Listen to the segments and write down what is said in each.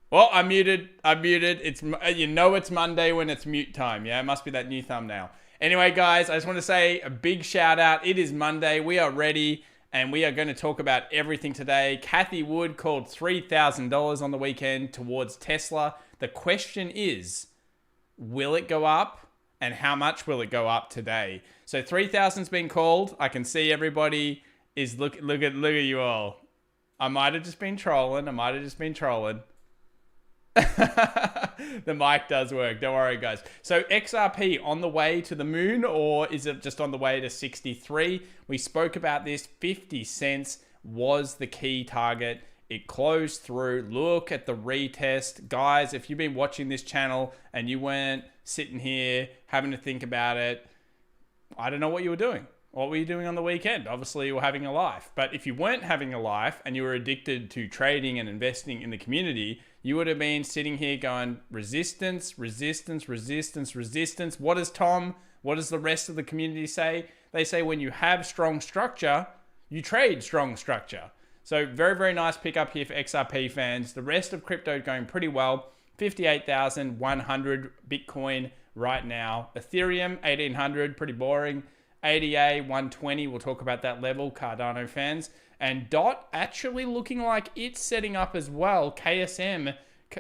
Well, I'm muted. I'm muted. It's Monday when it's mute time. Yeah, it must be that new thumbnail. Anyway, guys, I just want to say a big shout out. It is Monday. We are ready and we are going to talk about everything today. Kathy Wood called $3,000 on the weekend towards Tesla. The question is, will it go up and how much will it go up today? So 3,000's been called. I can see everybody is look at you all. I might have just been trolling. The mic does work. Don't worry, guys. So XRP on the way to the moon, or is it just on the way to 63? We spoke about this. 50 cents was the key target. It closed through. Look at the retest. Guys, if you've been watching this channel and you weren't sitting here having to think about it, I don't know what you were doing. What were you doing on the weekend? Obviously, you were having a life. But if you weren't having a life and you were addicted to trading and investing in the community, you would have been sitting here going, resistance, resistance, resistance, resistance. What does the rest of the community say? They say when you have strong structure, you trade strong structure. So very, very nice pickup here for XRP fans. The rest of crypto going pretty well. 58,100 Bitcoin right now. Ethereum, 1,800, pretty boring. ADA 120, we'll talk about that level, Cardano fans. And DOT actually looking like it's setting up as well. KSM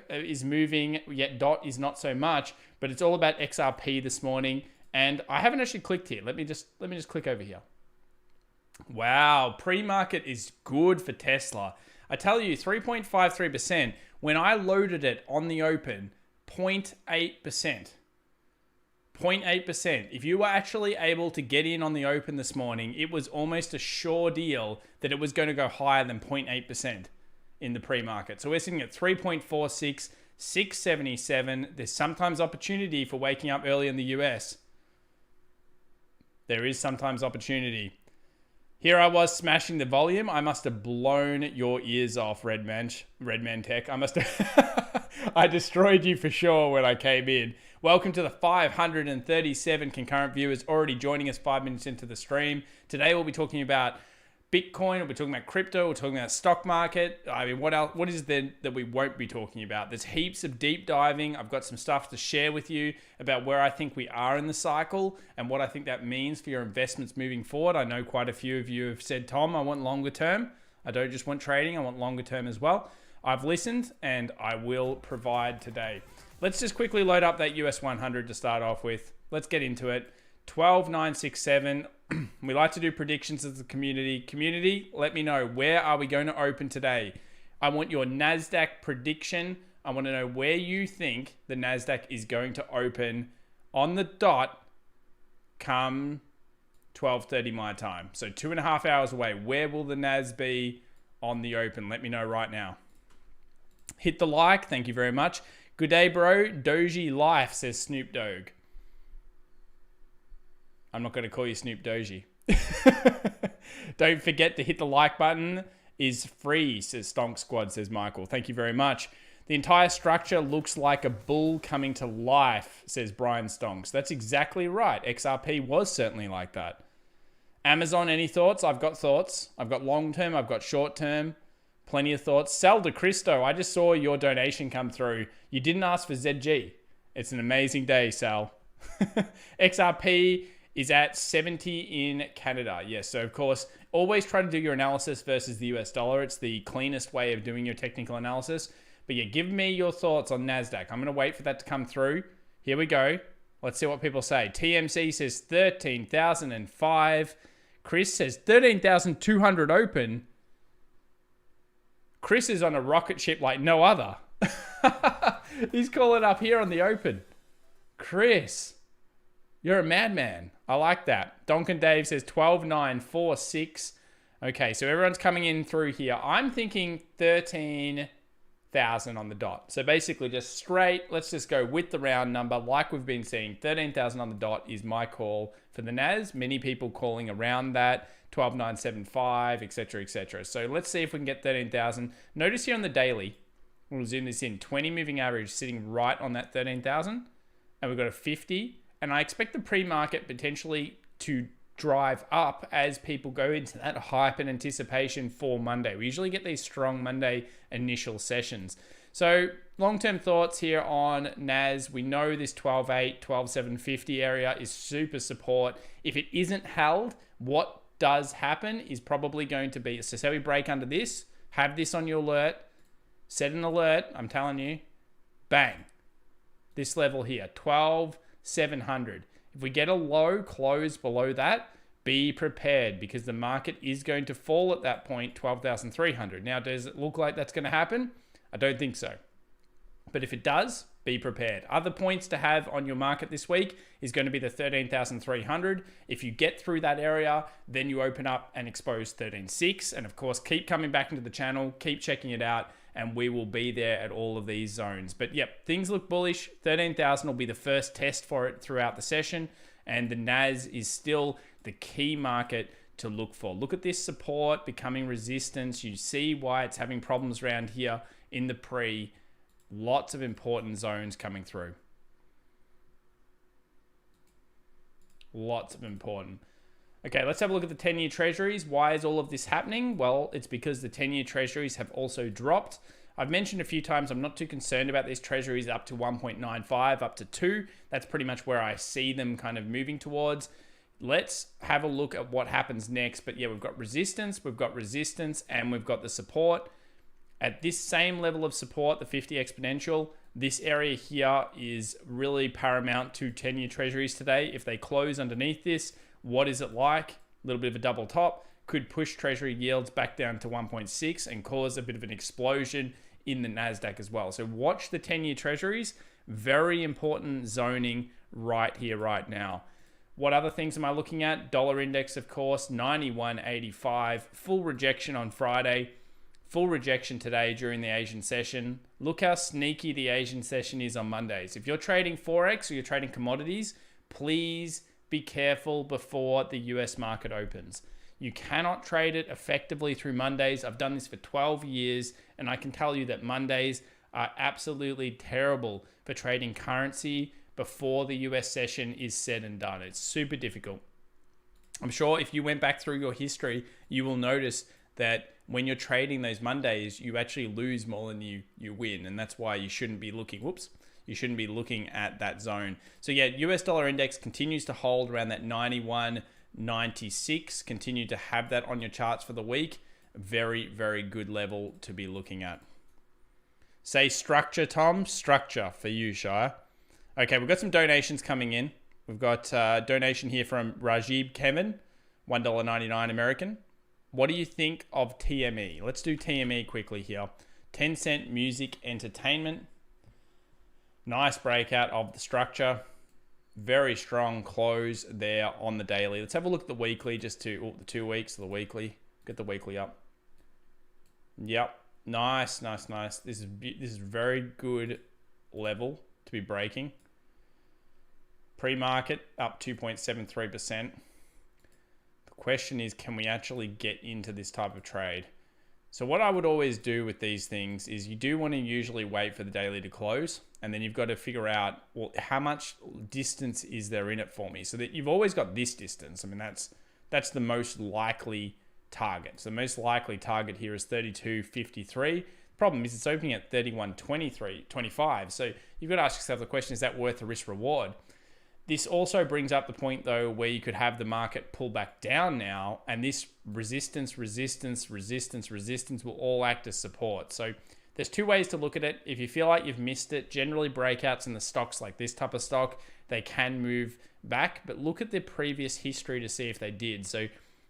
is moving, yet DOT is not so much, but it's all about XRP this morning. And I haven't actually clicked here. Let me just click over here. Wow, pre-market is good for Tesla. I tell you, 3.53%. When I loaded it on the open, 0.8%. 0.8%. If you were actually able to get in on the open this morning, it was almost a sure deal that it was going to go higher than 0.8% in the pre-market. So we're sitting at 3.46, 677. There's sometimes opportunity for waking up early in the US. There is sometimes opportunity. Here I was smashing the volume. I must have blown your ears off, Redman Tech. I destroyed you for sure when I came in. Welcome to the 537 concurrent viewers already joining us 5 minutes into the stream. Today we'll be talking about Bitcoin, we'll be talking about crypto, we're talking about stock market. I mean, what else? What is there that we won't be talking about? There's heaps of deep diving. I've got some stuff to share with you about where I think we are in the cycle and what I think that means for your investments moving forward. I know quite a few of you have said, Tom, I want longer term. I don't just want trading, I want longer term as well. I've listened and I will provide today. Let's just quickly load up that US 100 to start off with. Let's get into it. 12,967. We like to do predictions as a community. Community, let me know, where are we going to open today? I want your Nasdaq prediction. I want to know where you think the Nasdaq is going to open on the dot come 12:30 my time. So 2.5 hours away. Where will the Nas be on the open? Let me know right now. Hit the like. Thank you very much. Good day, bro. Doji Life, says Snoop Dogg. I'm not going to call you Snoop Doji. Don't forget to hit the like button. Is free, says Stonk Squad, says Michael. Thank you very much. The entire structure looks like a bull coming to life, says Brian Stonks. That's exactly right. XRP was certainly like that. Amazon, any thoughts? I've got thoughts. I've got long term. I've got short term. Plenty of thoughts. Sal de Cristo, I just saw your donation come through. You didn't ask for ZG. It's an amazing day, Sal. XRP is at 70 in Canada. Yes, so of course, always try to do your analysis versus the US dollar. It's the cleanest way of doing your technical analysis. But yeah, give me your thoughts on Nasdaq. I'm going to wait for that to come through. Here we go. Let's see what people say. TMC says 13,005. Chris says 13,200 open. Chris is on a rocket ship like no other. He's calling up here on the open. Chris, you're a madman. I like that. Donkin Dave says 12,946. Okay, so everyone's coming in through here. I'm thinking 13,000 on the dot. So basically just straight, let's just go with the round number like we've been seeing. 13,000 on the dot is my call for the Nas. Many people calling around that. 12,975, etc., etc. So let's see if we can get 13,000. Notice here on the daily, we'll zoom this in, 20 moving average sitting right on that 13,000. And we've got a 50. And I expect the pre-market potentially to drive up as people go into that hype and anticipation for Monday. We usually get these strong Monday initial sessions. So long-term thoughts here on NAS. We know this 12.8, 12.750 area is super support. If it isn't held, what does happen is probably going to be, so say we break under this, have this on your alert, set an alert, I'm telling you, bang. This level here, 12,700. If we get a low close below that, be prepared because the market is going to fall at that point, 12,300. Now, does it look like that's going to happen? I don't think so. But if it does, be prepared. Other points to have on your market this week is going to be the 13,300. If you get through that area, then you open up and expose 13.6. And of course, keep coming back into the channel, keep checking it out, and we will be there at all of these zones. But yep, things look bullish. 13,000 will be the first test for it throughout the session. And the NAS is still the key market to look for. Look at this support becoming resistance. You see why it's having problems around here in the pre. Lots of important zones coming through. Lots of important. Okay, let's have a look at the 10-year treasuries. Why is all of this happening? Well, it's because the 10-year treasuries have also dropped. I've mentioned a few times I'm not too concerned about these treasuries up to 1.95, up to 2. That's pretty much where I see them kind of moving towards. Let's have a look at what happens next. But yeah, we've got resistance, and we've got the support. At this same level of support, the 50 exponential, this area here is really paramount to 10-year treasuries today. If they close underneath this, what is it like? A little bit of a double top. Could push treasury yields back down to 1.6 and cause a bit of an explosion in the Nasdaq as well. So watch the 10-year treasuries. Very important zoning right here, right now. What other things am I looking at? Dollar index, of course, 91.85. Full rejection on Friday. Full rejection today during the Asian session. Look how sneaky the Asian session is on Mondays. If you're trading Forex or you're trading commodities, please be careful before the US market opens. You cannot trade it effectively through Mondays. I've done this for 12 years, and I can tell you that Mondays are absolutely terrible for trading currency before the US session is said and done. It's super difficult. I'm sure if you went back through your history, you will notice that when you're trading those Mondays, you actually lose more than you win. And that's why you shouldn't be looking, you shouldn't be looking at that zone. So yeah, US dollar index continues to hold around that 91.96. Continue to have that on your charts for the week. Very, very good level to be looking at. Say structure, Tom. Structure for you, Shire. Okay, we've got some donations coming in. We've got a donation here from Rajib Kevin, $1.99 American. What do you think of TME? Let's do TME quickly here. Tencent Music Entertainment. Nice breakout of the structure. Very strong close there on the daily. Let's have a look at the weekly, just to the 2 weeks of the weekly. Get the weekly up. Yep. Nice, nice, nice. This is very good level to be breaking. Pre-market up 2.73%. Question is, can we actually get into this type of trade? So what I would always do with these things is you do want to usually wait for the daily to close, and then you've got to figure out, well, how much distance is there in it for me? So that you've always got this distance. I mean, that's the most likely target. So the most likely target here is 32.53. Problem is it's opening at 31.25. So you've got to ask yourself the question, is that worth the risk reward? This also brings up the point, though, where you could have the market pull back down now, and this resistance will all act as support. So there's two ways to look at it. If you feel like you've missed it, generally breakouts in the stocks like this type of stock, they can move back, but look at the previous history to see if they did. So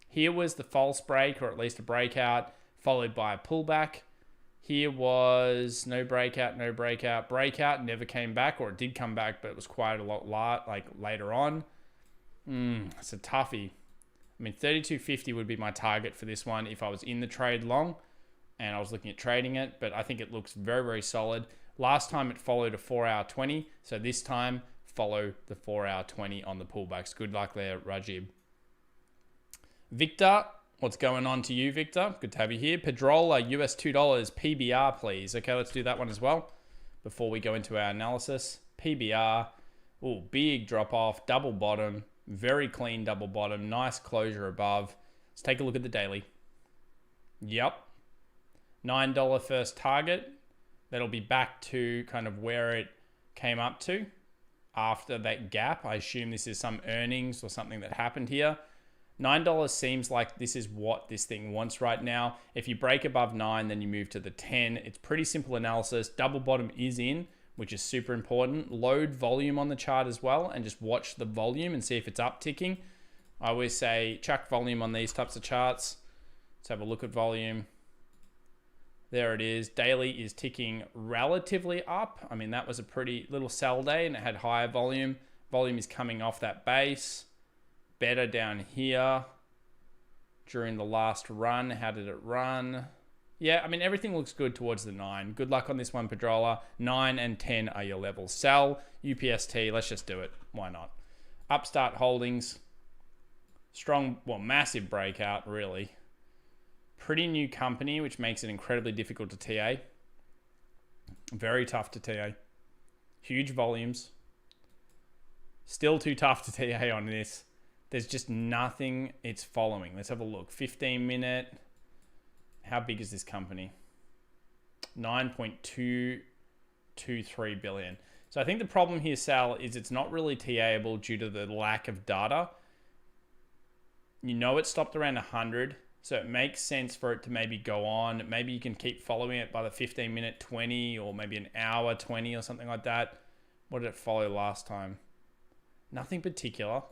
here was the false break, or at least a breakout, followed by a pullback. Here was no breakout, breakout, never came back, or it did come back, but it was quite a lot like later on. It's a toughie. I mean, 32.50 would be my target for this one if I was in the trade long and I was looking at trading it, but I think it looks very, very solid. Last time it followed a 4-hour 20, so this time follow the 4-hour 20 on the pullbacks. Good luck there, Rajib. Victor. What's going on to you, Victor? Good to have you here. Pedrola, US $2, PBR, please. Okay, let's do that one as well before we go into our analysis. PBR, oh, big drop off, double bottom, Very clean double bottom. Nice closure above. Let's take a look at the daily. Yep. $9 first target. That'll be back to kind of where it came up to after that gap. I assume this is some earnings or something that happened here. $9 seems like this is what this thing wants right now. If you break above 9, then you move to the 10. It's pretty simple analysis. Double bottom is in, which is super important. Load volume on the chart as well and just watch the volume and see if it's upticking. I always say chuck volume on these types of charts. Let's have a look at volume. There it is. Daily is ticking relatively up. I mean, that was a pretty little sell day and it had higher volume. Volume is coming off that base. Better down here during the last run. How did it run? Yeah, I mean, everything looks good towards the 9. Good luck on this one, Pedrola. 9 and 10 are your levels. Sell, UPST, let's just do it. Why not? Upstart Holdings. Strong, well, massive breakout, really. Pretty new company, which makes it incredibly difficult to TA. Very tough to TA. Huge volumes. Still too tough to TA on this. There's just nothing it's following. Let's have a look. 15-minute. How big is this company? 9.223 billion. So I think the problem here, Sal, is it's not really TA-able due to the lack of data. You know it stopped around 100, so it makes sense for it to maybe go on. Maybe you can keep following it by the 15-minute 20 or maybe an hour 20 or something like that. What did it follow last time? Nothing particular.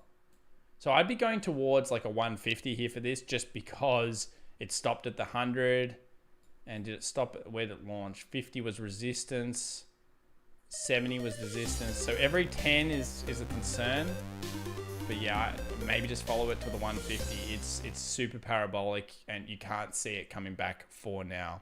So I'd be going towards like a 150 here for this just because it stopped at the 100. And did it stop at where did it launch? 50 was resistance. 70 was resistance. So every 10 is a concern. But yeah, maybe just follow it to the 150. It's super parabolic and you can't see it coming back for now.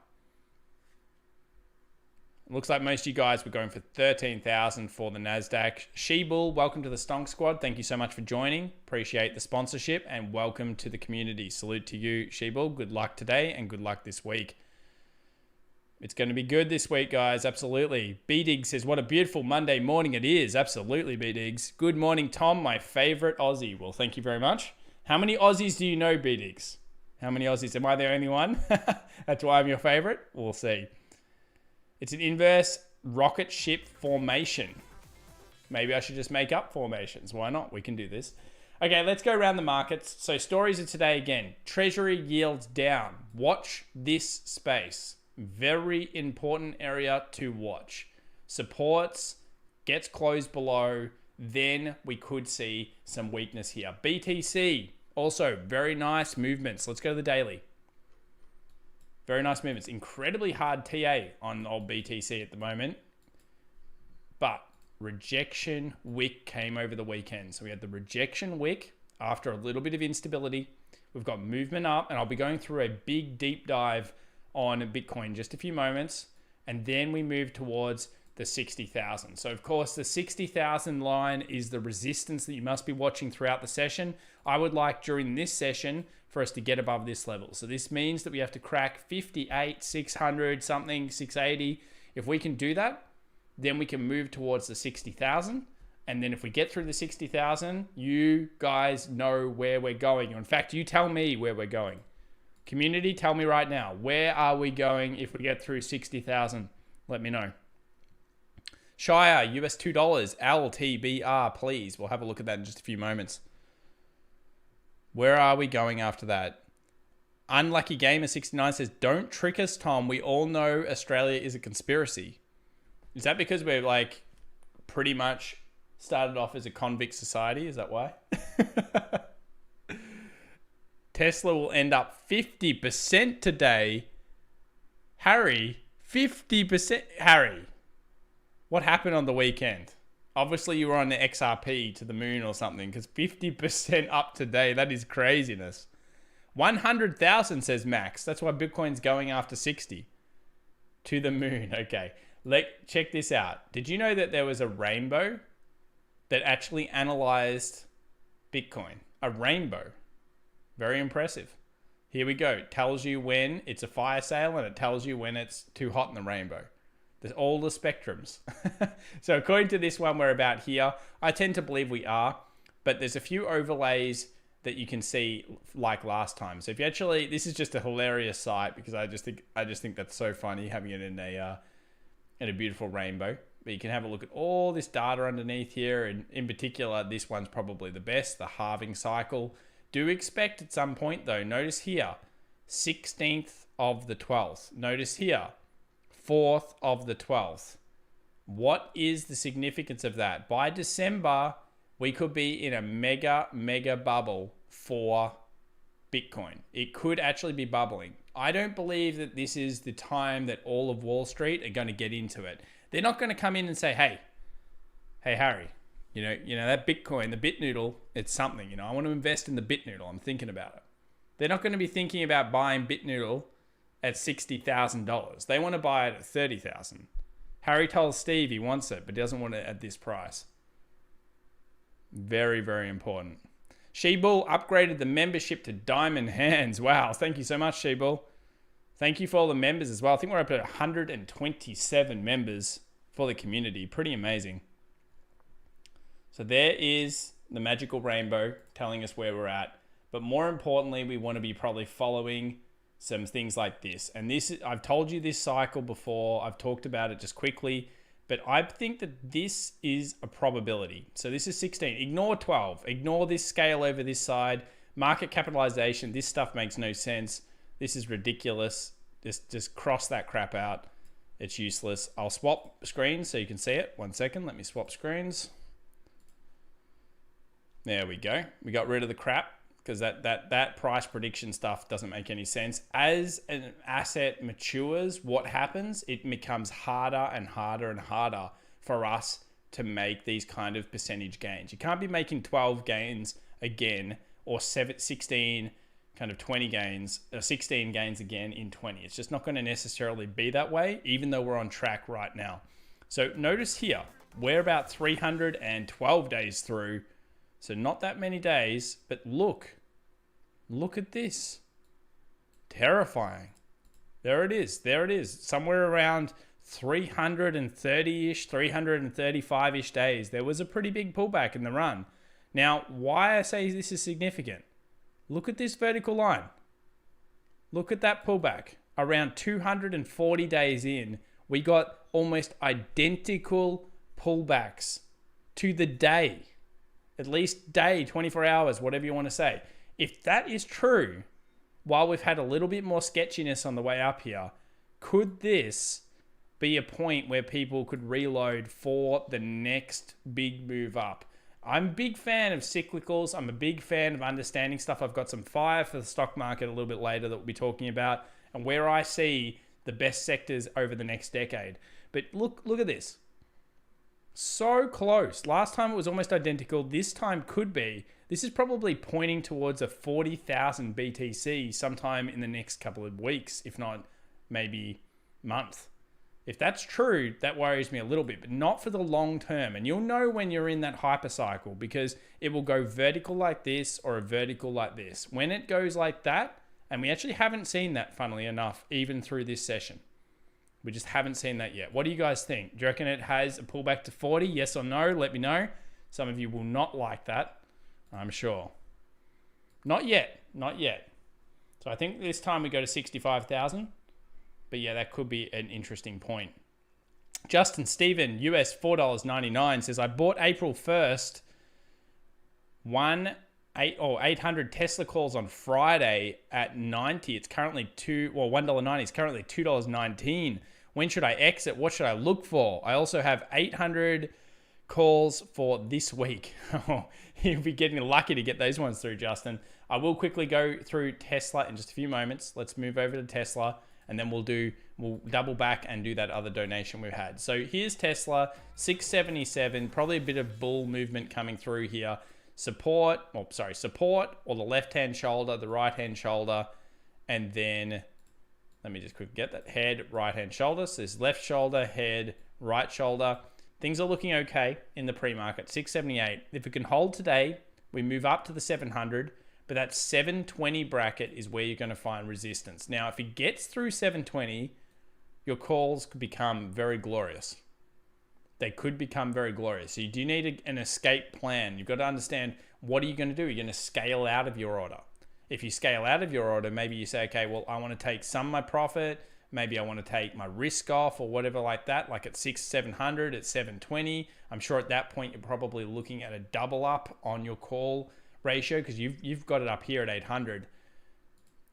Looks like most of you guys were going for 13,000 for the Nasdaq. Shebull, welcome to the Stonk Squad. Thank you so much for joining. Appreciate the sponsorship and welcome to the community. Salute to you, Shebull. Good luck today and good luck this week. It's going to be good this week, guys. Absolutely. B-Dig says, what a beautiful Monday morning it is. Absolutely, B-Digs. Good morning, Tom, my favorite Aussie. Well, thank you very much. How many Aussies do you know, B-Digs? How many Aussies? Am I the only one? That's why I'm your favorite? We'll see. It's an inverse rocket ship formation. Maybe I should just make up formations. Why not? We can do this. Okay, let's go around the markets. So stories of today again. Treasury yields down. Watch this space. Very important area to watch. Supports, gets closed below, then we could see some weakness here. BTC, also very nice movements. Let's go to the daily. Very nice movements. Incredibly hard TA on old BTC at the moment. But rejection wick came over the weekend. So we had the rejection wick after a little bit of instability. We've got movement up, and I'll be going through a big deep dive on Bitcoin in just a few moments. And then we move towards the 60,000. So of course the 60,000 line is the resistance that you must be watching throughout the session. I would like during this session for us to get above this level. So this means that we have to crack 58, 600 something, 680. If we can do that, then we can move towards the 60,000. And then if we get through the 60,000, you guys know where we're going. In fact, you tell me where we're going. Community, tell me right now, where are we going if we get through 60,000? Let me know. Shire, US $2, LTBR, please. We'll have a look at that in just a few moments. Where are we going after that? Unlucky Gamer 69 says, don't trick us, Tom. We all know Australia is a conspiracy. Is that because we're like pretty much started off as a convict society? Is that why? Tesla will end up 50% today. Harry, 50%. Harry, what happened on the weekend? Obviously, you were on the XRP to the moon or something, because 50% up today, that is craziness. 100,000 says Max. That's why Bitcoin's going after 60. To the moon. Okay. Check this out. Did you know that there was a rainbow that actually analyzed Bitcoin? A rainbow. Very impressive. Here we go. Tells you when it's a fire sale and it tells you when it's too hot in the rainbow. There's all the spectrums. So according to this one, we're about here. I tend to believe we are. but there's a few overlays that you can see like last time. So if you actually, this is just a hilarious site because I just think that's so funny having it in a beautiful rainbow. But you can have a look at all this data underneath here, and in particular, this one's probably the best, the halving cycle. Do expect at some point though, notice here, 16th of the 12th. Notice here, 4th of the 12th. What is the significance of that? By December, we could be in a mega bubble for Bitcoin. It could actually be bubbling. I don't believe that this is the time that all of Wall Street are going to get into it. They're not going to come in and say, hey Harry, you know that Bitcoin, the Bitnoodle, it's something, I want to invest in the Bitnoodle. I'm thinking about it. They're not going to be thinking about buying Bitnoodle at $60,000. They want to buy it at $30,000. Harry told Steve he wants it, but doesn't want it at this price. Very, very important. Shebull upgraded the membership to Diamond Hands. Wow, thank you so much, Shebull. Thank you for all the members as well. I think we're up at 127 members for the community. Pretty amazing. So there is the magical rainbow telling us where we're at. But more importantly, we want to be probably following some things like this. And this, I've told you this cycle before. I've talked about it just quickly. But I think that this is a probability. So this is 16. Ignore 12. Ignore this scale over this side. Market capitalization. This stuff makes no sense. This is ridiculous. Just cross that crap out. It's useless. I'll swap screens so you can see it. 1 second. Let me swap screens. There we go. We got rid of the crap because that price prediction stuff doesn't make any sense. As an asset matures, what happens? It becomes harder and harder and harder for us to make these kind of percentage gains. You can't be making 12 gains again or 16 kind of 20 gains, or 16 gains again in 20. It's just not going to necessarily be that way, even though we're on track right now. So notice here, we're about 312 days through. So not that many days, but look at this. Terrifying. There it is. Somewhere around 330-ish, 335-ish days. There was a pretty big pullback in the run. Now, why I say this is significant, look at this vertical line. Look at that pullback. Around 240 days in, we got almost identical pullbacks to the day. At least day, 24 hours, whatever you want to say. If that is true, while we've had a little bit more sketchiness on the way up here, could this be a point where people could reload for the next big move up? I'm a big fan of cyclicals. I'm a big fan of understanding stuff. I've got some fire for the stock market a little bit later that we'll be talking about and where I see the best sectors over the next decade. But look at this. So close. Last time it was almost identical. This time could be. This is probably pointing towards a 40,000 BTC sometime in the next couple of weeks, if not maybe month. If that's true, that worries me a little bit, but not for the long term. And you'll know when you're in that hyper cycle because it will go vertical like this or a vertical like this. When it goes like that, and we actually haven't seen that, funnily enough, even through this session. We just haven't seen that yet. What do you guys think? Do you reckon it has a pullback to 40? Yes or no? Let me know. Some of you will not like that, I'm sure. Not yet. So I think this time we go to 65,000. But yeah, that could be an interesting point. Justin Stephen, US $4.99, says, I bought April 1st 800 Tesla calls on Friday at 90. It's currently $1.90. It's currently $2.19. When should I exit? What should I look for? I also have 800 calls for this week. You'll be getting lucky to get those ones through, Justin. I will quickly go through Tesla in just a few moments. Let's move over to Tesla and then we'll double back and do that other donation we've had. So here's Tesla, 677, probably a bit of bull movement coming through here. Support or the left-hand shoulder, the right-hand shoulder, and then let me just quickly get that head, right-hand shoulder. So there's left shoulder, head, right shoulder. Things are looking okay in the pre-market, 678. If it can hold today, we move up to the 700, but that 720 bracket is where you're going to find resistance. Now, if it gets through 720, your calls could become very glorious. they could become very glorious. So you do need an escape plan. You've got to understand, what are you going to do? You're going to scale out of your order. If you scale out of your order, maybe you say, okay, well, I want to take some of my profit. Maybe I want to take my risk off or whatever like that, like at 700, at 720. I'm sure at that point, you're probably looking at a double up on your call ratio because you've got it up here at 800.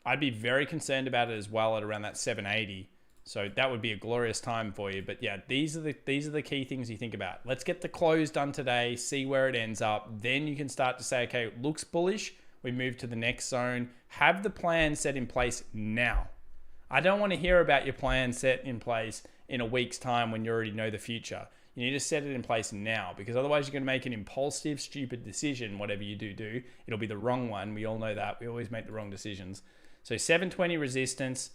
I'd be very concerned about it as well at around that 780. So that would be a glorious time for you. But yeah, these are the key things you think about. Let's get the close done today, see where it ends up. Then you can start to say, okay, it looks bullish. We move to the next zone. Have the plan set in place now. I don't want to hear about your plan set in place in a week's time when you already know the future. You need to set it in place now, because otherwise you're going to make an impulsive, stupid decision. Whatever you do, it'll be the wrong one. We all know that. We always make the wrong decisions. So 720 resistance.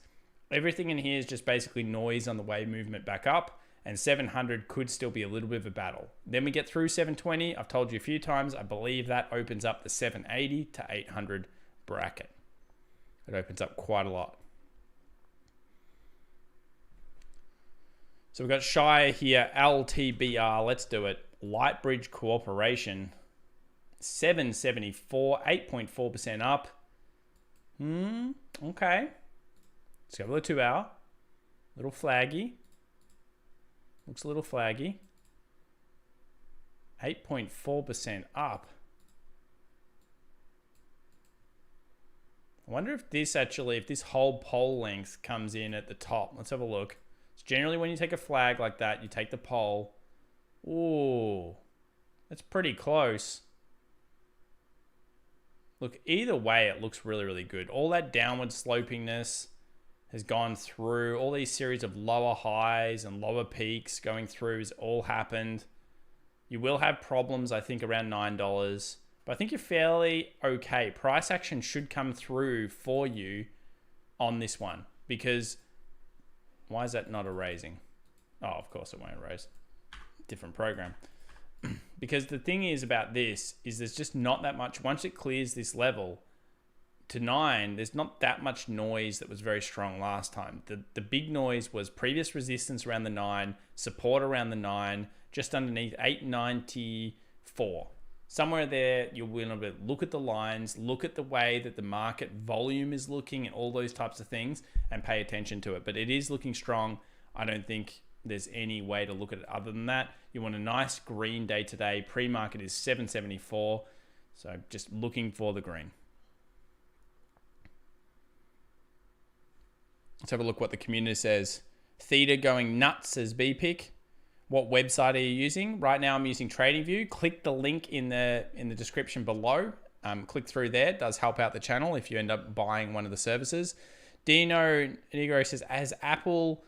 Everything in here is just basically noise on the way movement back up, and 700 could still be a little bit of a battle. Then we get through 720. I've told you a few times, I believe that opens up the 780 to 800 bracket. It opens up quite a lot. So we've got Shire here, LTBR. Let's do it. Lightbridge Corporation, 774, 8.4% up. Okay. Let's go with a 2 hour. Little flaggy. Looks a little flaggy. 8.4% up. I wonder if this whole pole length comes in at the top. Let's have a look. So generally when you take a flag like that, you take the pole. Ooh, that's pretty close. Look, either way, it looks really, really good. All that downward slopingness has gone through. All these series of lower highs and lower peaks going through has all happened. You will have problems, I think, around $9. But I think you're fairly okay. Price action should come through for you on this one. Because, why is that not erasing? Oh, of course it won't erase. Different program. Because the thing is about this is there's just not that much. Once it clears this level to 9, there's not that much noise that was very strong last time. The big noise was previous resistance around the 9, support around the 9, just underneath 894. Somewhere there, you'll want to look at the lines, look at the way that the market volume is looking and all those types of things and pay attention to it. But it is looking strong. I don't think there's any way to look at it other than that. You want a nice green day today. Pre-market is 774. So just looking for the green. Let's have a look what the community says. Theta going nuts, says BPIC. What website are you using? Right now I'm using TradingView. Click the link in the description below. Click through there. It does help out the channel if you end up buying one of the services. Dino Negro says, as Apple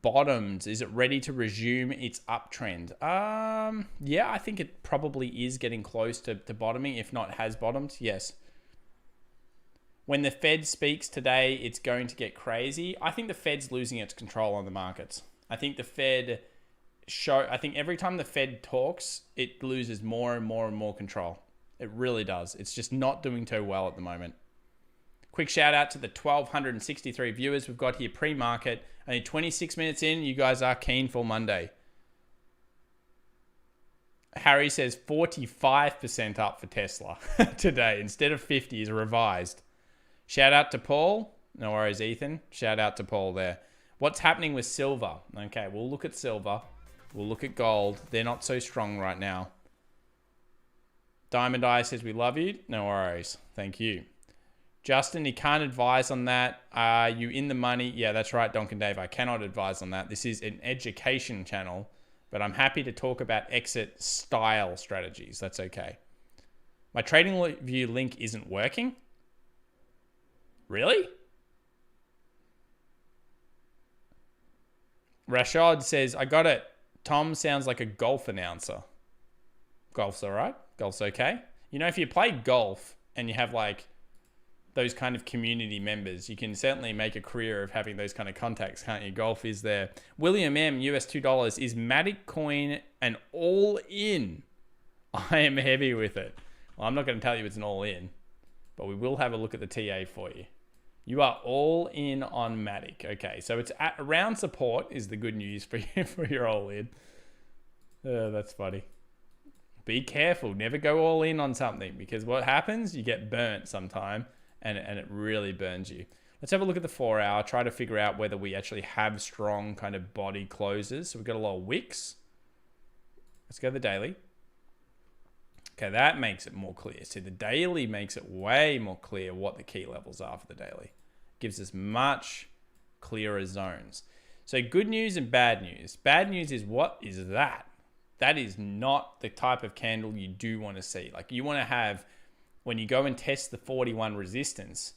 bottomed, is it ready to resume its uptrend? Yeah, I think it probably is getting close to bottoming, if not has bottomed. Yes. When the Fed speaks today, it's going to get crazy. I think the Fed's losing its control on the markets. I think the Fed I think every time the Fed talks, it loses more and more and more control. It really does. It's just not doing too well at the moment. Quick shout out to the 1,263 viewers we've got here pre-market. Only 26 minutes in, you guys are keen for Monday. Harry says 45% up for Tesla today. Instead of 50 is revised. Shout out to Paul. No worries, Ethan. Shout out to Paul there. What's happening with silver? Okay, we'll look at silver. We'll look at gold. They're not so strong right now. Diamond Eye says we love you. No worries. Thank you. Justin, he can't advise on that. Are you in the money? Yeah, that's right, Donkin Dave. I cannot advise on that. This is an education channel, but I'm happy to talk about exit style strategies. That's okay. My TradingView link isn't working. Really? Rashad says, I got it. Tom sounds like a golf announcer. Golf's all right. Golf's okay. You know, if you play golf and you have like those kind of community members, you can certainly make a career of having those kind of contacts, can't you? Golf is there. William M, US $2. Is Matic Coin an all-in? I am heavy with it. Well, I'm not going to tell you it's an all-in, but we will have a look at the TA for you. You are all in on Matic. Okay, so it's at around support is the good news for you for your all in. That's funny. Be careful. Never go all in on something, because what happens, you get burnt sometime, and it really burns you. Let's have a look at the 4 hour, try to figure out whether we actually have strong kind of body closes. So we've got a lot of wicks. Let's go to the daily. Okay, that makes it more clear. See, the daily makes it way more clear what the key levels are for the daily. Gives us much clearer zones. So good news and bad news. Bad news is, what is that? That is not the type of candle you do want to see. Like, you want to have, when you go and test the 41 resistance,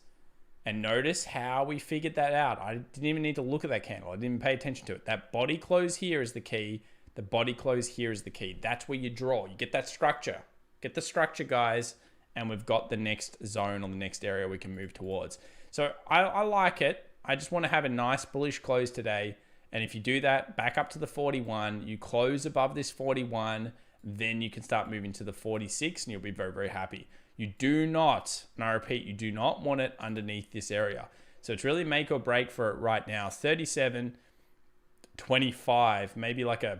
and notice how we figured that out. I didn't even need to look at that candle. I didn't pay attention to it. That body close here is the key. The body close here is the key. That's where you draw. You get that structure. Get the structure, guys, and we've got the next zone or the next area we can move towards. So I like it. I just want to have a nice bullish close today. And if you do that, back up to the 41, you close above this 41, then you can start moving to the 46 and you'll be very, very happy. You do not, and I repeat, you do not want it underneath this area. So it's really make or break for it right now. 37.25, maybe like a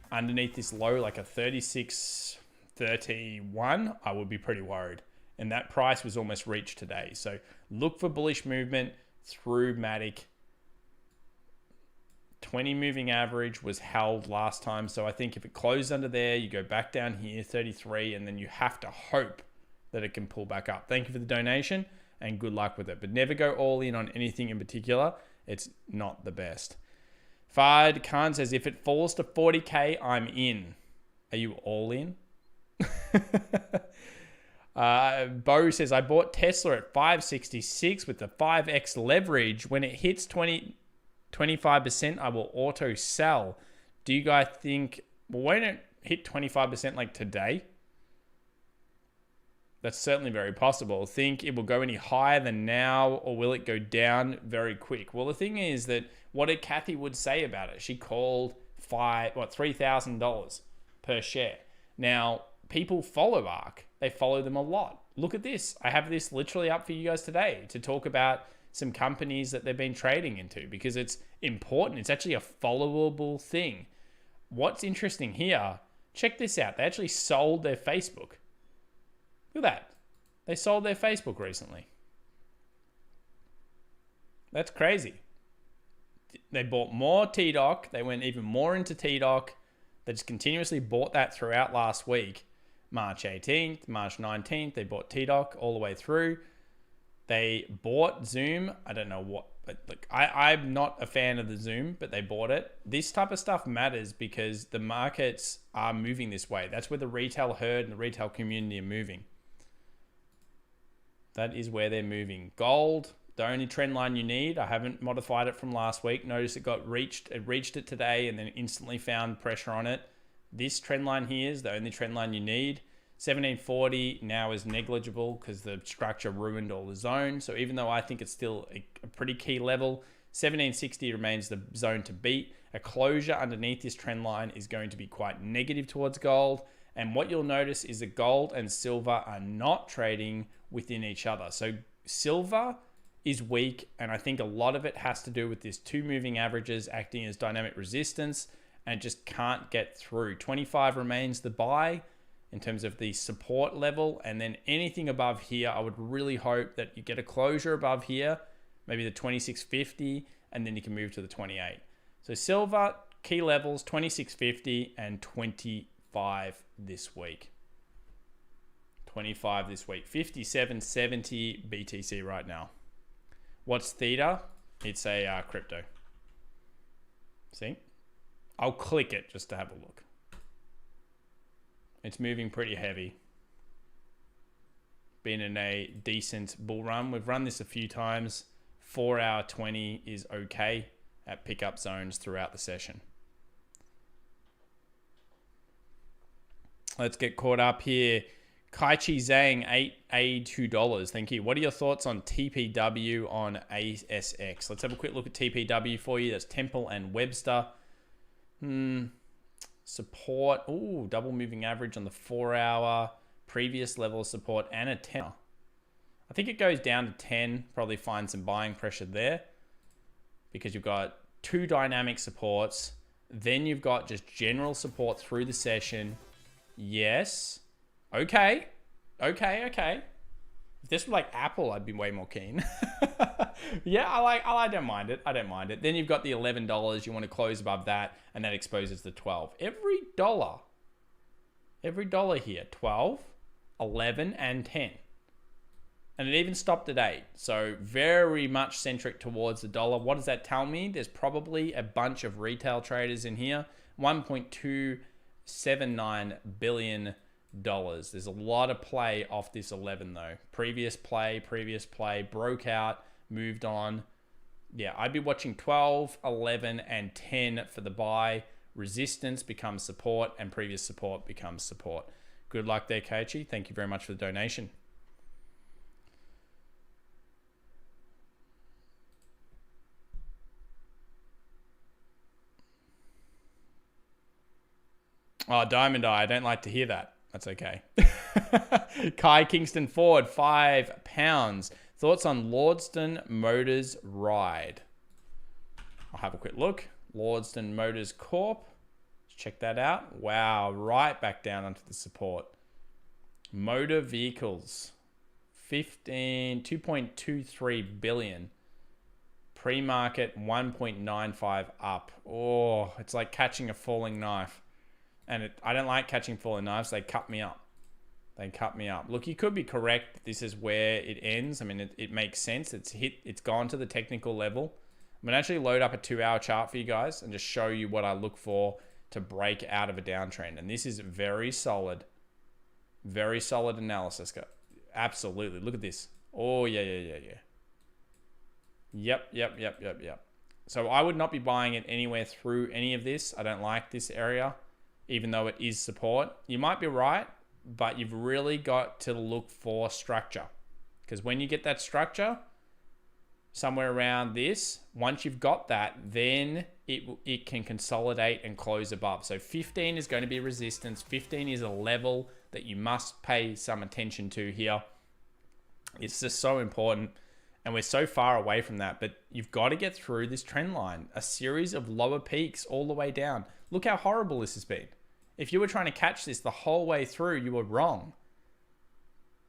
underneath this low, like a 36.31, I would be pretty worried. And that price was almost reached today. So look for bullish movement through Matic. 20 moving average was held last time. So I think if it closed under there, you go back down here, 33, and then you have to hope that it can pull back up. Thank you for the donation and good luck with it. But never go all in on anything in particular. It's not the best. Fard Khan says, if it falls to 40K, I'm in. Are you all in? Bo says, I bought Tesla at 566 with the 5x leverage. When it hits 25%, I will auto sell. Do you guys think, well, won't it hit 25% like today? That's certainly very possible. Think it will go any higher than now, or will it go down very quick? Well, the thing is that, what did Kathy Wood say about it? She called $3,000 per share. Now, people follow ARK. They follow them a lot. Look at this. I have this literally up for you guys today to talk about some companies that they've been trading into, because it's important. It's actually a followable thing. What's interesting here, check this out. They actually sold their Facebook. Look at that. They sold their Facebook recently. That's crazy. They bought more TDOC. They went even more into TDOC. They just continuously bought that throughout last week. March 18th, March 19th, they bought TDOC all the way through. They bought Zoom. I don't know what, but like I'm not a fan of the Zoom, but they bought it. This type of stuff matters because the markets are moving this way. That's where the retail herd and the retail community are moving. That is where they're moving. Gold, the only trend line you need. I haven't modified it from last week. Notice it reached it today and then instantly found pressure on it. This trend line here is the only trend line you need. 1740 now is negligible because the structure ruined all the zone. So even though I think it's still a pretty key level, 1760 remains the zone to beat. A closure underneath this trend line is going to be quite negative towards gold. And what you'll notice is that gold and silver are not trading within each other. So silver is weak, and I think a lot of it has to do with this two moving averages acting as dynamic resistance and just can't get through. 25 remains the buy in terms of the support level, and then anything above here, I would really hope that you get a closure above here, maybe the 2650, and then you can move to the 28. So silver, key levels, 2650 and 25 this week. 25 this week, 57.70 BTC right now. What's Theta? It's a crypto. See? I'll click it just to have a look. It's moving pretty heavy. Been in a decent bull run. We've run this a few times. 4 hour 20 is okay at pickup zones throughout the session. Let's get caught up here. Kaichi Zhang, $82. Thank you. What are your thoughts on TPW on ASX? Let's have a quick look at TPW for you. That's Temple and Webster. Support. Ooh, double moving average on the 4 hour. Previous level of support and a 10. I think it goes down to 10, probably find some buying pressure there because you've got two dynamic supports. Then you've got just general support through the session. Yes. Okay. If this was like Apple, I'd be way more keen. Yeah, I don't mind it. Then you've got the $11. You want to close above that, and that exposes the 12. Every dollar here, 12, 11, and 10. And it even stopped at 8. So very much centric towards the dollar. What does that tell me? There's probably a bunch of retail traders in here. $1.279 billion. There's a lot of play off this 11 though. Previous play, broke out, moved on. Yeah, I'd be watching 12, 11, and 10 for the buy. Resistance becomes support, and previous support becomes support. Good luck there, Koichi. Thank you very much for the donation. Oh, Diamond Eye, I don't like to hear that. That's okay. Kai Kingston Ford, £5. Thoughts on Lordston Motors ride? I'll have a quick look. Lordston Motors Corp. Let's check that out. Wow, right back down onto the support. Motor vehicles, 2.23 billion. Pre-market 1.95 up. Oh, it's like catching a falling knife. And I don't like catching falling knives. They cut me up. Look, you could be correct. This is where it ends. I mean, it makes sense. It's gone to the technical level. I'm going to actually load up a 2-hour chart for you guys and just show you what I look for to break out of a downtrend. And this is very solid analysis. Absolutely. Look at this. Oh, yeah. Yep. So I would not be buying it anywhere through any of this. I don't like this area, even though it is support. You might be right, but you've really got to look for structure. Because when you get that structure, somewhere around this, once you've got that, then it can consolidate and close above. So 15 is going to be resistance. 15 is a level that you must pay some attention to here. It's just so important. And we're so far away from that, but you've got to get through this trend line, a series of lower peaks all the way down. Look how horrible this has been. If you were trying to catch this the whole way through, you were wrong.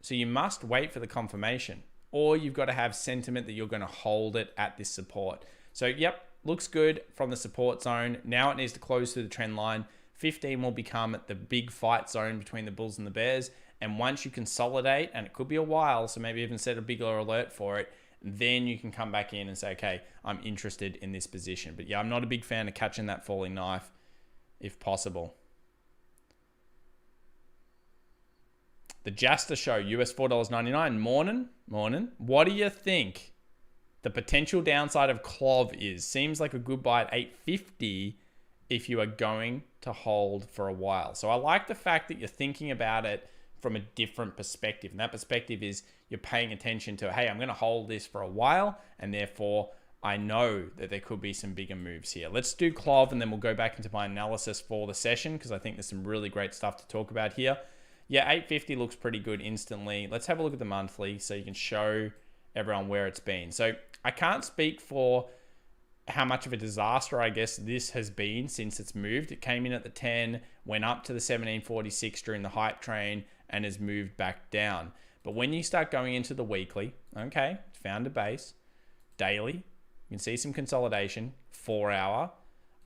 So you must wait for the confirmation, or you've got to have sentiment that you're going to hold it at this support. So yep, looks good from the support zone. Now it needs to close through the trend line. 15 will become the big fight zone between the bulls and the bears. And once you consolidate, and it could be a while, so maybe even set a bigger alert for it, then you can come back in and say, okay, I'm interested in this position. But yeah, I'm not a big fan of catching that falling knife if possible. The Jasta Show, US $4.99. Morning. What do you think the potential downside of CLOV is? Seems like a good buy at $8.50 if you are going to hold for a while. So I like the fact that you're thinking about it from a different perspective. And that perspective is you're paying attention to, hey, I'm going to hold this for a while, and therefore I know that there could be some bigger moves here. Let's do CLOV, and then we'll go back into my analysis for the session, because I think there's some really great stuff to talk about here. Yeah, 850 looks pretty good instantly. Let's have a look at the monthly so you can show everyone where it's been. So I can't speak for how much of a disaster, I guess, this has been since it's moved. It came in at the 10, went up to the 1746 during the hype train, and has moved back down. But when you start going into the weekly, okay, it's found a base. Daily, you can see some consolidation. 4 hour.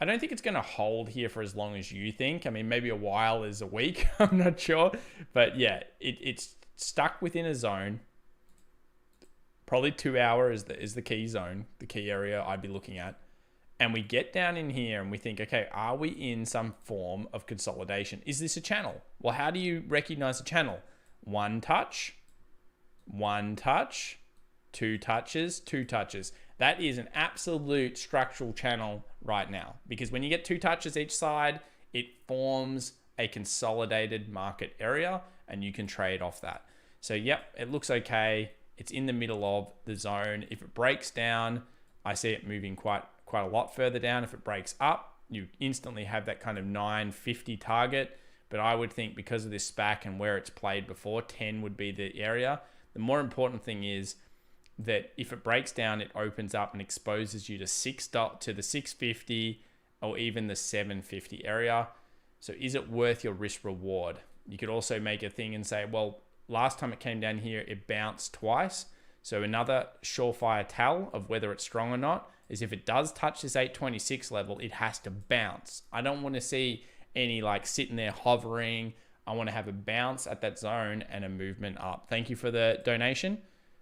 I don't think it's going to hold here for as long as you think. I mean, maybe a while is a week. I'm not sure. But yeah, it's stuck within a zone. Probably 2 hour is the key zone, the key area I'd be looking at. And we get down in here and we think, okay, are we in some form of consolidation? Is this a channel? Well, how do you recognize a channel? One touch, two touches. That is an absolute structural channel right now, because when you get 2 touches each side, it forms a consolidated market area and you can trade off that. So yep, it looks okay. It's in the middle of the zone. If it breaks down, I see it moving quite a lot further down. If it breaks up, you instantly have that kind of 950 target. But I would think because of this SPAC and where it's played before, 10 would be the area. The more important thing is that if it breaks down, it opens up and exposes you to the 650 or even the 750 area. So is it worth your risk reward? You could also make a thing and say, well, last time it came down here, it bounced twice. So another surefire tell of whether it's strong or not is if it does touch this 826 level, it has to bounce. I don't want to see any like sitting there hovering. I want to have a bounce at that zone and a movement up. Thank you for the donation.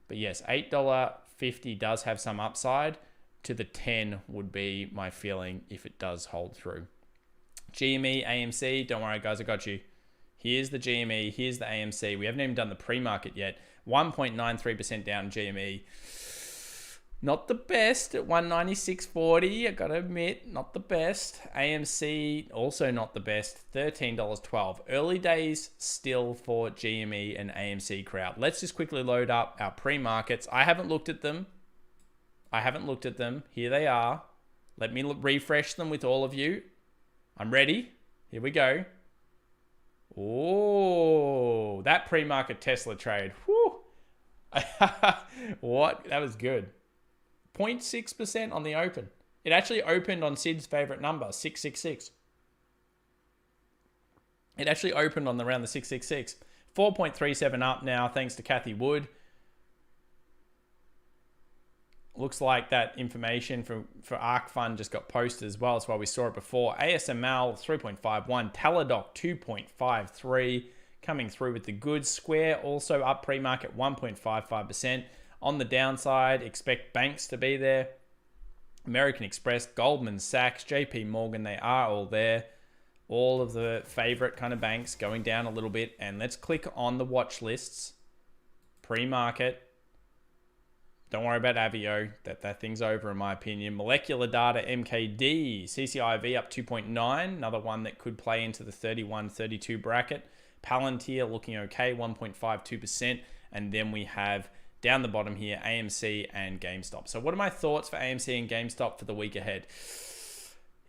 But yes, $8.50 does have some upside. To the 10 would be my feeling if it does hold through. GME, AMC, don't worry guys, I got you. Here's the GME, here's the AMC. We haven't even done the pre-market yet. 1.93% down GME. Not the best at 196.40, I gotta admit, not the best. AMC, also not the best, $13.12. Early days still for GME and AMC crowd. Let's just quickly load up our pre-markets. I haven't looked at them. Here they are. Let me refresh them with all of you. I'm ready. Here we go. Oh, that pre-market Tesla trade. Whew. What? That was good. 0.6% on the open. It actually opened on Sid's favorite number, 666. It actually opened on around the 666. 4.37 up now, thanks to Kathy Wood. Looks like that information for ARK Fund just got posted as well. That's why we saw it before. ASML 3.51, Teladoc 2.53, coming through with the goods. Square also up pre-market 1.55%. On the downside, expect banks to be there. American Express, Goldman Sachs, JP Morgan, they are all there. All of the favorite kind of banks going down a little bit. And let's click on the watch lists. Pre-market. Don't worry about Avio. That thing's over in my opinion. Molecular data, MKD, CCIV up 2.9. Another one that could play into the 31-32 bracket. Palantir looking okay, 1.52%. And then we have down the bottom here, AMC and GameStop. So what are my thoughts for AMC and GameStop for the week ahead?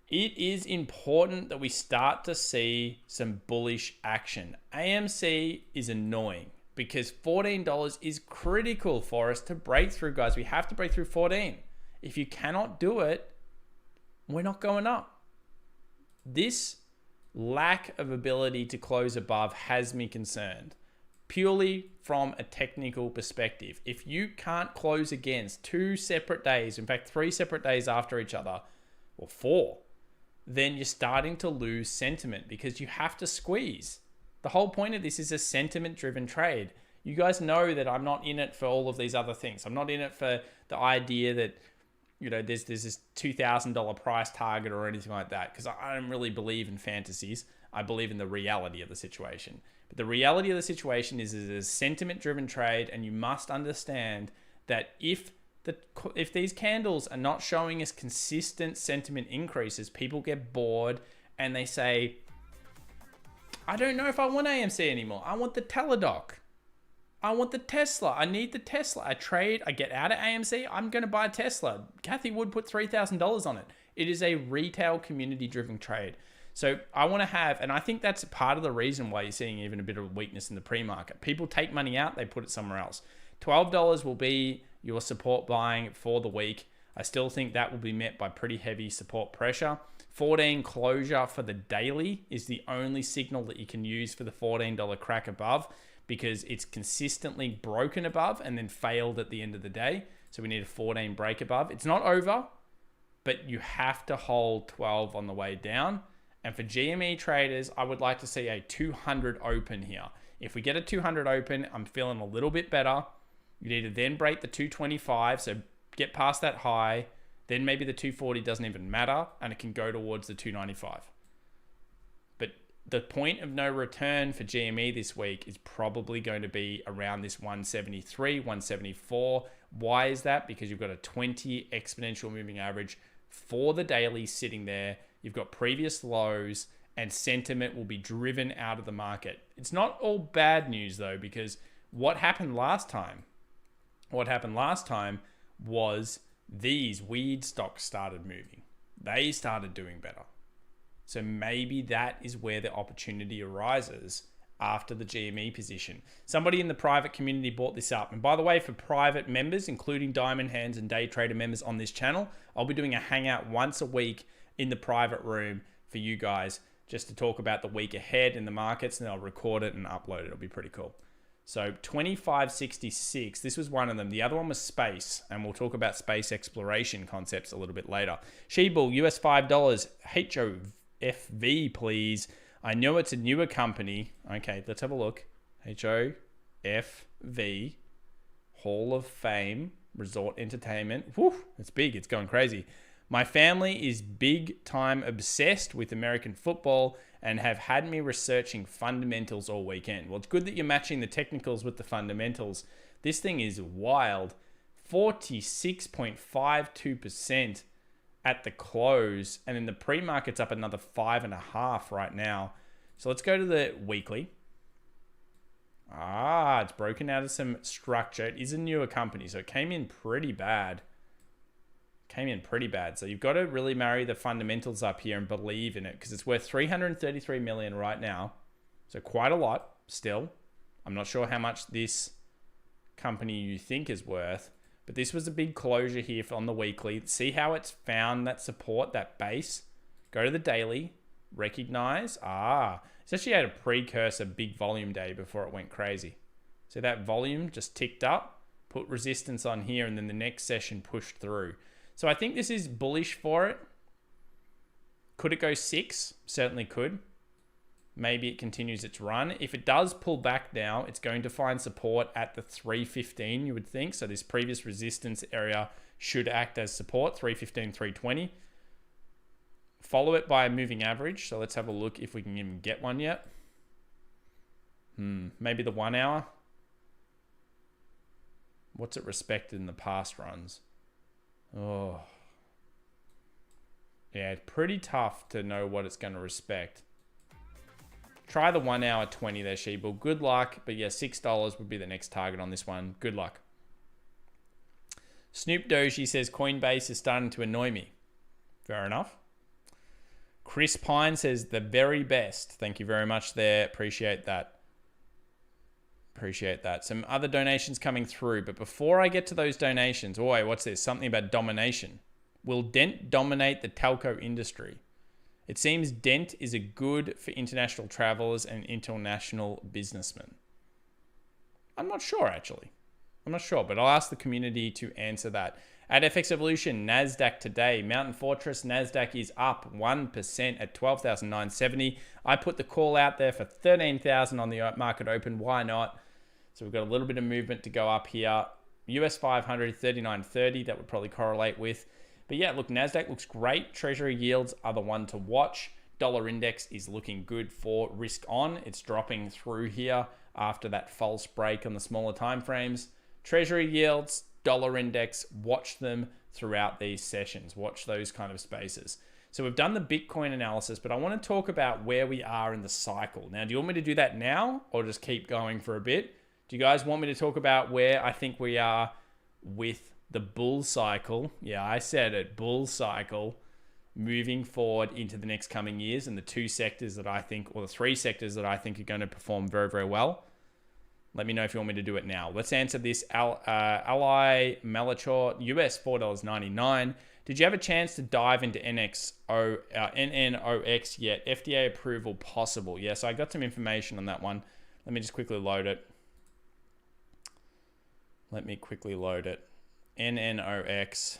It is important that we start to see some bullish action. AMC is annoying because $14 is critical for us to break through, guys. We have to break through 14. If you cannot do it, we're not going up. This lack of ability to close above has me concerned. Purely from a technical perspective. If you can't close against 2 separate days, in fact 3 separate days after each other, or 4, then you're starting to lose sentiment because you have to squeeze. The whole point of this is a sentiment-driven trade. You guys know that I'm not in it for all of these other things. I'm not in it for the idea that, you know, there's this $2,000 price target or anything like that, because I don't really believe in fantasies. I believe in the reality of the situation. But the reality of the situation is a sentiment-driven trade, and you must understand that if these candles are not showing us consistent sentiment increases, people get bored and they say, I don't know if I want AMC anymore. I want the Teladoc. I want the Tesla. I need the Tesla. I get out of AMC. I'm going to buy a Tesla. Kathy Wood put $3,000 on it. It is a retail community-driven trade. So I want to have, and I think that's part of the reason why you're seeing even a bit of weakness in the pre-market. People take money out, they put it somewhere else. $12 will be your support buying for the week. I still think that will be met by pretty heavy support pressure. 14 closure for the daily is the only signal that you can use for the $14 crack above, because it's consistently broken above and then failed at the end of the day. So we need a 14 break above. It's not over, but you have to hold 12 on the way down. And for GME traders, I would like to see a 200 open here. If we get a 200 open, I'm feeling a little bit better. You need to then break the 225, so get past that high. Then maybe the 240 doesn't even matter, and it can go towards the 295. But the point of no return for GME this week is probably going to be around this 173, 174. Why is that? Because you've got a 20 exponential moving average for the daily sitting there. You've got previous lows, and sentiment will be driven out of the market. It's not all bad news though, because what happened last time was these weird stocks started moving. They started doing better. So maybe that is where the opportunity arises after the GME position. Somebody in the private community bought this up. And by the way, for private members, including Diamond Hands and Day Trader members on this channel, I'll be doing a hangout once a week in the private room for you guys just to talk about the week ahead in the markets, and I'll record it and upload it. It'll be pretty cool. So 2566, this was one of them. The other one was space, and we'll talk about space exploration concepts a little bit later. Sheebull, US $5, HOFV, please. I know it's a newer company. Okay, let's have a look. HOFV, Hall of Fame, Resort Entertainment. Whew, it's big. It's going crazy. My family is big time obsessed with American football and have had me researching fundamentals all weekend. Well, it's good that you're matching the technicals with the fundamentals. This thing is wild. 46.52% at the close, and in the pre-market's up another 5.5 right now. So let's go to the weekly. It's broken out of some structure. It is a newer company, so it came in pretty bad. So you've got to really marry the fundamentals up here and believe in it, because it's worth 333 million right now. So quite a lot still. I'm not sure how much this company you think is worth, but this was a big closure here on the weekly. See how it's found that support, that base. Go to the daily, recognize. It's actually had a precursor big volume day before it went crazy. So that volume just ticked up, put resistance on here, and then the next session pushed through. So I think this is bullish for it. Could it go 6? Certainly could. Maybe it continues its run. If it does pull back now, it's going to find support at the 315, you would think. So this previous resistance area should act as support, 315, 320. Follow it by a moving average. So let's have a look if we can even get one yet. Maybe the 1 hour. What's it respected in the past runs? Yeah, it's pretty tough to know what it's going to respect. Try the 1 hour 20 there, Sheebull. Good luck. But yeah, $6 would be the next target on this one. Good luck. Snoop Doji says Coinbase is starting to annoy me. Fair enough. Chris Pine says the very best. Thank you very much there. Appreciate that. Some other donations coming through. But before I get to those donations, what's this? Something about domination. Will Dent dominate the telco industry? It seems Dent is a good for international travelers and international businessmen. I'm not sure, actually. But I'll ask the community to answer that. At FX Evolution, Nasdaq today, Mountain Fortress, Nasdaq is up 1% at 12,970. I put the call out there for 13,000 on the market open. Why not? So we've got a little bit of movement to go up here. US 500, 39.30. That would probably correlate with. But yeah, look, Nasdaq looks great. Treasury yields are the one to watch. Dollar index is looking good for risk on. It's dropping through here after that false break on the smaller time frames. Treasury yields, dollar index, watch them throughout these sessions. Watch those kind of spaces. So we've done the Bitcoin analysis, but I want to talk about where we are in the cycle. Now, do you want me to do that now or just keep going for a bit? Do you guys want me to talk about where I think we are with the bull cycle? Yeah, I said it, bull cycle, moving forward into the next coming years, and the 2 sectors that I think, or the 3 sectors that I think are going to perform very, very well. Let me know if you want me to do it now. Let's answer this. Ally Malachor, US $4.99. Did you have a chance to dive into NNOX yet? FDA approval possible. Yes, I got some information on that one. Let me just quickly load it. NNOX.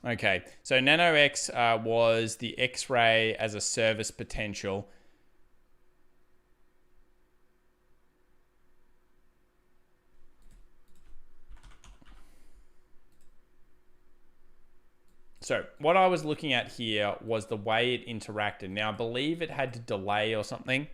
Okay, so NanoX was the X-ray as a service potential. So what I was looking at here was the way it interacted. Now, I believe it had to delay or something.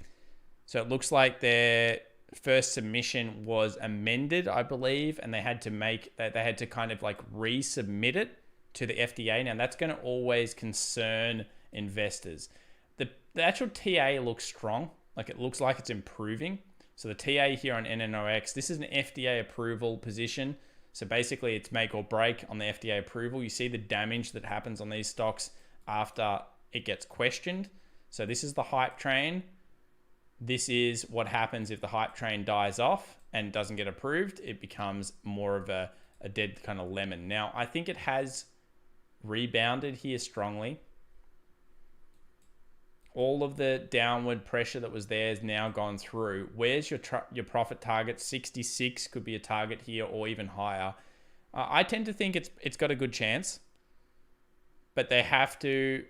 So it looks like their first submission was amended, I believe, and they had to kind of like resubmit it to the FDA. Now, that's going to always concern investors. The actual TA looks strong. Like, it looks like it's improving. So the TA here on NNOX, this is an FDA approval position. So basically it's make or break on the FDA approval. You see the damage that happens on these stocks after it gets questioned. So this is the hype train. This is what happens if the hype train dies off and doesn't get approved. It becomes more of a dead kind of lemon. Now, I think it has rebounded here strongly. All of the downward pressure that was there is now gone through. Where's your profit target? 66 could be a target here, or even higher. I tend to think it's got a good chance, but they have to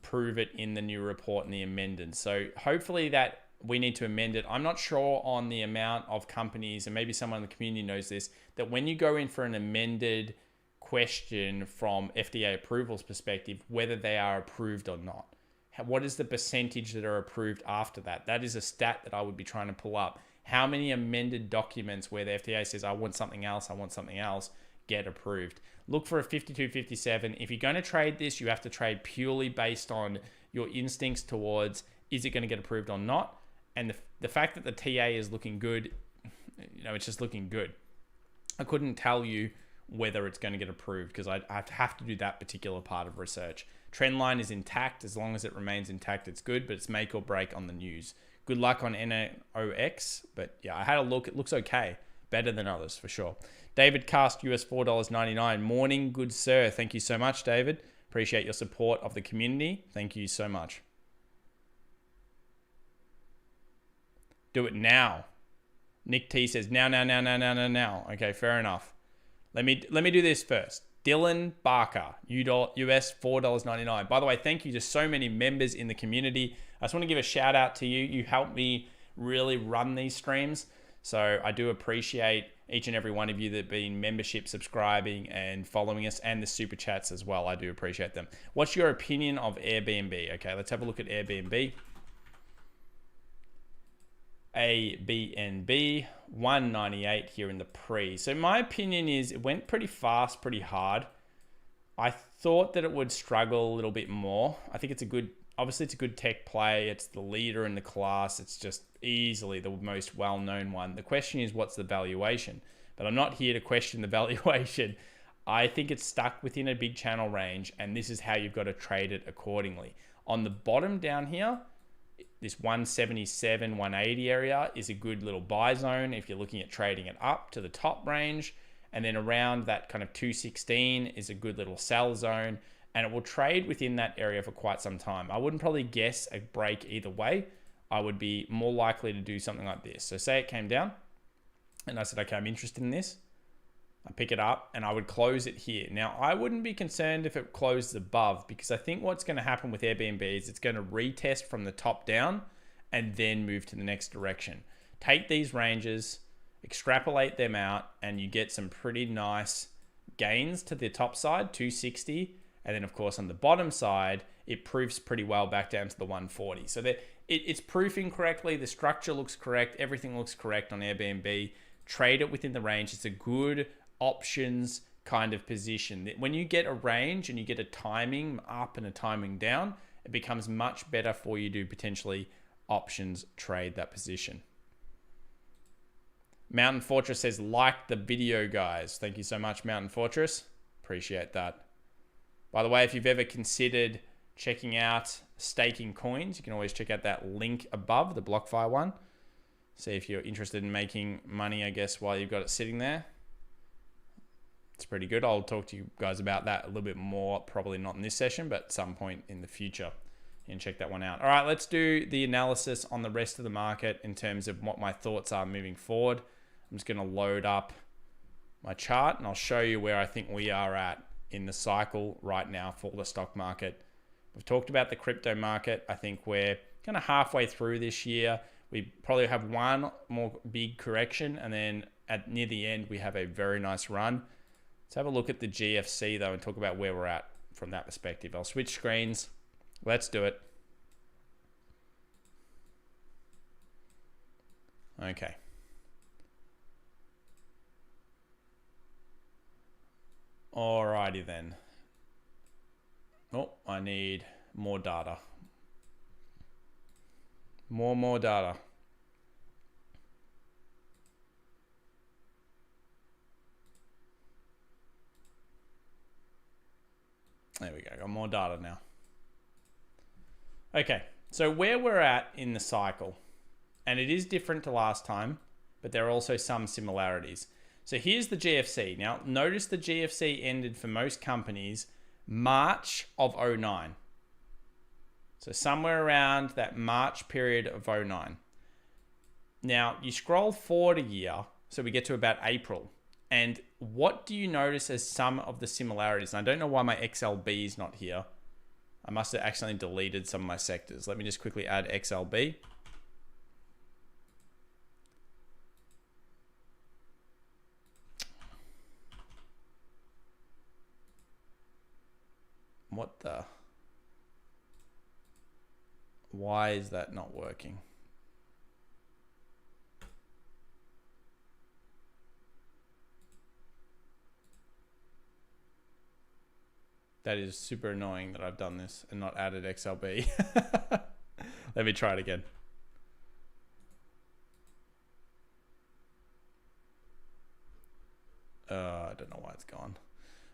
prove it in the new report and the amended. So hopefully that we need to amend it. I'm not sure on the amount of companies, and maybe someone in the community knows this, that when you go in for an amended question from FDA approvals perspective, whether they are approved or not. What is the percentage that are approved after that? That is a stat that I would be trying to pull up. How many amended documents where the FDA says, I want something else, get approved? Look for a 52, 57. If you're going to trade this, you have to trade purely based on your instincts towards, is it going to get approved or not? And the fact that the TA is looking good, it's just looking good. I couldn't tell you whether it's going to get approved because I have to do that particular part of research. Trend line is intact. As long as it remains intact, it's good, but it's make or break on the news. Good luck on NOX, but yeah, I had a look. It looks okay. Better than others for sure. David Cast, US $4.99. Morning, good sir. Thank you so much, David. Appreciate your support of the community. Thank you so much. Do it now. Nick T says now. Okay, fair enough. Let me do this first. Dylan Barker, US $4.99. By the way, thank you to so many members in the community. I just want to give a shout out to you. You helped me really run these streams. So I do appreciate each and every one of you that have been membership, subscribing, and following us, and the super chats as well. I do appreciate them. What's your opinion of Airbnb? Okay, let's have a look at Airbnb. ABNB 198 here in the pre. So my opinion is it went pretty fast, pretty hard. I thought that it would struggle a little bit more. I think obviously it's a good tech play. It's the leader in the class. It's just easily the most well-known one. The question is, what's the valuation? But I'm not here to question the valuation. I think it's stuck within a big channel range, and this is how you've got to trade it accordingly. On the bottom down here, this 177, 180 area is a good little buy zone if you're looking at trading it up to the top range. And then around that kind of 216 is a good little sell zone. And it will trade within that area for quite some time. I wouldn't probably guess a break either way. I would be more likely to do something like this. So say it came down and I said, okay, I'm interested in this. I pick it up and I would close it here. Now, I wouldn't be concerned if it closes above, because I think what's going to happen with Airbnb is it's going to retest from the top down and then move to the next direction. Take these ranges, extrapolate them out, and you get some pretty nice gains to the top side, 260. And then, of course, on the bottom side, it proofs pretty well back down to the 140. So that it's proofing correctly. The structure looks correct. Everything looks correct on Airbnb. Trade it within the range. It's a good options kind of position. When you get a range and you get a timing up and a timing down, it becomes much better for you to potentially options trade that position. Mountain Fortress says, like the video, guys. Thank you so much, Mountain Fortress. Appreciate that. By the way, if you've ever considered checking out staking coins, you can always check out that link above, the BlockFi one. See if you're interested in making money, I guess, while you've got it sitting there. It's pretty good. I'll talk to you guys about that a little bit more, probably not in this session, but at some point in the future. And check that one out. All right, let's do the analysis on the rest of the market in terms of what my thoughts are moving forward. I'm just going to load up my chart and I'll show you where I think we are at in the cycle right now for the stock market. We've talked about the crypto market. I think we're kind of halfway through this year. We probably have one more big correction, and then near the end, we have a very nice run. Let's have a look at the GFC though and talk about where we're at from that perspective. I'll switch screens. Let's do it. Okay. Alrighty then. Oh, I need more data. More data. There we go. Got more data now. Okay, so where we're at in the cycle, and it is different to last time, but there are also some similarities. So here's the GFC. Now, notice the GFC ended for most companies March of 09. So somewhere around that March period of 09. Now, you scroll forward a year, so we get to about April. And what do you notice as some of the similarities? And I don't know why my XLB is not here. I must have accidentally deleted some of my sectors. Let me just quickly add XLB. What the? Why is that not working? That is super annoying that I've done this and not added XLB. Let me try it again. I don't know why it's gone.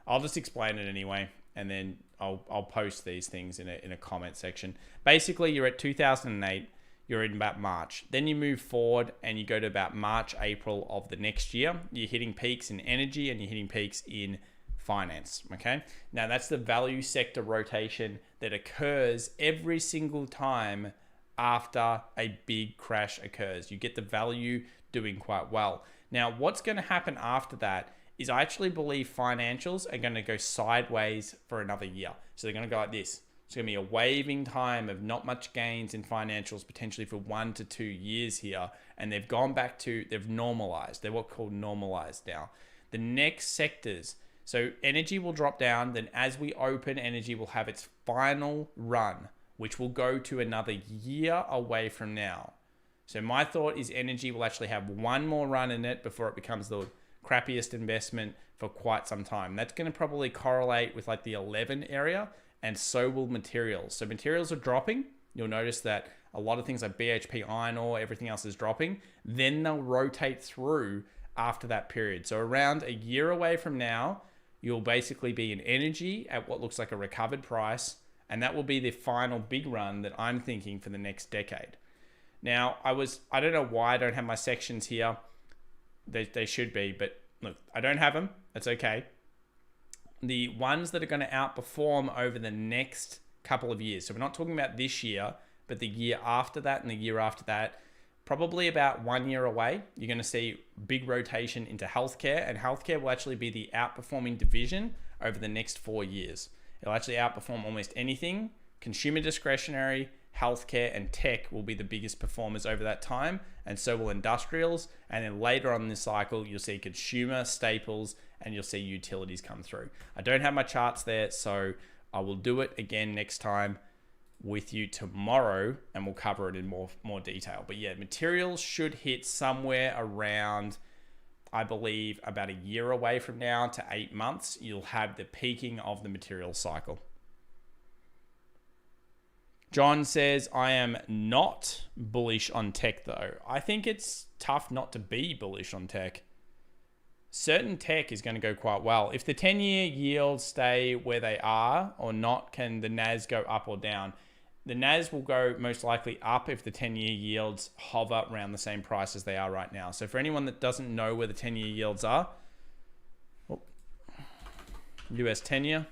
I'll just explain it anyway, and then I'll post these things in a comment section. Basically, you're at 2008. You're in about March. Then you move forward and you go to about March, April of the next year. You're hitting peaks in energy and you're hitting peaks in finance. Okay. Now that's the value sector rotation that occurs every single time after a big crash occurs. You get the value doing quite well. Now, what's going to happen after that is I actually believe financials are going to go sideways for another year. So they're going to go like this. It's going to be a waving time of not much gains in financials, potentially for 1 to 2 years here. And they've gone back to, they've normalized. They're what's called normalized now. The next sectors, so energy will drop down. Then as we open, energy will have its final run, which will go to another year away from now. So my thought is energy will actually have one more run in it before it becomes the crappiest investment for quite some time. That's going to probably correlate with like the 11 area, and so will materials. So materials are dropping. You'll notice that a lot of things like BHP, iron ore, everything else is dropping. Then they'll rotate through after that period. So around a year away from now, you'll basically be in energy at what looks like a recovered price, and that will be the final big run that I'm thinking for the next decade. Now, I don't know why I don't have my sections here. They should be, but look, I don't have them. That's okay. The ones that are going to outperform over the next couple of years. So we're not talking about this year, but the year after that and the year after that, probably about 1 year away, you're going to see big rotation into healthcare, and healthcare will actually be the outperforming division over the next 4 years. It'll actually outperform almost anything. Consumer discretionary, healthcare, and tech will be the biggest performers over that time, and so will industrials. And then later on in this cycle, you'll see consumer staples and you'll see utilities come through. I don't have my charts there, so I will do it again next time with you tomorrow, and we'll cover it in more detail. But yeah, materials should hit somewhere around, I believe, about a year away from now to 8 months. You'll have the peaking of the materials cycle. John says, I am not bullish on tech though. I think it's tough not to be bullish on tech. Certain tech is going to go quite well. If the 10-year yields stay where they are or not, can the NAS go up or down? The NAS will go most likely up if the 10-year yields hover around the same price as they are right now. So for anyone that doesn't know where the 10-year yields are, US 10-year,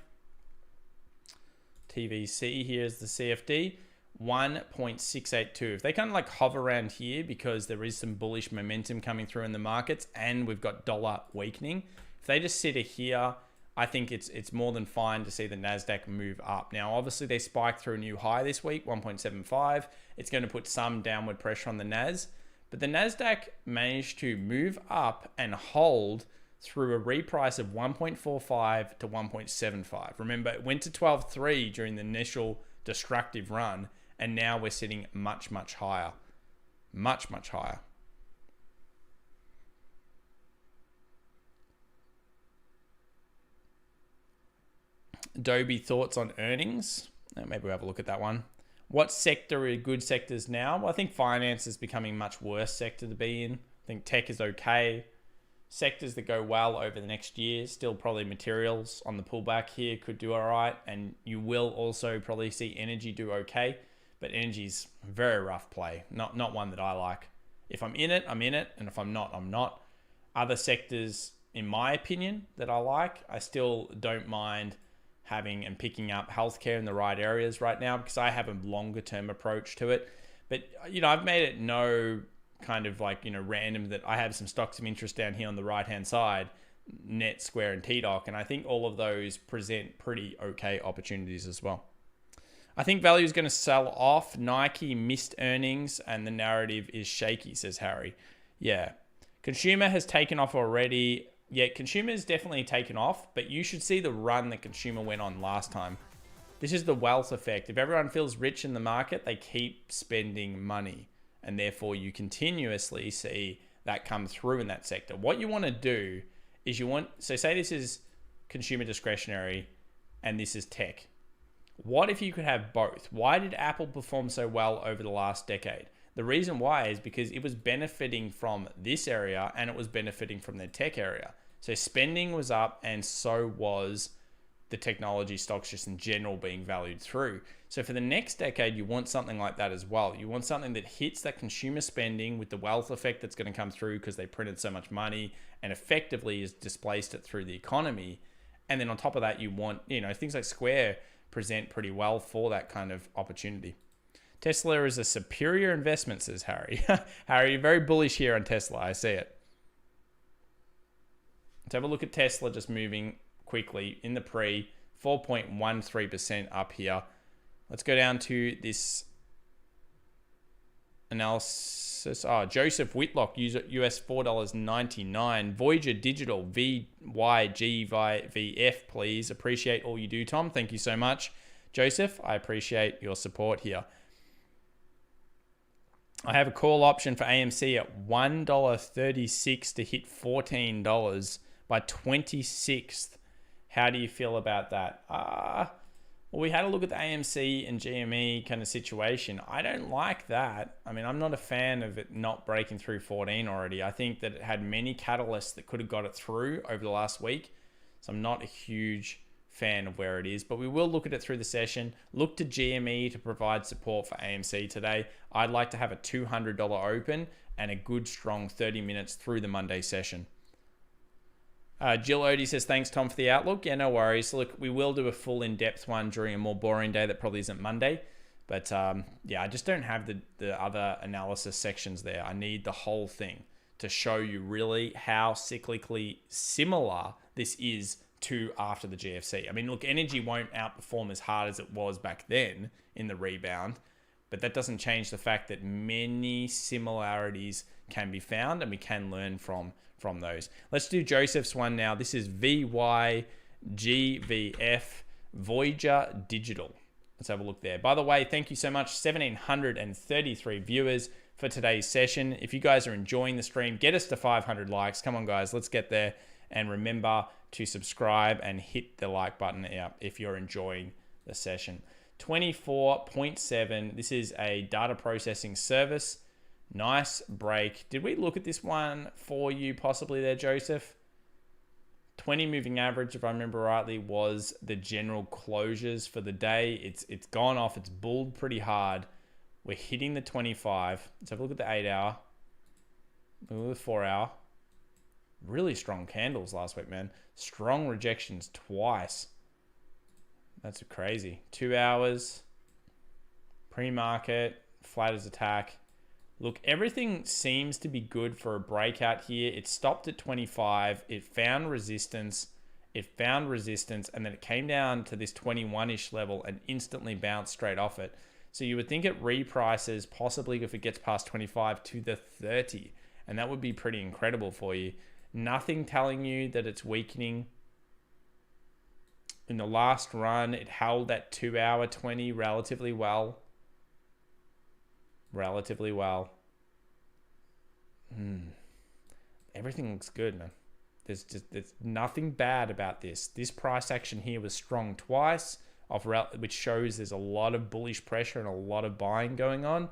TVC, here's the CFD, 1.682. If they kind of like hover around here because there is some bullish momentum coming through in the markets and we've got dollar weakening, if they just sit here, I think it's more than fine to see the Nasdaq move up. Now, obviously they spiked through a new high this week, 1.75. It's going to put some downward pressure on the Nas, but the Nasdaq managed to move up and hold through a reprice of 1.45 to 1.75. Remember, it went to 12.3 during the initial destructive run, and now we're sitting much, much higher. Much, much higher. Adobe thoughts on earnings. Maybe we'll have a look at that one. What sector are good sectors now? Well, I think finance is becoming a much worse sector to be in. I think tech is okay. sectors that go well over the next year, still probably materials on the pullback here could do all right. And you will also probably see energy do okay. But energy's a very rough play, not one that I like. If I'm in it, I'm in it. And if I'm not, I'm not. Other sectors, in my opinion, that I like, I still don't mind having and picking up healthcare in the right areas right now because I have a longer term approach to it. But, I've made it no kind of like, random that I have some stocks of interest down here on the right-hand side, Net, Square, and TDOC. And I think all of those present pretty okay opportunities as well. I think value is going to sell off. Nike missed earnings and the narrative is shaky, says Harry. Yeah. Consumer has taken off already. Yeah, consumer has definitely taken off, but you should see the run that consumer went on last time. This is the wealth effect. If everyone feels rich in the market, they keep spending money. And therefore, you continuously see that come through in that sector. What you want to do is so say this is consumer discretionary and this is tech. What if you could have both? Why did Apple perform so well over the last decade? The reason why is because it was benefiting from this area and it was benefiting from their tech area. So spending was up and so was the technology stocks just in general being valued through. So for the next decade, you want something like that as well. You want something that hits that consumer spending with the wealth effect that's going to come through because they printed so much money and effectively has displaced it through the economy. And then on top of that, you want, things like Square present pretty well for that kind of opportunity. Tesla is a superior investment, says Harry. Harry, you're very bullish here on Tesla. I see it. Let's have a look at Tesla just moving quickly in the pre, 4.13% up here. Let's go down to this analysis. Joseph Whitlock, US $4.99. Voyager Digital, VYGVF, please. Appreciate all you do, Tom. Thank you so much. Joseph, I appreciate your support here. I have a call option for AMC at $1.36 to hit $14 by 26th. How do you feel about that? Well, we had a look at the AMC and GME kind of situation. I don't like that. I mean, I'm not a fan of it not breaking through 14 already. I think that it had many catalysts that could have got it through over the last week. So I'm not a huge fan of where it is, but we will look at it through the session. Look to GME to provide support for AMC today. I'd like to have a $200 open and a good strong 30 minutes through the Monday session. Jill Odie says, thanks, Tom, for the outlook. Yeah, no worries. Look, we will do a full in-depth one during a more boring day that probably isn't Monday. But yeah, I just don't have the other analysis sections there. I need the whole thing to show you really how cyclically similar this is to after the GFC. I mean, look, energy won't outperform as hard as it was back then in the rebound, but that doesn't change the fact that many similarities can be found and we can learn from those. Let's do Joseph's one now. This is VYGVF, Voyager Digital. Let's have a look there. By the way, thank you so much. 1,733 viewers for today's session. If you guys are enjoying the stream, get us to 500 likes. Come on, guys, let's get there. And remember to subscribe and hit the like button if you're enjoying the session. 24.7. This is a data processing service. Nice break. Did we look at this one for you possibly there, Joseph? 20 moving average, if I remember rightly, was the general closures for the day. It's gone off. It's bulled pretty hard. We're hitting the 25. Let's have a look at the 8 hour. Look at the 4 hour. Really strong candles last week, man. Strong rejections twice. That's crazy. 2 hours. Pre-market. Flat as attack. Look, everything seems to be good for a breakout here. It stopped at 25. It found resistance. And then it came down to this 21-ish level and instantly bounced straight off it. So you would think it reprices possibly if it gets past 25 to the 30. And that would be pretty incredible for you. Nothing telling you that it's weakening. In the last run, it held that 2 hour 20 relatively well. Everything looks good, man. There's nothing bad about this. This price action here was strong twice, which shows there's a lot of bullish pressure and a lot of buying going on.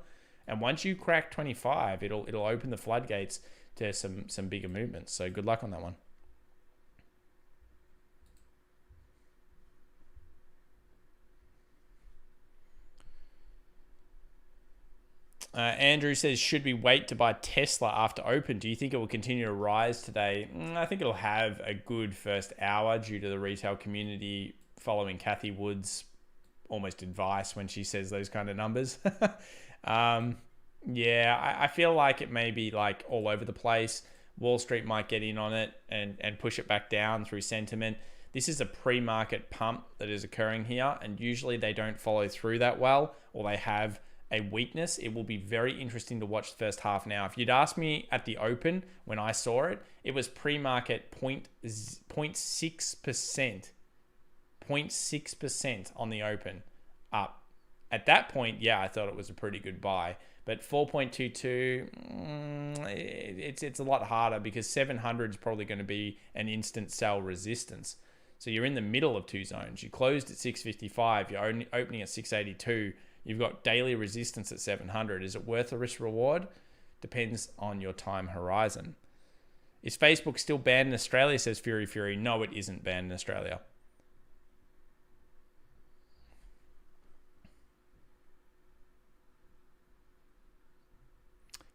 And once you crack 25, it'll open the floodgates to some bigger movements. So good luck on that one. Andrew says, should we wait to buy Tesla after open? Do you think it will continue to rise today? I think it'll have a good first hour due to the retail community following Cathie Wood's almost advice when she says those kind of numbers. Yeah, I feel like it may be like all over the place. Wall Street might get in on it and push it back down through sentiment. This is a pre-market pump that is occurring here, and usually they don't follow through that well, or they have a weakness. It will be very interesting to watch the first half now. If you'd asked me at the open when I saw it, it was pre-market 0.6%. 0.6% on the open up. At that point, yeah, I thought it was a pretty good buy. But 4.22, it's a lot harder because 700 is probably going to be an instant sell resistance. So you're in the middle of two zones. You closed at 655. You're only opening at 682. You've got daily resistance at 700. Is it worth the risk reward? Depends on your time horizon. Is Facebook still banned in Australia, says Fury? No, it isn't banned in Australia.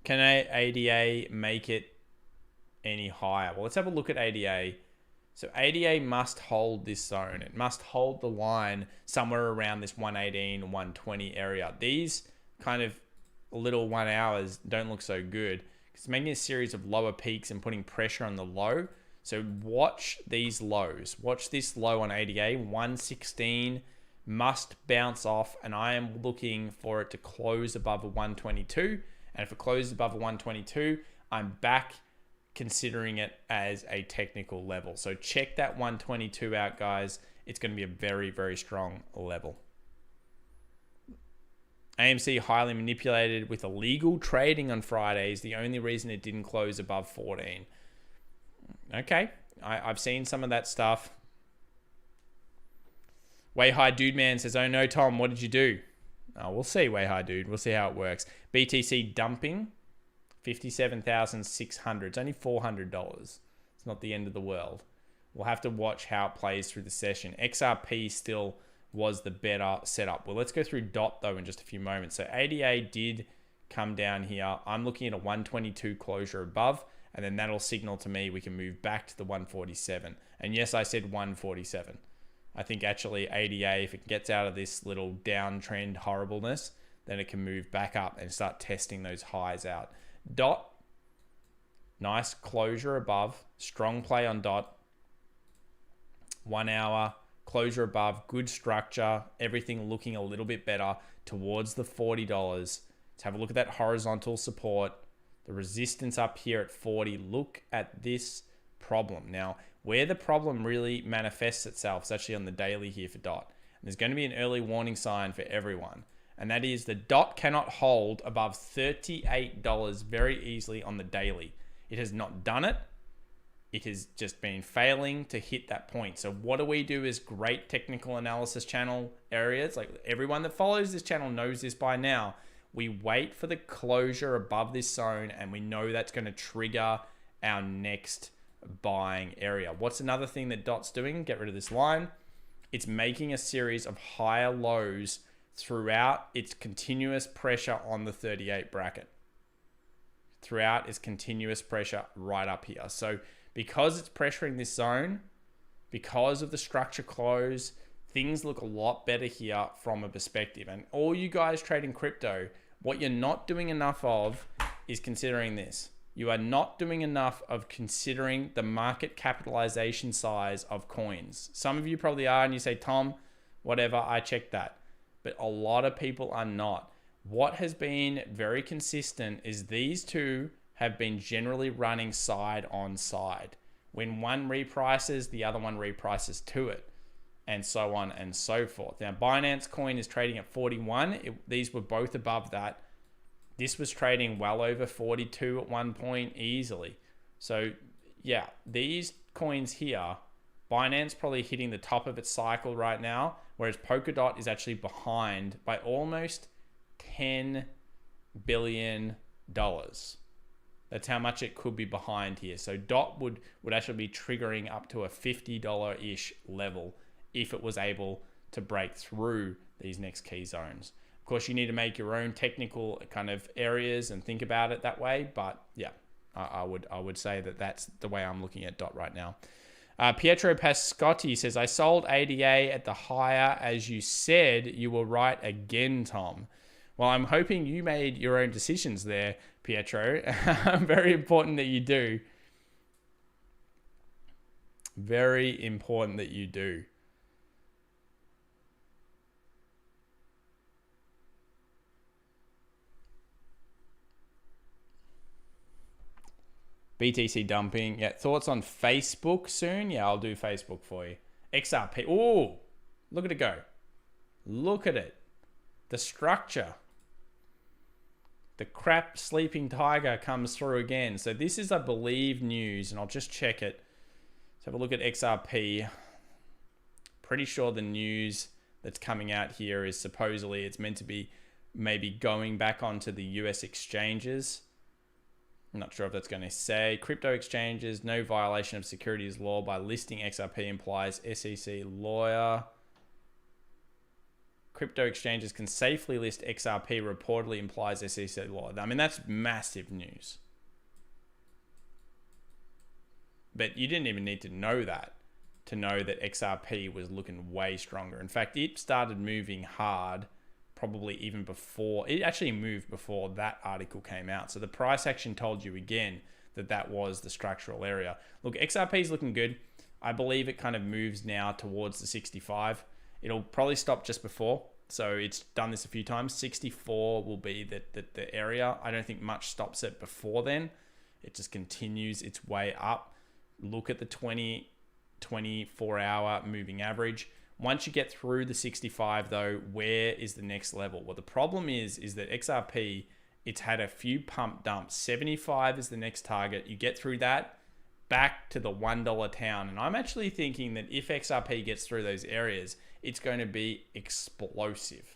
Can ADA make it any higher? Well, let's have a look at ADA. So ADA must hold this zone. It must hold the line somewhere around this 118, 120 area. These kind of little 1 hours don't look so good. It's making a series of lower peaks and putting pressure on the low. So watch these lows. Watch this low on ADA, 116 must bounce off, and I am looking for it to close above a 122. And if it closes above a 122, I'm back considering it as a technical level. So check that 122 out, guys. It's going to be a very, very strong level. AMC highly manipulated with illegal trading on Friday is the only reason it didn't close above 14. Okay, I've seen some of that stuff. Way High Dude Man says, oh no, Tom, what did you do? Oh, we'll see, Way High Dude. We'll see how it works. BTC dumping. 57,600. It's only $400. It's not the end of the world. We'll have to watch how it plays through the session. XRP still was the better setup. Well, let's go through DOT though in just a few moments. So ADA did come down here. I'm looking at a 122 closure above, and then that'll signal to me we can move back to the 147. And yes, I said 147. I think actually ADA, if it gets out of this little downtrend horribleness, then it can move back up and start testing those highs out. DOT, nice closure above, strong play on DOT. 1 hour, closure above, good structure, everything looking a little bit better towards the $40. Let's have a look at that horizontal support. The resistance up here at 40. Look at this problem. Now, where the problem really manifests itself is actually on the daily here for DOT. And there's going to be an early warning sign for everyone. And that is the DOT cannot hold above $38 very easily on the daily. It has not done it. It has just been failing to hit that point. So what do we do as great technical analysis channel areas? Like everyone that follows this channel knows this by now. We wait for the closure above this zone, and we know that's going to trigger our next buying area. What's another thing that DOT's doing? Get rid of this line. It's making a series of higher lows throughout its continuous pressure on the 38 bracket. Throughout its continuous pressure right up here. So because it's pressuring this zone, because of the structure close, things look a lot better here from a perspective. And all you guys trading crypto, what you're not doing enough of is considering this. You are not doing enough of considering the market capitalization size of coins. Some of you probably are, and you say, Tom, whatever, I checked that. But a lot of people are not. What has been very consistent is these two have been generally running side on side. When one reprices, the other one reprices to it, and so on and so forth. Now, Binance coin is trading at 41. These were both above that. This was trading well over 42 at one point easily. So yeah, these coins here, Binance probably hitting the top of its cycle right now, whereas Polkadot is actually behind by almost $10 billion. That's how much it could be behind here. So DOT would actually be triggering up to a $50-ish level if it was able to break through these next key zones. Of course, you need to make your own technical kind of areas and think about it that way. But yeah, I would say that that's the way I'm looking at DOT right now. Pietro Pascotti says, I sold ADA at the higher as you said. You were right again, Tom. Well, I'm hoping you made your own decisions there, Pietro. Very important that you do. Very important that you do. BTC dumping. Yeah, thoughts on Facebook soon? Yeah, I'll do Facebook for you. XRP. Oh, look at it go. Look at it. The structure. The crap sleeping tiger comes through again. So this is, I believe, news, and I'll just check it. Let's have a look at XRP. Pretty sure the news that's coming out here is supposedly it's meant to be maybe going back onto the US exchanges. I'm not sure if that's going to say crypto exchanges, no violation of securities law by listing XRP implies SEC lawyer. Crypto exchanges can safely list XRP reportedly implies SEC law. I mean, that's massive news. But you didn't even need to know that to know that XRP was looking way stronger. In fact, it started moving hard probably even before, it actually moved before that article came out. So the price action told you again that that was the structural area. Look, XRP is looking good. I believe it kind of moves now towards the 65. It'll probably stop just before. So it's done this a few times. 64 will be the area. I don't think much stops it before then. It just continues its way up. Look at the 24-hour moving average. Once you get through the 65 though, where is the next level? Well, the problem is that XRP, it's had a few pump dumps. 75 is the next target. You get through that, back to the $1 town. And I'm actually thinking that if XRP gets through those areas, it's going to be explosive.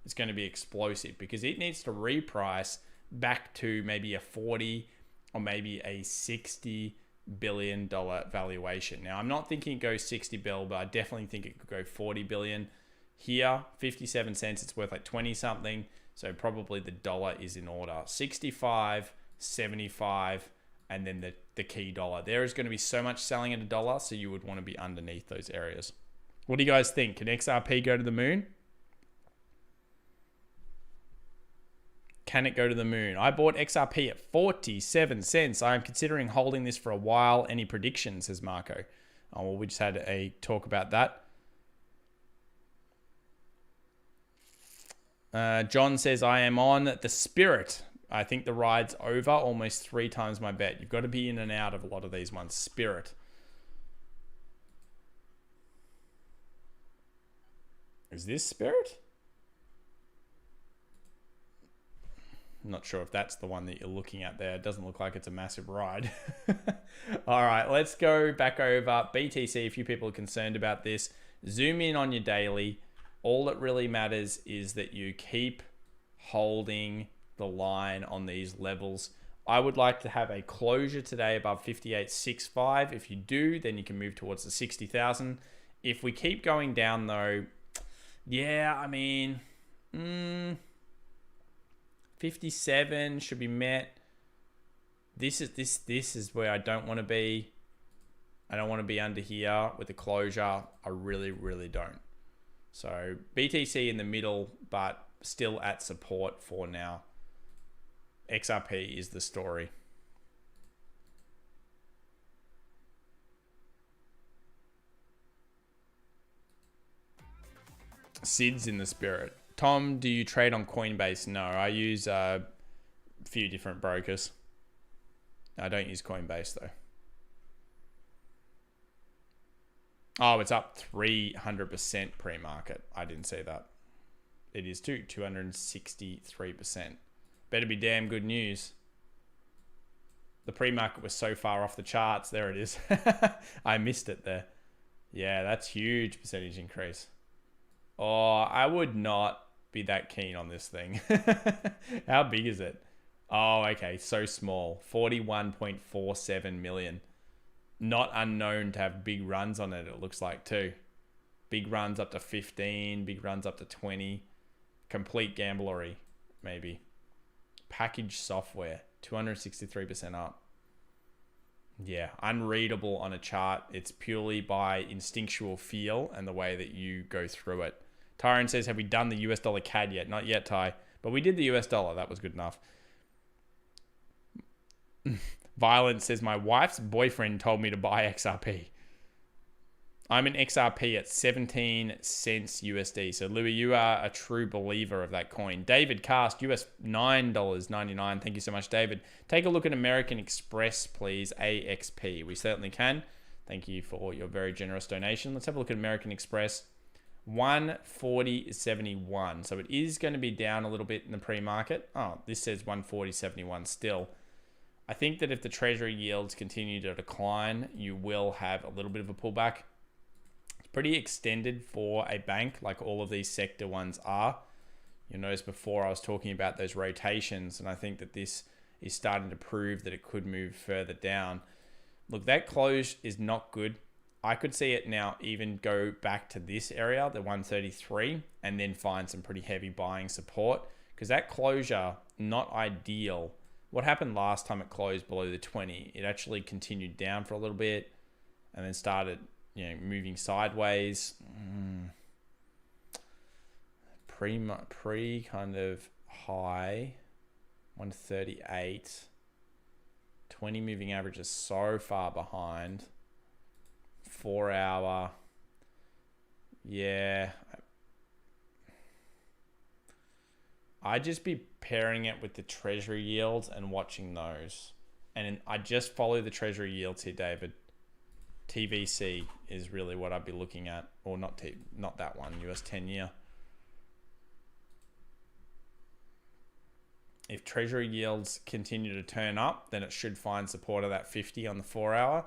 It's going to be explosive because it needs to reprice back to maybe a 40 or maybe a $60 billion valuation. Now, I'm not thinking it goes 60 bill, but I definitely think it could go 40 billion. Here, 57 cents, it's worth like 20 something. So probably the dollar is in order. 65, 75, and then the key dollar. There is going to be so much selling at $1, so you would want to be underneath those areas. What do you guys think? Can XRP go to the moon? Can it go to the moon? I bought XRP at 47 cents. I am considering holding this for a while. Any predictions, says Marco. Oh, well, we just had a talk about that. John says, I am on the Spirit. I think the ride's over, almost 3 times my bet. You've got to be in and out of a lot of these ones. Spirit. Is this Spirit? I'm not sure if that's the one that you're looking at there. It doesn't look like it's a massive ride. All right, let's go back over BTC. A few people are concerned about this. Zoom in on your daily. All that really matters is that you keep holding the line on these levels. I would like to have a closure today above 58.65. If you do, then you can move towards the 60,000. If we keep going down though, yeah, I mean, 57 should be met. This is where I don't want to be. I don't want to be under here with the closure. I really, really don't. So BTC in the middle, but still at support for now. XRP is the story. Sid's in the Spirit. Tom, do you trade on Coinbase? No, I use a few different brokers. I don't use Coinbase though. Oh, it's up 300% pre-market. I didn't see that. It is too, 263%. Better be damn good news. The pre-market was so far off the charts. There it is. I missed it there. Yeah, that's huge percentage increase. Oh, I would not be that keen on this thing. How big is it? Oh, okay. So small. 41.47 million. Not unknown to have big runs on it, it looks like, too. Big runs up to 15, big runs up to 20. Complete gamblery, maybe. Packaged software, 263% up. Yeah, unreadable on a chart. It's purely by instinctual feel and the way that you go through it. Tyron says, have we done the US dollar CAD yet? Not yet, Ty. But we did the US dollar. That was good enough. Violent says, my wife's boyfriend told me to buy XRP. I'm an XRP at 17 cents USD. So, Louis, you are a true believer of that coin. David Cast, US $9.99. Thank you so much, David. Take a look at American Express, please. AXP. We certainly can. Thank you for your very generous donation. Let's have a look at American Express. 140.71. So it is going to be down a little bit in the pre-market. Oh, this says 140.71 still. I think that if the Treasury yields continue to decline, you will have a little bit of a pullback. It's pretty extended for a bank like all of these sector ones are. You'll notice before I was talking about those rotations, and I think that this is starting to prove that it could move further down. Look, that close is not good. I could see it now even go back to this area, the 133, and then find some pretty heavy buying support, because that closure, not ideal. What happened last time it closed below the 20? It actually continued down for a little bit and then started, moving sideways. Pre kind of high, 138. 20 moving average is so far behind. 4 hour. Yeah. I'd just be pairing it with the Treasury yields and watching those. And I just follow the Treasury yields here, David. TVC is really what I'd be looking at. Or not that one, US 10-year. If Treasury yields continue to turn up, then it should find support of that 50 on the 4 hour.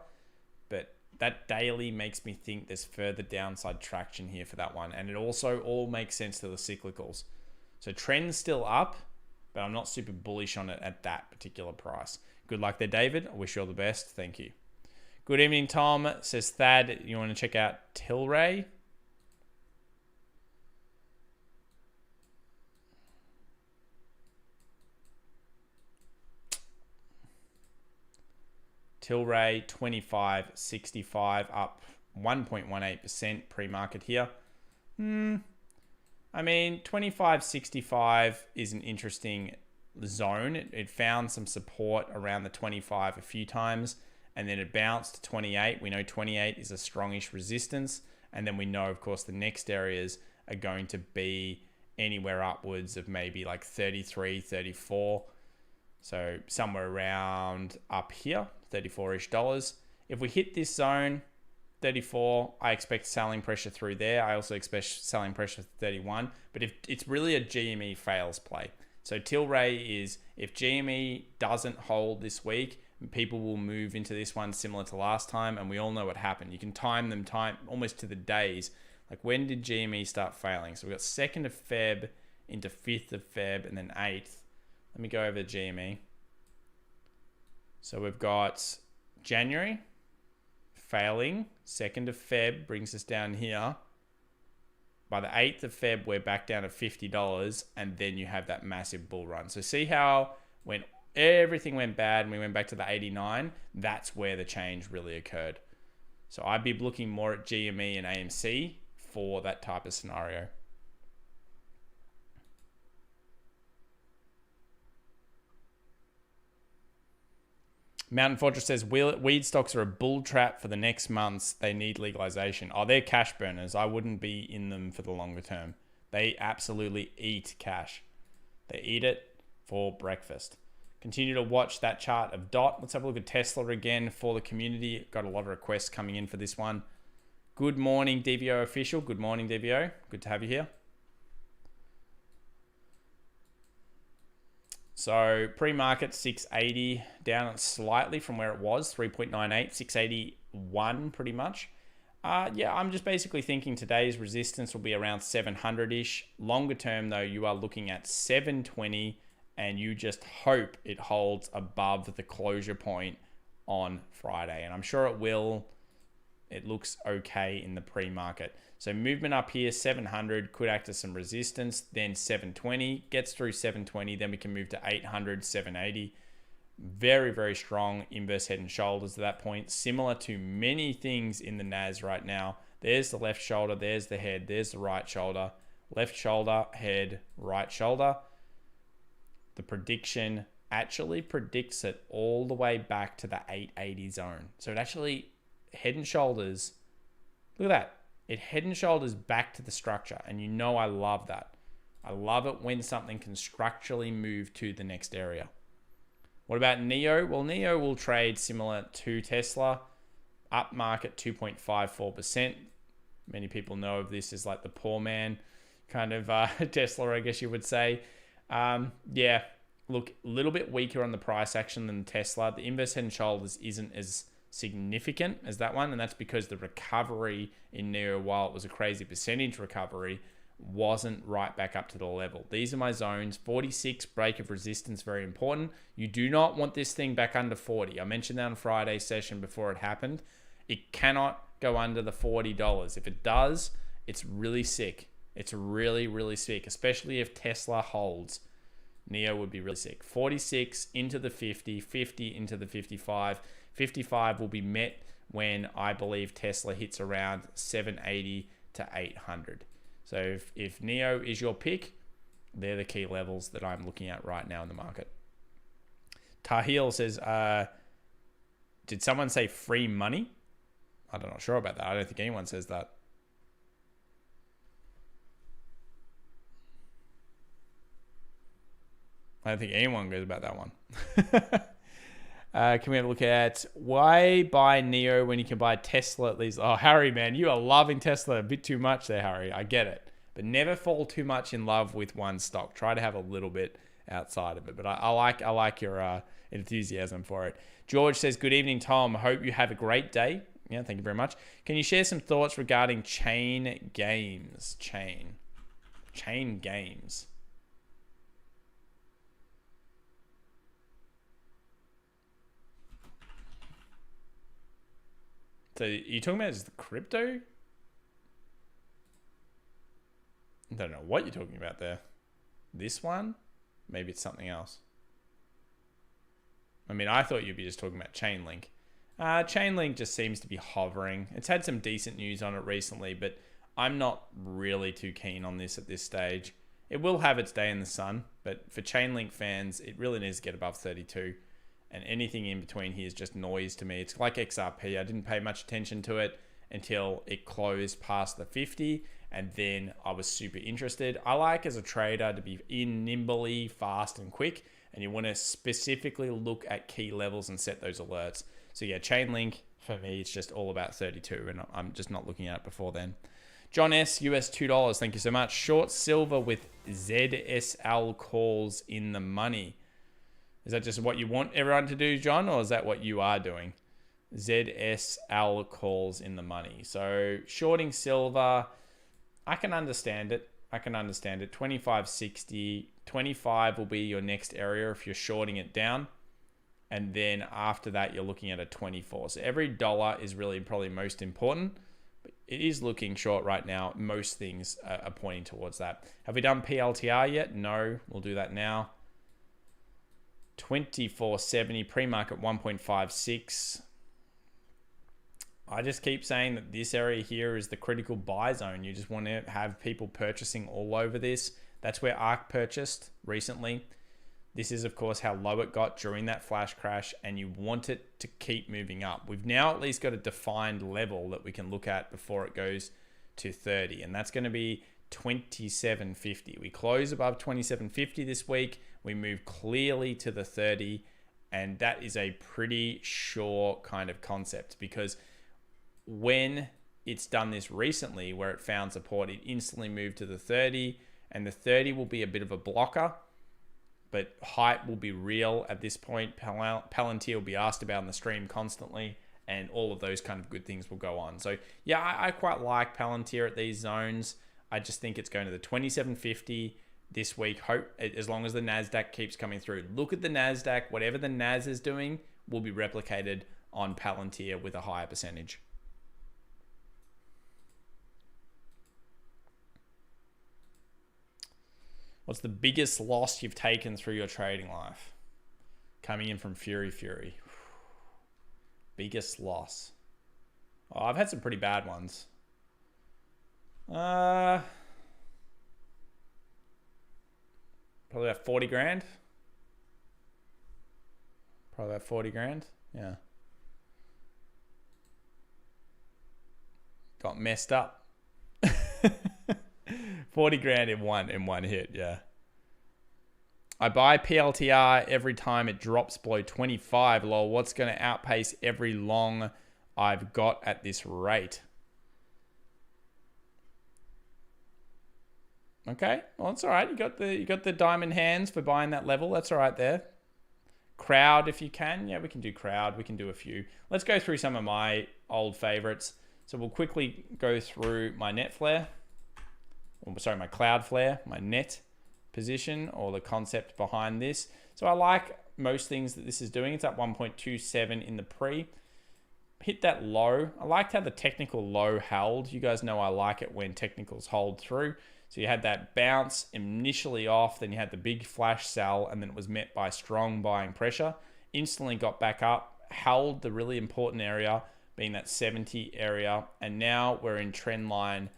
But that daily makes me think there's further downside traction here for that one. And it also all makes sense to the cyclicals. So trend's still up, but I'm not super bullish on it at that particular price. Good luck there, David. I wish you all the best. Thank you. Good evening, Tom. Says Thad, you want to check out Tilray? Tilray 25.65 up 1.18% pre-market here. I mean, 25.65 is an interesting zone. It found some support around the 25 a few times, and then it bounced to 28. We know 28 is a strongish resistance, and then we know, of course, the next areas are going to be anywhere upwards of maybe like 33, 34. So somewhere around up here, $34-ish. If we hit this zone, 34, I expect selling pressure through there. I also expect selling pressure 31. But if it's really a GME fails play. So Tilray is, if GME doesn't hold this week, people will move into this one similar to last time. And we all know what happened. You can time them almost to the days. Like, when did GME start failing? So we've got 2nd of Feb into 5th of Feb and then 8th. Let me go over the GME. So we've got January failing. 2nd of Feb brings us down here. By the 8th of Feb, we're back down to $50, and then you have that massive bull run. So see how when everything went bad and we went back to the 89, that's where the change really occurred. So I'd be looking more at GME and AMC for that type of scenario. Mountain Fortress says, weed stocks are a bull trap for the next months. They need legalization. Oh, they're cash burners. I wouldn't be in them for the longer term. They absolutely eat cash. They eat it for breakfast. Continue to watch that chart of DOT. Let's have a look at Tesla again for the community. Got a lot of requests coming in for this one. Good morning, DVO official. Good morning, DVO. Good to have you here. So pre-market 680, down slightly from where it was, 3.98, 681 pretty much. Yeah, I'm just basically thinking today's resistance will be around 700-ish. Longer term though, you are looking at 720 and you just hope it holds above the closure point on Friday. And I'm sure it will. It looks okay in the pre-market. So movement up here, 700 could act as some resistance, then 720 gets through 720, then we can move to 800, 780. Very, very strong inverse head and shoulders at that point, similar to many things in the NAS right now. There's the left shoulder, there's the head, there's the right shoulder, left shoulder, head, right shoulder. The prediction actually predicts it all the way back to the 880 zone. So it actually, head and shoulders, look at that. It head and shoulders back to the structure. And you know I love that. I love it when something can structurally move to the next area. What about NEO? Well, NEO will trade similar to Tesla. Up market 2.54%. Many people know of this as like the poor man kind of Tesla, I guess you would say. Yeah, look, a little bit weaker on the price action than Tesla. The inverse head and shoulders isn't as significant as that one, and that's because the recovery in NEO, while it was a crazy percentage recovery, wasn't right back up to the level. These are my zones. 46 break of resistance, very important. You do not want this thing back under 40. I mentioned that on Friday's session before it happened. It cannot go under the $40. If it does, it's really sick. It's really, really sick, especially if Tesla holds. NEO would be really sick. 46 into the 50, 50 into the 55. 55 will be met when I believe Tesla hits around 780 to 800. So if NEO is your pick, they're the key levels that I'm looking at right now in the market. Tahil says, did someone say free money? I'm not sure about that. I don't think anyone says that. I don't think anyone goes about that one. Can we have a look at why buy NEO when you can buy Tesla at least? Oh, Harry, man, you are loving Tesla a bit too much there, Harry. I get it. But never fall too much in love with one stock. Try to have a little bit outside of it. But I like your enthusiasm for it. George says, good evening, Tom. Hope you have a great day. Yeah, thank you very much. Can you share some thoughts regarding chain games? Chain games. So you're talking about is the crypto? I don't know what you're talking about there. This one? Maybe it's something else. I mean, I thought you'd be just talking about Chainlink. Chainlink just seems to be hovering. It's had some decent news on it recently, but I'm not really too keen on this at this stage. It will have its day in the sun, but for Chainlink fans, it really needs to get above 32. And anything in between here is just noise to me. It's like XRP. I didn't pay much attention to it until it closed past the 50, and then I was super interested. I like as a trader to be in nimbly, fast and quick, and you want to specifically look at key levels and set those alerts. So yeah, Chainlink, for me, it's just all about 32, and I'm just not looking at it before then. John S, US $2. Thank you so much. Short silver with ZSL calls in the money. Is that just what you want everyone to do, John, or is that what you are doing? ZSL calls in the money. So shorting silver, I can understand it. 25.60, 25 will be your next area if you're shorting it down. And then after that, you're looking at a 24. So every dollar is really probably most important. But it is looking short right now. Most things are pointing towards that. Have we done PLTR yet? No, we'll do that now. 24.70 pre-market 1.56. I just keep saying that this area here is the critical buy zone. You just want to have people purchasing all over this. That's where ARK purchased recently. This is, of course, how low it got during that flash crash, and you want it to keep moving up. We've now at least got a defined level that we can look at before it goes to 30, and that's going to be 27.50. We close above 27.50 this week. We move clearly to the 30, and that is a pretty sure kind of concept, because when it's done this recently where it found support, it instantly moved to the 30, and the 30 will be a bit of a blocker, but hype will be real at this point. Palantir will be asked about in the stream constantly, and all of those kind of good things will go on. So yeah, I quite like Palantir at these zones. I just think it's going to the 27.50 this week. Hope as long as the Nasdaq keeps coming through. Look at the Nasdaq. Whatever the Nas is doing will be replicated on Palantir with a higher percentage. What's the biggest loss you've taken through your trading life? Coming in from Fury. Biggest loss. Oh, I've had some pretty bad ones. Probably about 40 grand. Probably about 40 grand. Yeah. Got messed up. 40 grand in one hit, yeah. I buy PLTR every time it drops below 25. Lol, what's going to outpace every long I've got at this rate? Okay, well, that's all right. You got the diamond hands for buying that level. That's all right there. Crowd, if you can. Yeah, we can do crowd. We can do a few. Let's go through some of my old favorites. So we'll quickly go through my net flare. My cloud flare, my net position, or the concept behind this. So I like most things that this is doing. It's up 1.27 in the pre. Hit that low. I liked how the technical low held. You guys know I like it when technicals hold through. So you had that bounce initially off, then you had the big flash sell, and then it was met by strong buying pressure. Instantly got back up, held the really important area, being that 70 area, and now we're in trend line.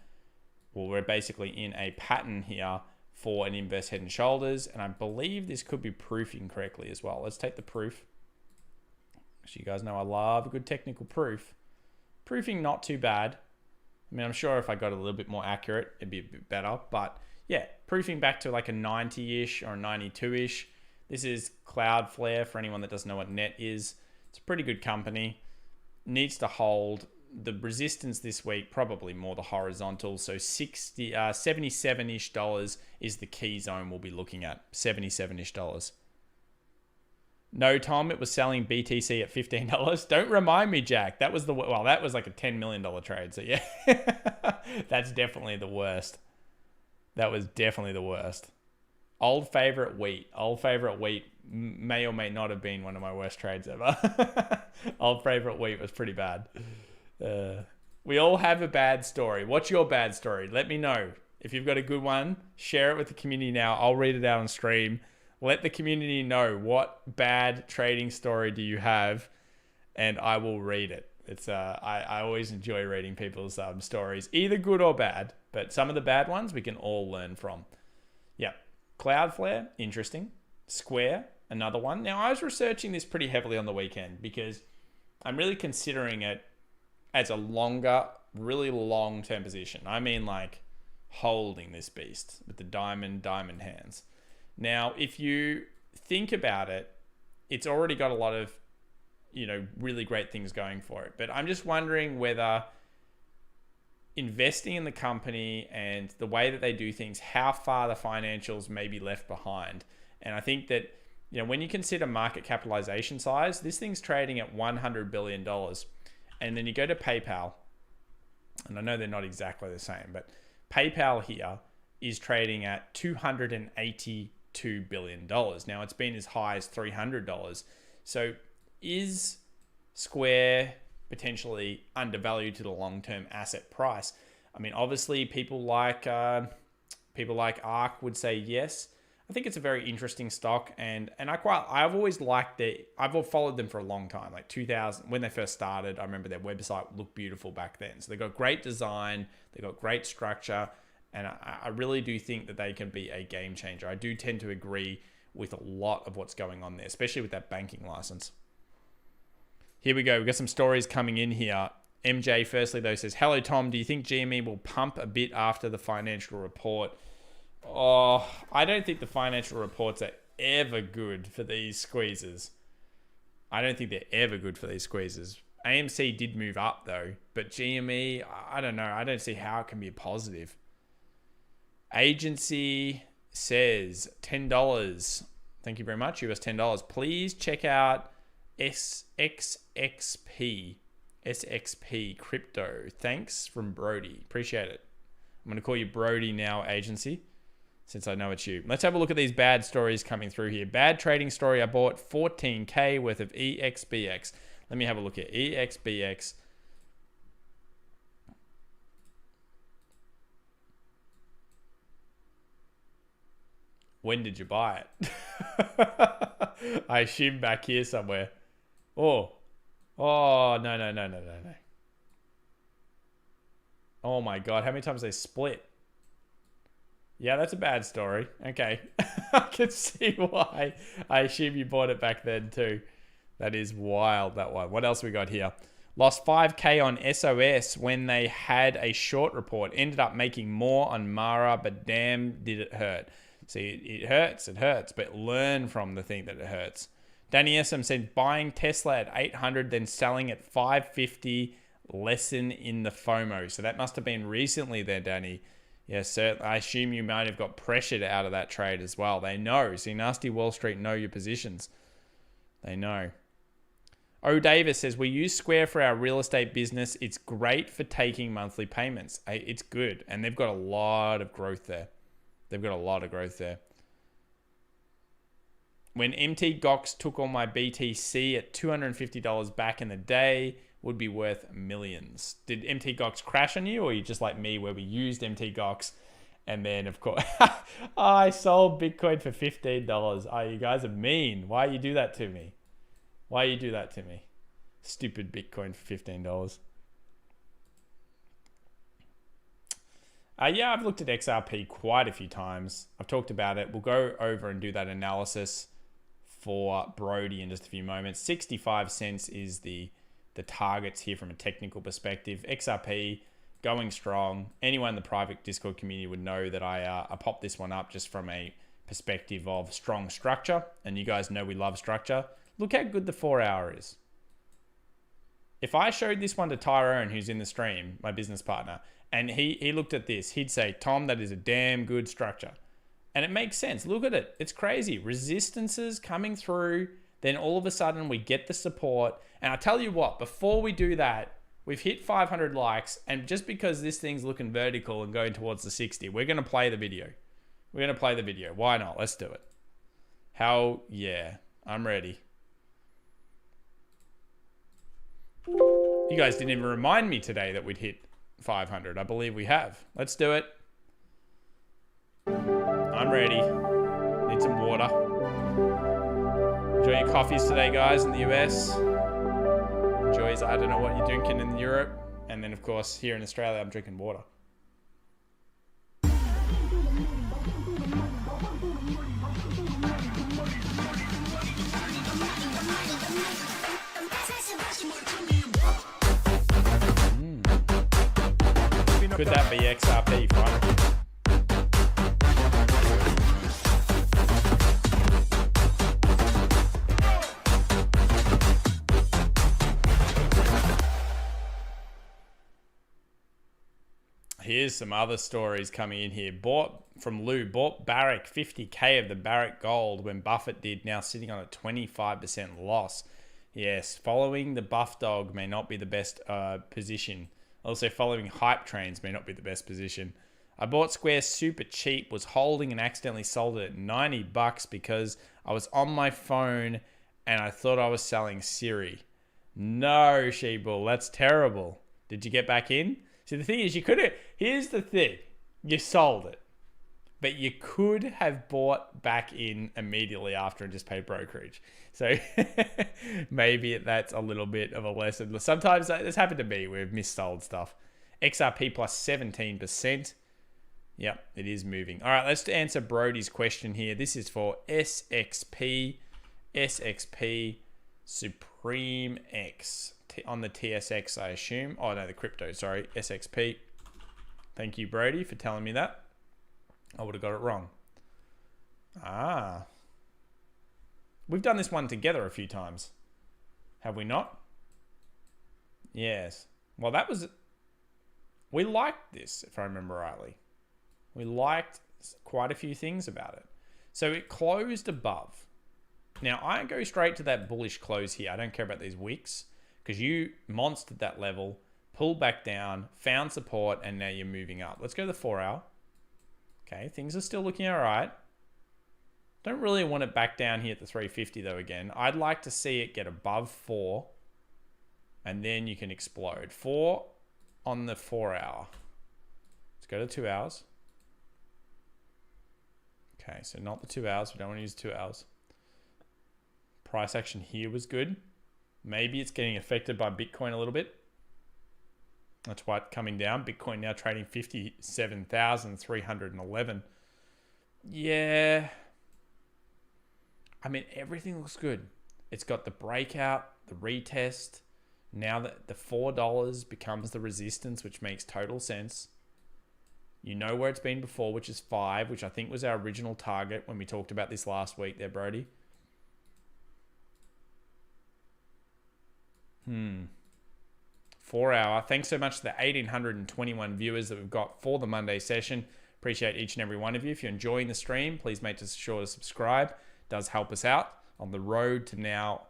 Well, we're basically in a pattern here for an inverse head and shoulders, and I believe this could be proofing correctly as well. Let's take the proof. So you guys know I love a good technical proof. Proofing not too bad. I mean, I'm sure if I got a little bit more accurate, it'd be a bit better. But yeah, proofing back to like a 90-ish or a 92-ish. This is Cloudflare for anyone that doesn't know what net is. It's a pretty good company. Needs to hold. The resistance this week, probably more the horizontal. So 77-ish dollars is the key zone we'll be looking at. 77-ish dollars. No, Tom, it was selling BTC at $15. Don't remind me, Jack. That was that was like a $10 million trade. So yeah, that's definitely the worst. That was definitely the worst. Old favorite wheat. Old favorite wheat may or may not have been one of my worst trades ever. Old favorite wheat was pretty bad. We all have a bad story. What's your bad story? Let me know. If you've got a good one, share it with the community now. I'll read it out on stream. Let the community know what bad trading story do you have, and I will read it. It's I always enjoy reading people's stories, either good or bad. But some of the bad ones we can all learn from. Yeah, Cloudflare, interesting. Square, another one. Now I was researching this pretty heavily on the weekend because I'm really considering it as a longer, really long-term position. I mean, like holding this beast with the diamond hands. Now, if you think about it, it's already got a lot of, really great things going for it. But I'm just wondering whether investing in the company and the way that they do things, how far the financials may be left behind. And I think that, when you consider market capitalization size, this thing's trading at $100 billion. And then you go to PayPal, and I know they're not exactly the same, but PayPal here is trading at $282 billion. Now it's been as high as $300. So is Square potentially undervalued to the long-term asset price? I mean, obviously people like ARK would say yes. I think it's a very interesting stock, and I've always liked I've followed them for a long time, like 2000 when they first started. I remember their website looked beautiful back then. So they got great design, they got great structure, and I really do think that they can be a game changer. I do tend to agree with a lot of what's going on there, especially with that banking license. Here we go. We've got some stories coming in here. MJ firstly though says, "Hello Tom, do you think GME will pump a bit after the financial report?" Oh, I don't think the financial reports are ever good for these squeezes. AMC did move up though, but GME, I don't know. I don't see how it can be a positive. Agency says $10. Thank you very much. US $10. Please check out SXP crypto. Thanks from Brody. Appreciate it. I'm going to call you Brody now, agency. since I know it's you. Let's have a look at these bad stories coming through here. Bad trading story. I bought 14K worth of EXBX. Let me have a look at EXBX. When did you buy it? I assume back here somewhere. Oh, no. Oh my God, how many times they split? Yeah, that's a bad story. Okay. I can see why. I assume you bought it back then too. That is wild, that one. What else we got here? Lost 5K on SOS when they had a short report. Ended up making more on Mara, but damn, did it hurt. See, it hurts, but learn from the thing that it hurts. Danny SM said, buying Tesla at 800, then selling at 550, lesson in the FOMO. So that must have been recently there, Danny. Yes, sir. I assume you might have got pressured out of that trade as well. They know. See, Nasty Wall Street know your positions. They know. O. Davis says, we use Square for our real estate business. It's great for taking monthly payments. It's good. And they've got a lot of growth there. When MT Gox took all my BTC at $250 back in the day, would be worth millions. Did MT Gox crash on you, or are you just like me where we used MT Gox and then of course I sold Bitcoin for $15? Oh, you guys are mean. Why you do that to me? Stupid Bitcoin for $15. Yeah, I've looked at XRP quite a few times. I've talked about it. We'll go over and do that analysis for Brody in just a few moments. 65 cents is the targets here from a technical perspective. XRP going strong. Anyone in the private Discord community would know that I popped this one up just from a perspective of strong structure. And you guys know we love structure. Look how good the 4 hour is. If I showed this one to Tyrone, who's in the stream, my business partner, and he looked at this, he'd say, Tom, that is a damn good structure. And it makes sense. Look at it. It's crazy. Resistances coming through. Then all of a sudden we get the support. And I tell you what, before we do that, we've hit 500 likes. And just because this thing's looking vertical and going towards the 60, we're going to play the video. Why not? Let's do it. Yeah, I'm ready. You guys didn't even remind me today that we'd hit 500. I believe we have. Let's do it. I'm ready. Need some water. Enjoy your coffees today, guys, in the US. Enjoy, I don't know what you're drinking in Europe. And then, of course, here in Australia, I'm drinking water. Could that be XRP finally? Here's some other stories coming in here. Bought from Lou, bought Barrick, 50K of the Barrick gold when Buffett did, now sitting on a 25% loss. Yes, following the buff dog may not be the best position. Also, following hype trains may not be the best position. I bought Square super cheap, was holding and accidentally sold it at $90 because I was on my phone and I thought I was selling Siri. No, Sheeple, that's terrible. Did you get back in? See, the thing is, you could have... Here's the thing. You sold it. But you could have bought back in immediately after and just paid brokerage. So maybe that's a little bit of a lesson. Sometimes that's happened to me. We've missold stuff. XRP plus 17%. Yep, it is moving. All right, let's answer Brody's question here. This is for SXP Supreme X on the TSX, I assume. Oh, no, the crypto, sorry. SXP. Thank you, Brody, for telling me that. I would have got it wrong. We've done this one together a few times. Have we not? Yes. Well, that was... We liked this, if I remember rightly. We liked quite a few things about it. So it closed above. Now, I go straight to that bullish close here. I don't care about these wicks because you monstered that level, pulled back down, found support, and now you're moving up. Let's go to the 4 hour. Okay, things are still looking all right. Don't really want it back down here at the 350 though again. I'd like to see it get above 4 and then you can explode. 4 on the 4 hour. Let's go to 2 hours. Okay, so not the 2 hours. We don't want to use 2 hours. Price action here was good. Maybe it's getting affected by Bitcoin a little bit. That's why it's coming down. Bitcoin now trading 57,311. Yeah. I mean, everything looks good. It's got the breakout, the retest. Now that the $4 becomes the resistance, which makes total sense. You know where it's been before, which is 5, which I think was our original target when we talked about this last week there, Brody. 4 hour. Thanks so much to the 1,821 viewers that we've got for the Monday session. Appreciate each and every one of you. If you're enjoying the stream, please make sure to subscribe. It does help us out on the road to now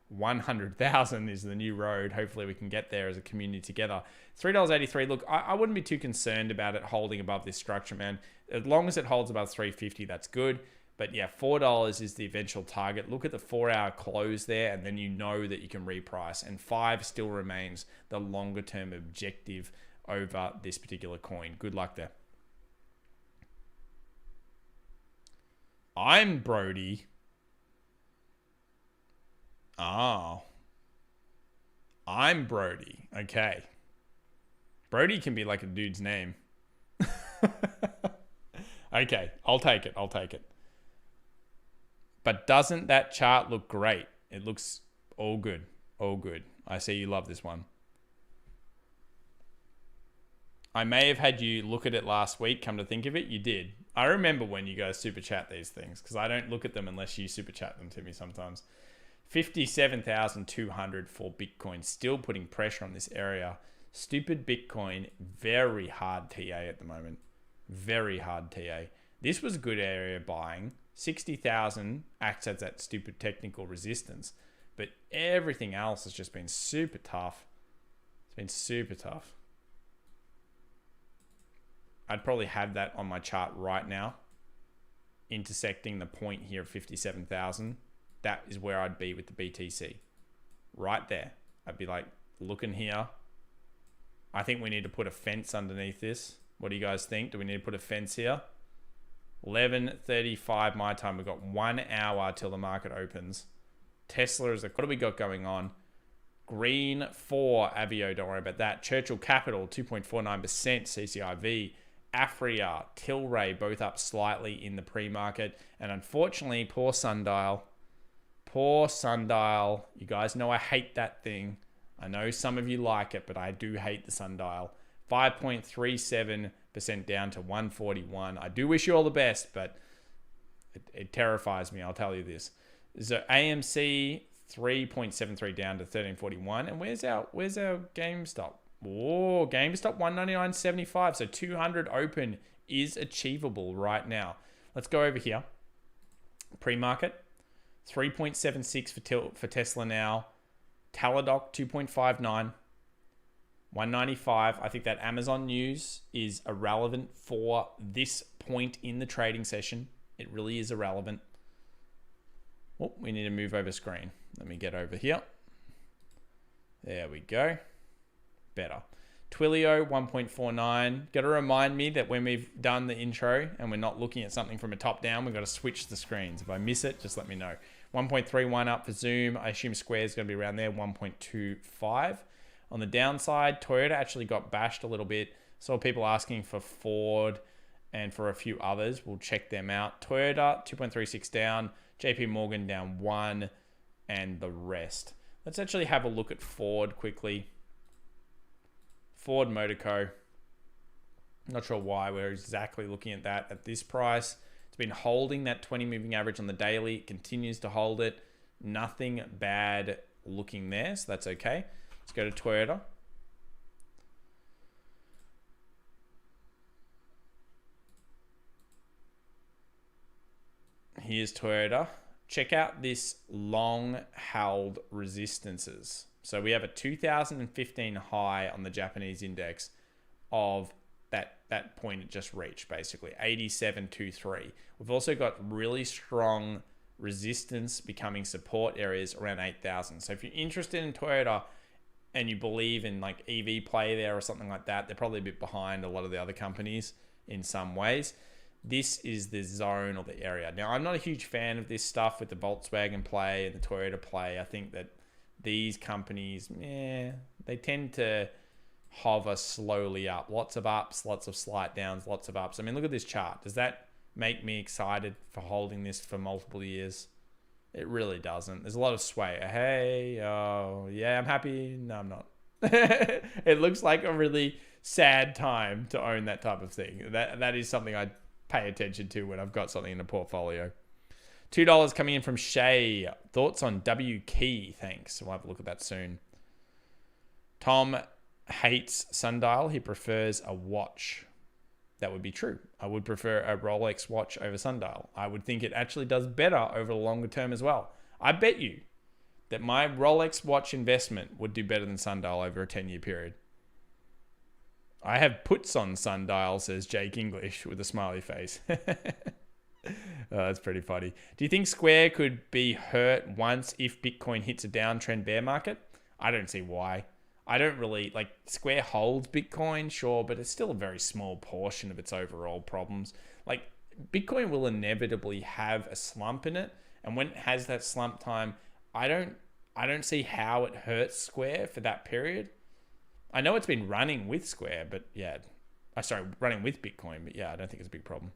100,000 is the new road. Hopefully we can get there as a community together. $3.83. Look, I wouldn't be too concerned about it holding above this structure, man. As long as it holds above 350, that's good. But yeah, $4 is the eventual target. Look at the 4 hour close there, and then you know that you can reprice. And 5 still remains the longer term objective over this particular coin. Good luck there. I'm Brody. Oh. I'm Brody. Okay. Brody can be like a dude's name. Okay, I'll take it. I'll take it. But doesn't that chart look great? It looks all good. All good. I see you love this one. I may have had you look at it last week, come to think of it. You did. I remember when you guys super chat these things because I don't look at them unless you super chat them to me sometimes. 57,200 for Bitcoin. Still putting pressure on this area. Stupid Bitcoin. Very hard TA at the moment. Very hard TA. This was a good area buying. 60,000 acts as that stupid technical resistance. But everything else has just been super tough. It's been super tough. I'd probably have that on my chart right now. Intersecting the point here of 57,000. That is where I'd be with the BTC. Right there. I'd be like, looking here. I think we need to put a fence underneath this. What do you guys think? Do we need to put a fence here? 11:35 my time. We've got 1 hour till the market opens. Tesla is what do we got going on? Green for Avio, don't worry about that. Churchill Capital 2.49% CCIV. Afria, Tilray both up slightly in the pre-market. And unfortunately, poor Sundial. Poor Sundial. You guys know I hate that thing. I know some of you like it, but I do hate the Sundial. 5.37% down to 141. I do wish you all the best, but it terrifies me, I'll tell you this. So AMC 3.73 down to 1341. And where's our GameStop? Oh, GameStop 199.75. So 200 open is achievable right now. Let's go over here. Pre-market 3.76 for Tesla now. Teladoc 2.59. 195. I think that Amazon news is irrelevant for this point in the trading session. It really is irrelevant. Oh, we need to move over screen. Let me get over here. There we go. Better. Twilio 1.49. Got to remind me that when we've done the intro and we're not looking at something from a top down, we've got to switch the screens. If I miss it, just let me know. 1.31 up for Zoom. I assume Square is going to be around there. 1.25. On the downside, Toyota actually got bashed a little bit. Saw people asking for Ford and for a few others. We'll check them out. Toyota, 2.36 down. JP Morgan down 1 and the rest. Let's actually have a look at Ford quickly. Ford Motor Co. Not sure why we're exactly looking at that at this price. It's been holding that 20 moving average on the daily. It continues to hold it. Nothing bad looking there, so that's okay. Let's go to Toyota. Here's Toyota. Check out this long held resistances. So we have a 2015 high on the Japanese index of that point it just reached, basically 87.23. We've also got really strong resistance becoming support areas around 8,000. So if you're interested in Toyota and you believe in like EV play there or something like that, they're probably a bit behind a lot of the other companies in some ways. This is the zone or the area. Now, I'm not a huge fan of this stuff with the Volkswagen play and the Toyota play. I think that these companies, they tend to hover slowly up. Lots of ups, lots of slight downs, lots of ups. I mean, look at this chart. Does that make me excited for holding this for multiple years? It really doesn't. There's a lot of sway. Hey, oh, yeah, I'm happy. No, I'm not. It looks like a really sad time to own that type of thing. That is something I pay attention to when I've got something in a portfolio. $2 coming in from Shay. Thoughts on W Key? Thanks. We'll have a look at that soon. Tom hates sundial. He prefers a watch. That would be true. I would prefer a Rolex watch over sundial. I would think it actually does better over the longer term as well. I bet you that my Rolex watch investment would do better than sundial over a 10-year period. I have puts on sundial, says Jake English with a smiley face. Oh, that's pretty funny. Do you think Square could be hurt once if Bitcoin hits a downtrend bear market? I don't see why. I don't really, like, Square holds Bitcoin, sure, but it's still a very small portion of its overall problems. Like, Bitcoin will inevitably have a slump in it, and when it has that slump time, I don't see how it hurts Square for that period. I know it's been running with Square, but yeah, running with Bitcoin, but yeah, I don't think it's a big problem.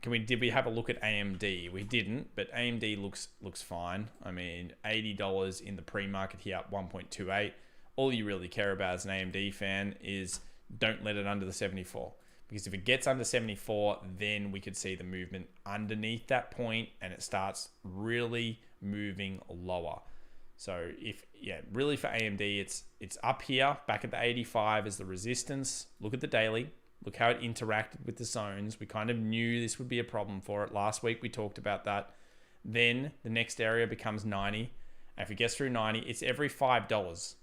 Did we have a look at AMD? We didn't, but AMD looks fine. I mean, $80 in the pre-market here, up 1.28. All you really care about as an AMD fan is don't let it under the 74. Because if it gets under 74, then we could see the movement underneath that point and it starts really moving lower. So really for AMD, it's up here, back at the 85 as the resistance. Look at the daily. Look how it interacted with the zones. We kind of knew this would be a problem for it. Last week we talked about that. Then the next area becomes 90. And if it gets through 90, it's every $5.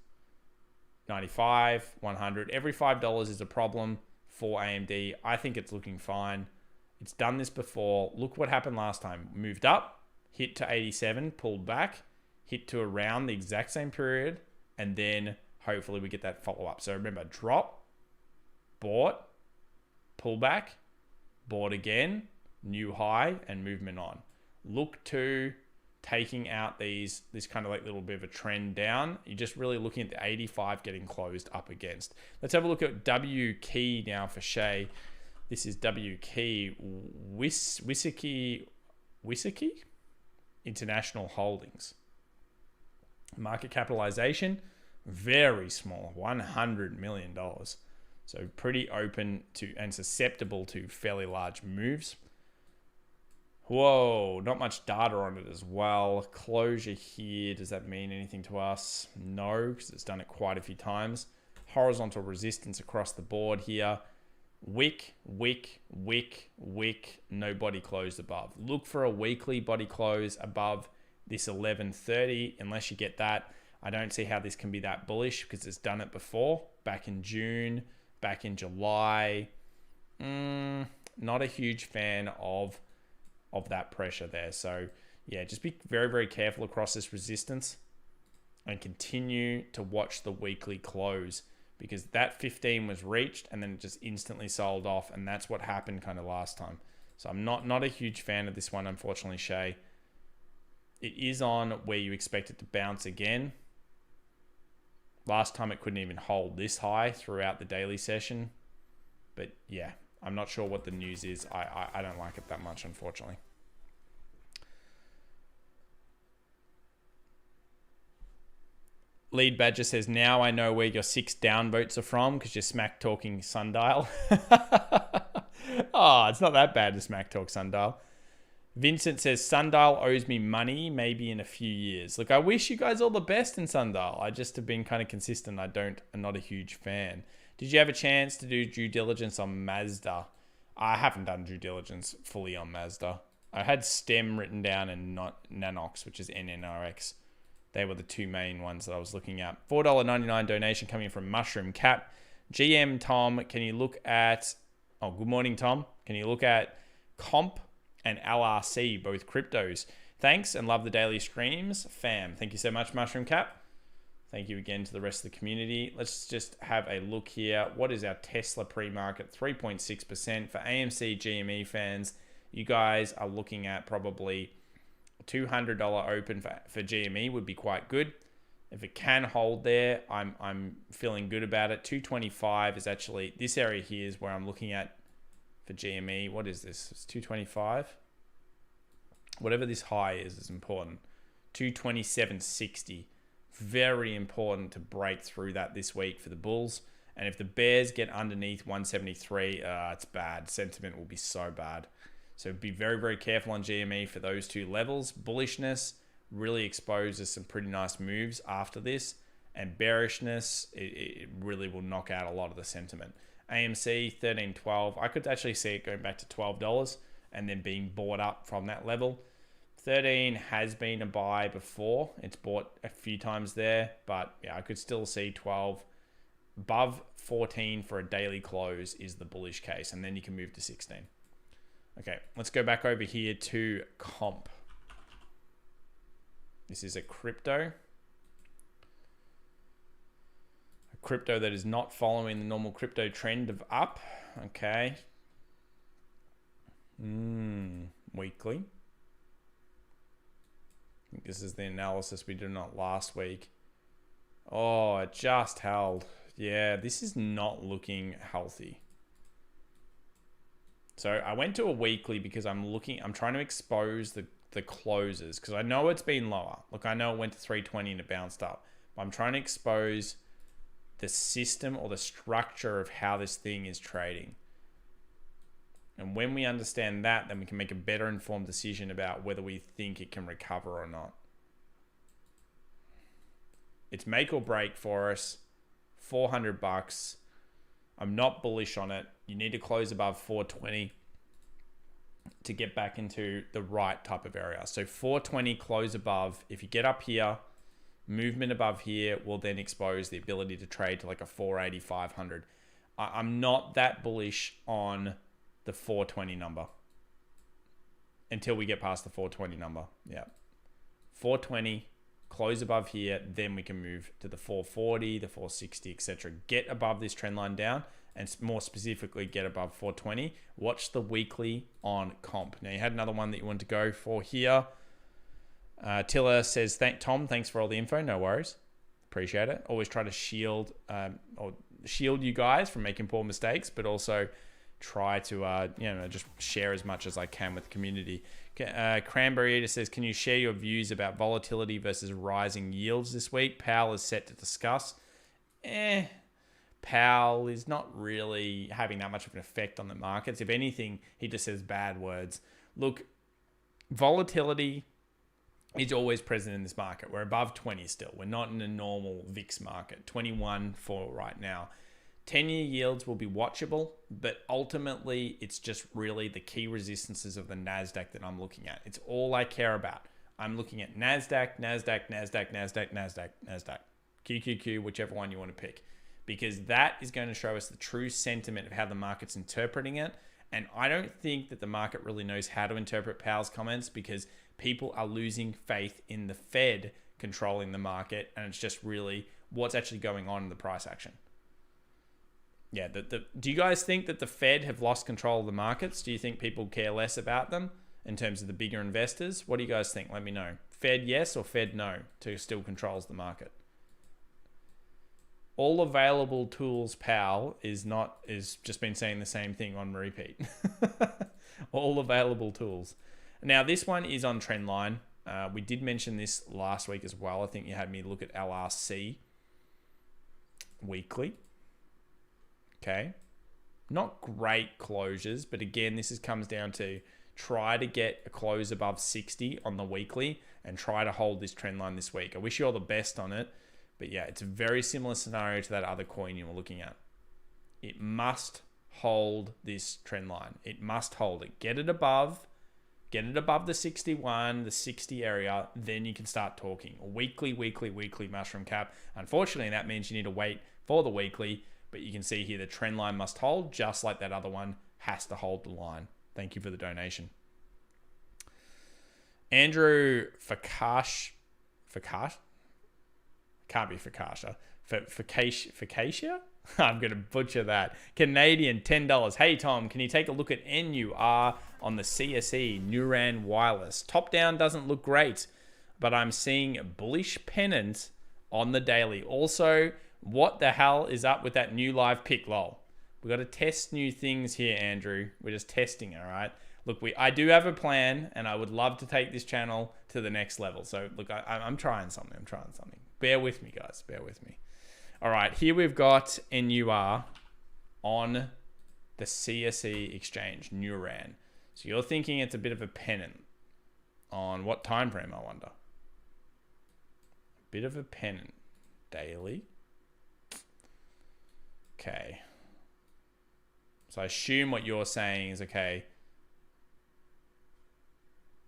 95, 100. Every $5 is a problem for AMD. I think it's looking fine. It's done this before. Look what happened last time. Moved up, hit to 87, pulled back, hit to around the exact same period, and then hopefully we get that follow-up. So remember, drop, bought, pull back, bought again, new high, and movement on. Look to taking out this kind of like little bit of a trend down. You're just really looking at the 85 getting closed up against. Let's have a look at W Key now for Shay. This is W Key Wisiki International Holdings. Market capitalization, very small, $100 million. So pretty open to and susceptible to fairly large moves. Whoa, not much data on it as well. Closure here, does that mean anything to us? No, because it's done it quite a few times. Horizontal resistance across the board here. Wick, no body closed above. Look for a weekly body close above this 1130. Unless you get that, I don't see how this can be that bullish because it's done it before, back in June, back in July. Not a huge fan of that pressure there. So yeah, just be very, very careful across this resistance and continue to watch the weekly close, because that 15 was reached and then it just instantly sold off, and that's what happened kind of last time. So I'm not a huge fan of this one, unfortunately, Shay. It is on where you expect it to bounce again. Last time it couldn't even hold this high throughout the daily session. But yeah, I'm not sure what the news is. I don't like it that much, unfortunately. Lead Badger says, now I know where your 6 down votes are from because you're smack talking sundial. Oh, it's not that bad to smack talk sundial. Vincent says, Sundial owes me money, maybe in a few years. Look, I wish you guys all the best in Sundial. I just have been kind of consistent. I'm not a huge fan. Did you have a chance to do due diligence on Mazda? I haven't done due diligence fully on Mazda. I had STEM written down and not Nanox, which is NNRX. They were the two main ones that I was looking at. $4.99 donation coming from Mushroom Cap. GM Tom, can you look at... Oh, good morning, Tom. Can you look at Comp and LRC, both cryptos? Thanks and love the daily streams. Fam, thank you so much, Mushroom Cap. Thank you again to the rest of the community. Let's just have a look here. What is our Tesla pre-market? 3.6%. For AMC GME fans, you guys are looking at probably $200 open for GME would be quite good. If it can hold there, I'm feeling good about it. 225 is actually, this area here is where I'm looking at for GME. What is this? It's 225. Whatever this high is important. 227.60. Very important to break through that this week for the bulls. And if the bears get underneath 173, it's bad. Sentiment will be so bad. So be very, very careful on GME for those two levels. Bullishness really exposes some pretty nice moves after this. And bearishness, it really will knock out a lot of the sentiment. AMC, 13.12. I could actually see it going back to $12 and then being bought up from that level. 13 has been a buy before. It's bought a few times there. But yeah, I could still see 12. Above 14 for a daily close is the bullish case. And then you can move to 16. Okay, let's go back over here to Comp. This is a crypto. A crypto that is not following the normal crypto trend of up. Okay. Weekly. I think this is the analysis we did not last week. Oh, it just held. Yeah, this is not looking healthy. So I went to a weekly because I'm trying to expose the closes because I know it's been lower. Look, I know it went to 320 and it bounced up. But I'm trying to expose the system or the structure of how this thing is trading. And when we understand that, then we can make a better informed decision about whether we think it can recover or not. It's make or break for us. $400. I'm not bullish on it. You need to close above 420 to get back into the right type of area. So 420 close above. If you get up here, movement above here will then expose the ability to trade to like a 480, 500. I'm not that bullish on the 420 number until we get past the 420 number. Yeah. 420, close above here, then we can move to the 440, the 460, etc. Get above this trend line down and more specifically get above 420. Watch the weekly on Comp. Now you had another one that you want to go for here. Tiller says, Tom, thanks for all the info. No worries. Appreciate it. Always try to shield you guys from making poor mistakes, but also try to just share as much as I can with the community. Cranberry Eater says, can you share your views about volatility versus rising yields this week? Powell is set to discuss. Powell is not really having that much of an effect on the markets. If anything, he just says bad words. Look, volatility is always present in this market. We're above 20 still. We're not in a normal VIX market. 21 for right now. 10-year yields will be watchable, but ultimately it's just really the key resistances of the Nasdaq that I'm looking at. It's all I care about. I'm looking at Nasdaq, QQQ, whichever one you want to pick, because that is going to show us the true sentiment of how the market's interpreting it. And I don't think that the market really knows how to interpret Powell's comments because people are losing faith in the Fed controlling the market, and it's just really what's actually going on in the price action. Yeah, do you guys think that the Fed have lost control of the markets? Do you think people care less about them in terms of the bigger investors? What do you guys think? Let me know. Fed yes or Fed no to still controls the market? All available tools, Powell is just been saying the same thing on repeat. All available tools. Now this one is on trend line. We did mention this last week as well. I think you had me look at LRC weekly. Okay, not great closures, but again, this comes down to try to get a close above 60 on the weekly and try to hold this trend line this week. I wish you all the best on it, but yeah, it's a very similar scenario to that other coin you were looking at. It must hold this trend line. It must hold it. Get it above, Get it above the 61, the 60 area, then you can start talking. A weekly mushroom cap. Unfortunately, that means you need to wait for the weekly, but you can see here the trend line must hold, just like that other one has to hold the line. Thank you for the donation. Andrew Fakash, can't be Fakasha. Facacia? I'm going to butcher that. Canadian, $10. Hey, Tom, can you take a look at NUR on the CSE, Nuran Wireless? Top down doesn't look great, but I'm seeing a bullish pennant on the daily. Also, what the hell is up with that new live pick, lol? We've got to test new things here, Andrew. We're just testing, all right? Look, I do have a plan, and I would love to take this channel to the next level. So, look, I'm trying something. Bear with me, guys. Bear with me. All right, here we've got NUR on the CSE exchange, Nuran. So you're thinking it's a bit of a pennant. On what time frame, I wonder? Bit of a pennant. Daily. Okay. So I assume what you're saying is, okay,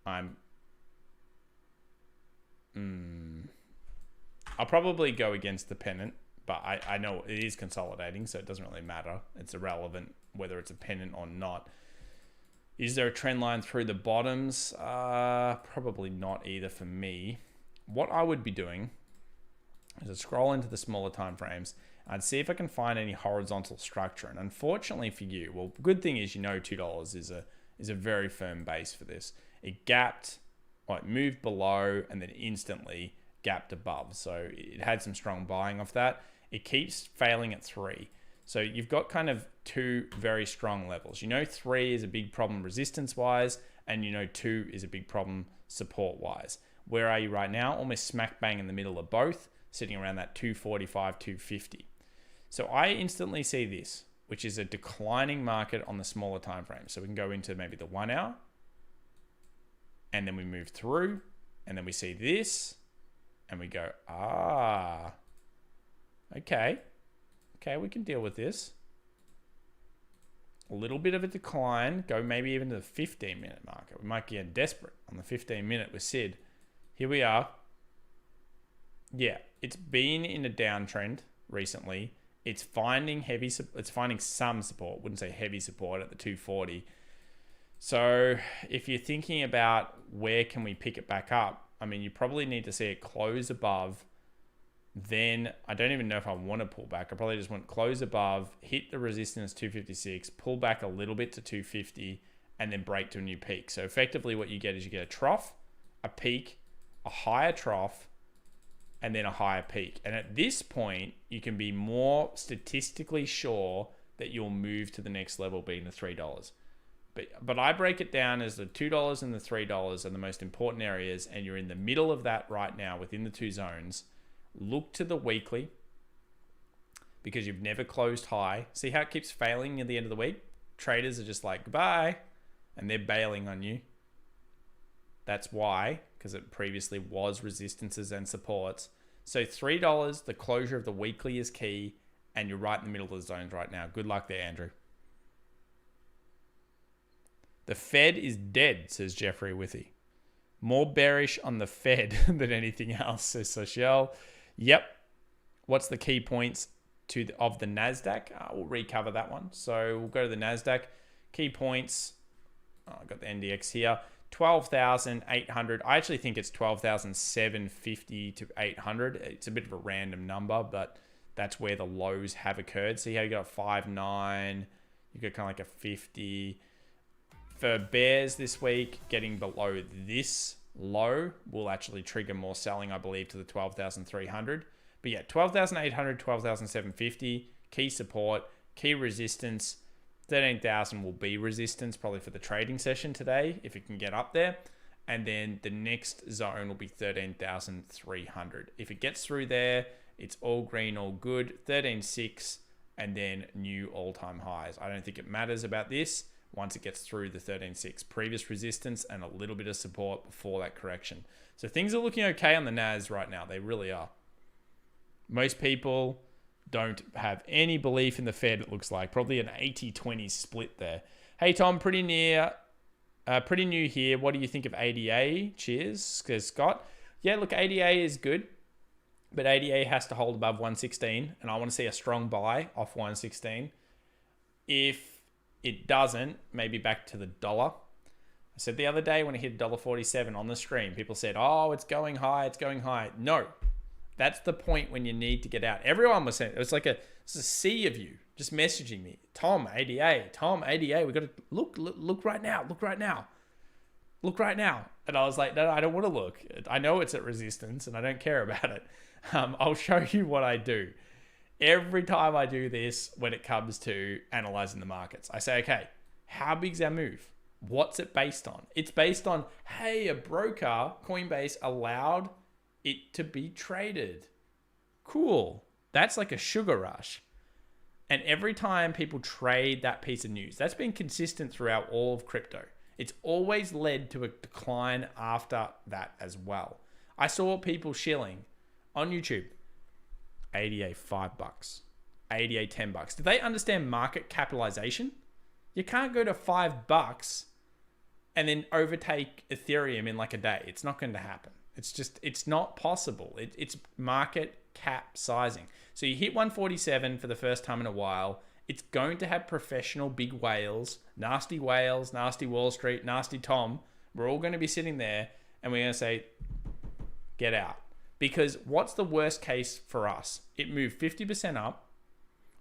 I'll probably go against the pennant, but I know it is consolidating, so it doesn't really matter. It's irrelevant whether it's a pennant or not. Is there a trend line through the bottoms? Probably not either for me. What I would be doing is I'd scroll into the smaller time frames. I'd see if I can find any horizontal structure. And unfortunately for you, well, the good thing is $2 is a very firm base for this. It gapped, or it moved below, and then instantly gapped above. So it had some strong buying off that. It keeps failing at 3. So you've got kind of 2 very strong levels. 3 is a big problem resistance-wise, and 2 is a big problem support-wise. Where are you right now? Almost smack bang in the middle of both, sitting around that 245, 250. So I instantly see this, which is a declining market on the smaller time frame. So we can go into maybe the 1 hour, and then we move through, and then we see this, and we go, okay, we can deal with this. A little bit of a decline, go maybe even to the 15-minute market. We might get desperate on the 15-minute with Sid. Here we are. Yeah, it's been in a downtrend recently. It's finding some support. Wouldn't say heavy support at the 240. So if you're thinking about where can we pick it back up, I mean, you probably need to see it close above. Then I don't even know if I want to pull back. I probably just want close above, hit the resistance 256, pull back a little bit to 250, and then break to a new peak. So effectively what you get is you get a trough, a peak, a higher trough, and then a higher peak. And at this point, you can be more statistically sure that you'll move to the next level, being the $3. But I break it down as the $2 and the $3 are the most important areas, and you're in the middle of that right now within the 2 zones. Look to the weekly, because you've never closed high. See how it keeps failing at the end of the week? Traders are just like, goodbye, and they're bailing on you. That's why, because it previously was resistances and supports. So $3, the closure of the weekly is key, and you're right in the middle of the zones right now. Good luck there, Andrew. The Fed is dead, says Jeffrey Withy. More bearish on the Fed than anything else, says Sochelle. Yep. What's the key points of the Nasdaq? We'll recover that one. So we'll go to the Nasdaq. Key points. I've got the NDX here. 12,800. I actually think it's 12,750 to 800. It's a bit of a random number, but that's where the lows have occurred. See how you got a 5.9. You got kind of like a 50. For bears this week, getting below this low will actually trigger more selling, I believe, to the 12,300. But yeah, 12,800, 12,750, key support, key resistance. 13,000 will be resistance probably for the trading session today, if it can get up there. And then the next zone will be 13,300. If it gets through there, it's all green, all good. 13.6, and then new all-time highs. I don't think it matters about this once it gets through the 13.6. Previous resistance and a little bit of support before that correction. So things are looking okay on the NAS right now. They really are. Most people don't have any belief in the Fed, it looks like. Probably an 80-20 split there. Hey, Tom, pretty near Pretty new here. What do you think of ADA? Cheers, says Scott. Yeah, look, ADA is good, but ADA has to hold above 116, and I want to see a strong buy off 116. If it doesn't, maybe back to the dollar. I said the other day when it hit $1.47 on the stream, people said, oh, it's going high, it's going high. No, that's the point when you need to get out. Everyone was saying, it's a sea of you just messaging me. Tom, ADA, we got to look right now, look right now. And I was like, no, I don't want to look. I know it's at resistance and I don't care about it. I'll show you what I do. Every time I do this, when it comes to analyzing the markets, I say, okay, how big's our move? What's it based on? It's based on, hey, a broker, Coinbase, allowed it to be traded. Cool. That's like a sugar rush. And every time people trade that piece of news, that's been consistent throughout all of crypto. It's always led to a decline after that as well. I saw people shilling on YouTube, ADA $5, ADA $10. Do they understand market capitalization? You can't go to $5 and then overtake Ethereum in like a day. It's not going to happen. It's not possible. It's market cap sizing. So you hit 147 for the first time in a while. It's going to have professional big whales, Nasty Wall Street, Nasty Tom. We're all going to be sitting there and we're going to say, get out. Because what's the worst case for us? It moved 50% up,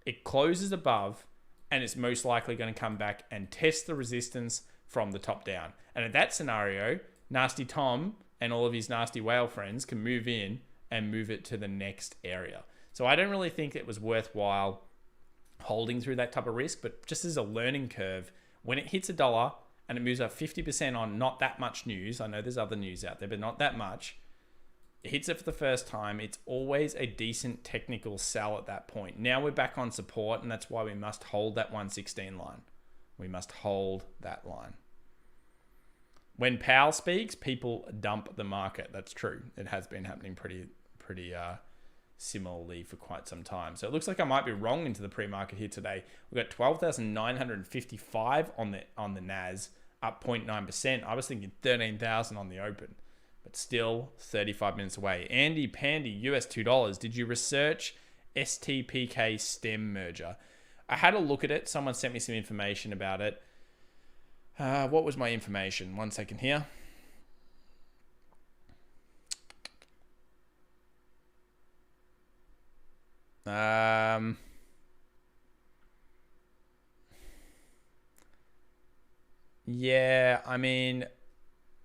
it closes above, and it's most likely going to come back and test the resistance from the top down. And in that scenario, Nasty Tom and all of his nasty whale friends can move in and move it to the next area. So I don't really think it was worthwhile holding through that type of risk, but just as a learning curve, when it hits $1 and it moves up 50% on not that much news, I know there's other news out there, but not that much, it hits it for the first time, it's always a decent technical sell at that point. Now we're back on support, and that's why we must hold that 116 line. We must hold that line. When Powell speaks, people dump the market. That's true. It has been happening pretty similarly for quite some time. So it looks like I might be wrong into the pre-market here today. We've got 12,955 on the NAS, up 0.9%. I was thinking 13,000 on the open, but still 35 minutes away. Andy Pandy, US $2. Did you research STPK stem merger? I had a look at it. Someone sent me some information about it. What was my information? 1 second here. Yeah, I mean,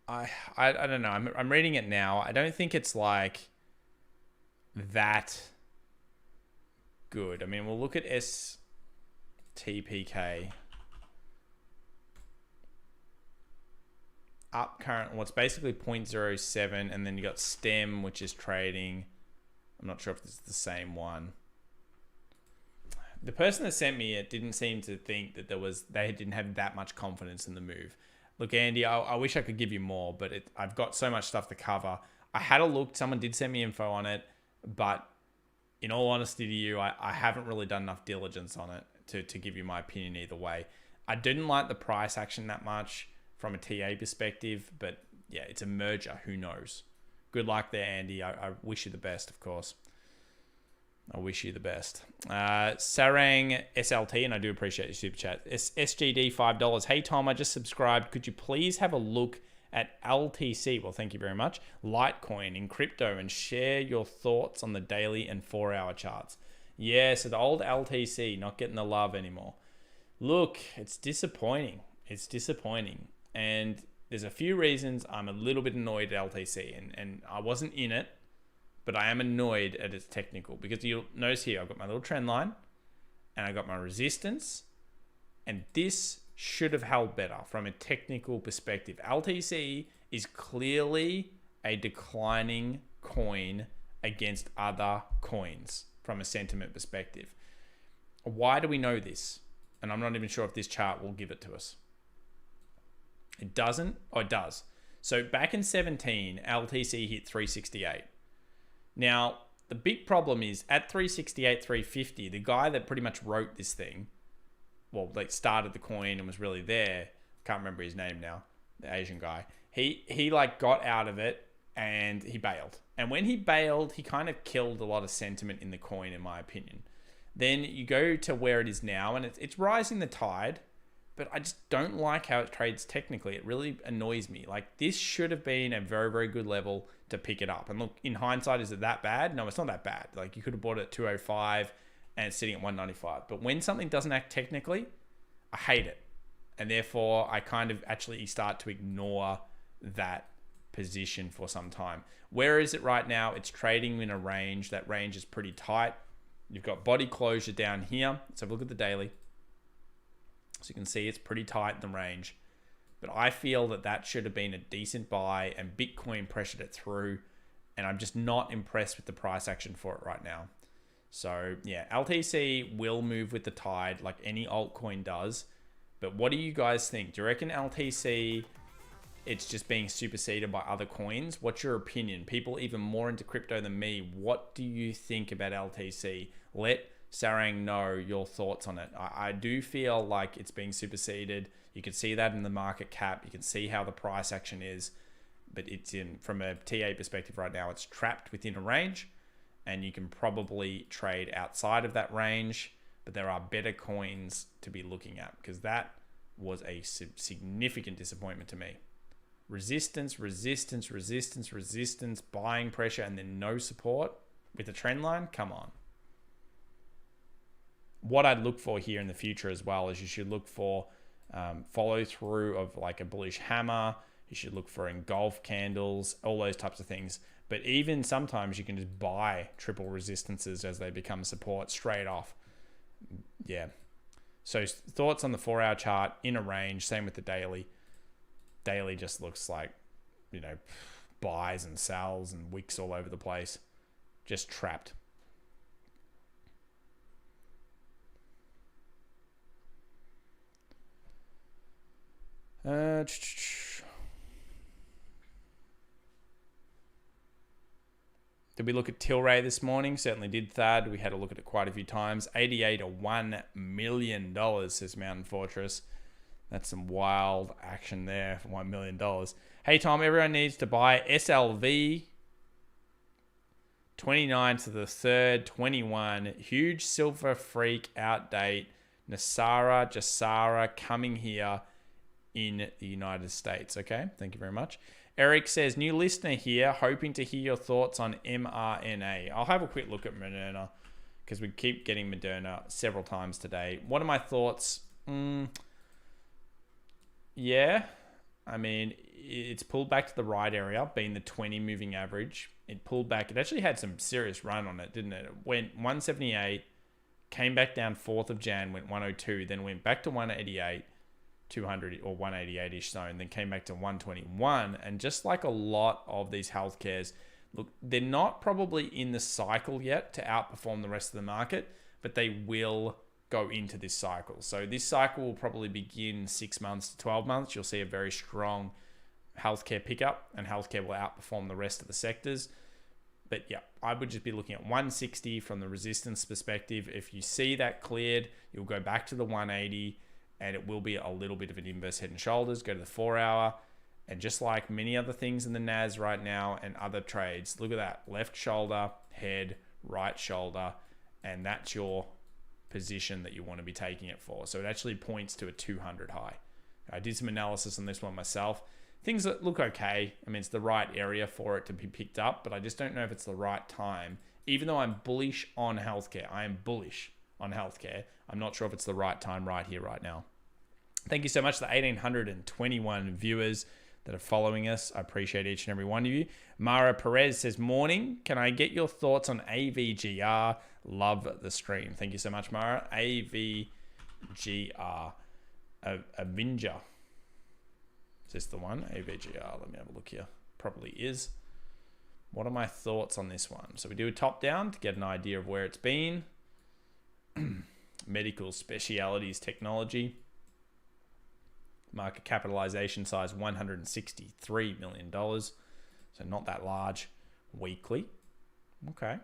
I don't know. I'm reading it now. I don't think it's like that good. I mean, we'll look at STPK. Up current, well, it's basically 0.07, and then you got STEM, which is trading. I'm not sure if this is the same one. The person that sent me it didn't seem to think that they didn't have that much confidence in the move. Look, Andy, I wish I could give you more, but I've got so much stuff to cover. I had a look. Someone did send me info on it, but in all honesty to you, I haven't really done enough diligence on it to give you my opinion either way. I didn't like the price action that much from a TA perspective, but yeah, it's a merger. Who knows? Good luck there, Andy. I wish you the best, of course. I wish you the best. Sarang SLT, and I do appreciate your super chat. SGD $5. Hey, Tom, I just subscribed. Could you please have a look at LTC? Well, thank you very much. Litecoin in crypto, and share your thoughts on the daily and 4-hour charts. Yeah, so the old LTC not getting the love anymore. Look, it's disappointing. It's disappointing. And there's a few reasons I'm a little bit annoyed at LTC, and I wasn't in it, but I am annoyed at its technical, because you'll notice here, I've got my little trend line and I got my resistance, and this should have held better from a technical perspective. LTC is clearly a declining coin against other coins from a sentiment perspective. Why do we know this? And I'm not even sure if this chart will give it to us. It doesn't, or it does. So back in 17, LTC hit 368. Now, the big problem is at 368, 350, the guy that pretty much wrote this thing, well, like started the coin and was really there, can't remember his name now, the Asian guy, he like got out of it and he bailed. And when he bailed, he kind of killed a lot of sentiment in the coin, in my opinion. Then you go to where it is now, and it's rising the tide, but I just don't like how it trades technically. It really annoys me. Like, this should have been a very, very good level to pick it up. And look, in hindsight, is it that bad? No, it's not that bad. Like, you could have bought it at 205 and it's sitting at 195. But when something doesn't act technically, I hate it. And therefore, I kind of actually start to ignore that position for some time. Where is it right now? It's trading in a range. That range is pretty tight. You've got body closure down here. Let's have a look at the daily. So you can see it's pretty tight in the range. But I feel that that should have been a decent buy, and Bitcoin pressured it through. And I'm just not impressed with the price action for it right now. So yeah, LTC will move with the tide like any altcoin does. But what do you guys think? Do you reckon LTC, it's just being superseded by other coins? What's your opinion? People even more into crypto than me, what do you think about LTC? Let Sarang know your thoughts on it. I do feel like it's being superseded. You can see that in the market cap. You can see how the price action is. But it's from a TA perspective right now, it's trapped within a range. And you can probably trade outside of that range. But there are better coins to be looking at, because that was a significant disappointment to me. Resistance, resistance, resistance, resistance, buying pressure, and then no support with a trend line. Come on. What I'd look for here in the future as well is you should look for follow through of like a bullish hammer. You should look for engulf candles, all those types of things. But even sometimes you can just buy triple resistances as they become support straight off. Yeah. So thoughts on the 4-hour chart in a range. Same with the daily. Daily just looks like, you know, buys and sells and wicks all over the place. Just trapped. Did we look at Tilray this morning? Certainly did, Thad. We had a look at it quite a few times. 88 to $1 million, says Mountain Fortress. That's some wild action there for $1 million. Hey, Tom, everyone needs to buy SLV 29 to the 3rd, 21. Huge silver freak outdate. Nasara, Jasara coming here in the United States. Okay, thank you very much. Eric says, new listener here, hoping to hear your thoughts on mRNA. I'll have a quick look at Moderna because we keep getting Moderna several times today. What are my thoughts? Yeah, I mean, it's pulled back to the right area, being the 20 moving average. It pulled back. It actually had some serious run on it, didn't it? It went 178, came back down 4th of Jan, went 102, then went back to 188. 200 or 188-ish zone, then came back to 121. And just like a lot of these healthcares, look, they're not probably in the cycle yet to outperform the rest of the market, but they will go into this cycle. So this cycle will probably begin 6 months to 12 months. You'll see a very strong healthcare pickup, and healthcare will outperform the rest of the sectors. But yeah, I would just be looking at 160 from the resistance perspective. If you see that cleared, you'll go back to the 180, and it will be a little bit of an inverse head and shoulders. Go to the 4-hour, and just like many other things in the NAS right now and other trades, look at that. Left shoulder, head, right shoulder, and that's your position that you want to be taking it for. So it actually points to a 200 high. I did some analysis on this one myself. Things that look okay. I mean, it's the right area for it to be picked up, but I just don't know if it's the right time. Even though I'm bullish on healthcare, I am bullish on healthcare. I'm not sure if it's the right time right here, right now. Thank you so much to the 1,821 viewers that are following us. I appreciate each and every one of you. Mara Perez says, morning. Can I get your thoughts on AVGR? Love the stream. Thank you so much, Mara. AVGR. Avenger. Is this the one? AVGR. Let me have a look here. Probably is. What are my thoughts on this one? So we do a top down to get an idea of where it's been. Medical specialities technology. Market capitalization size $163 million. So not that large. Weekly. Okay.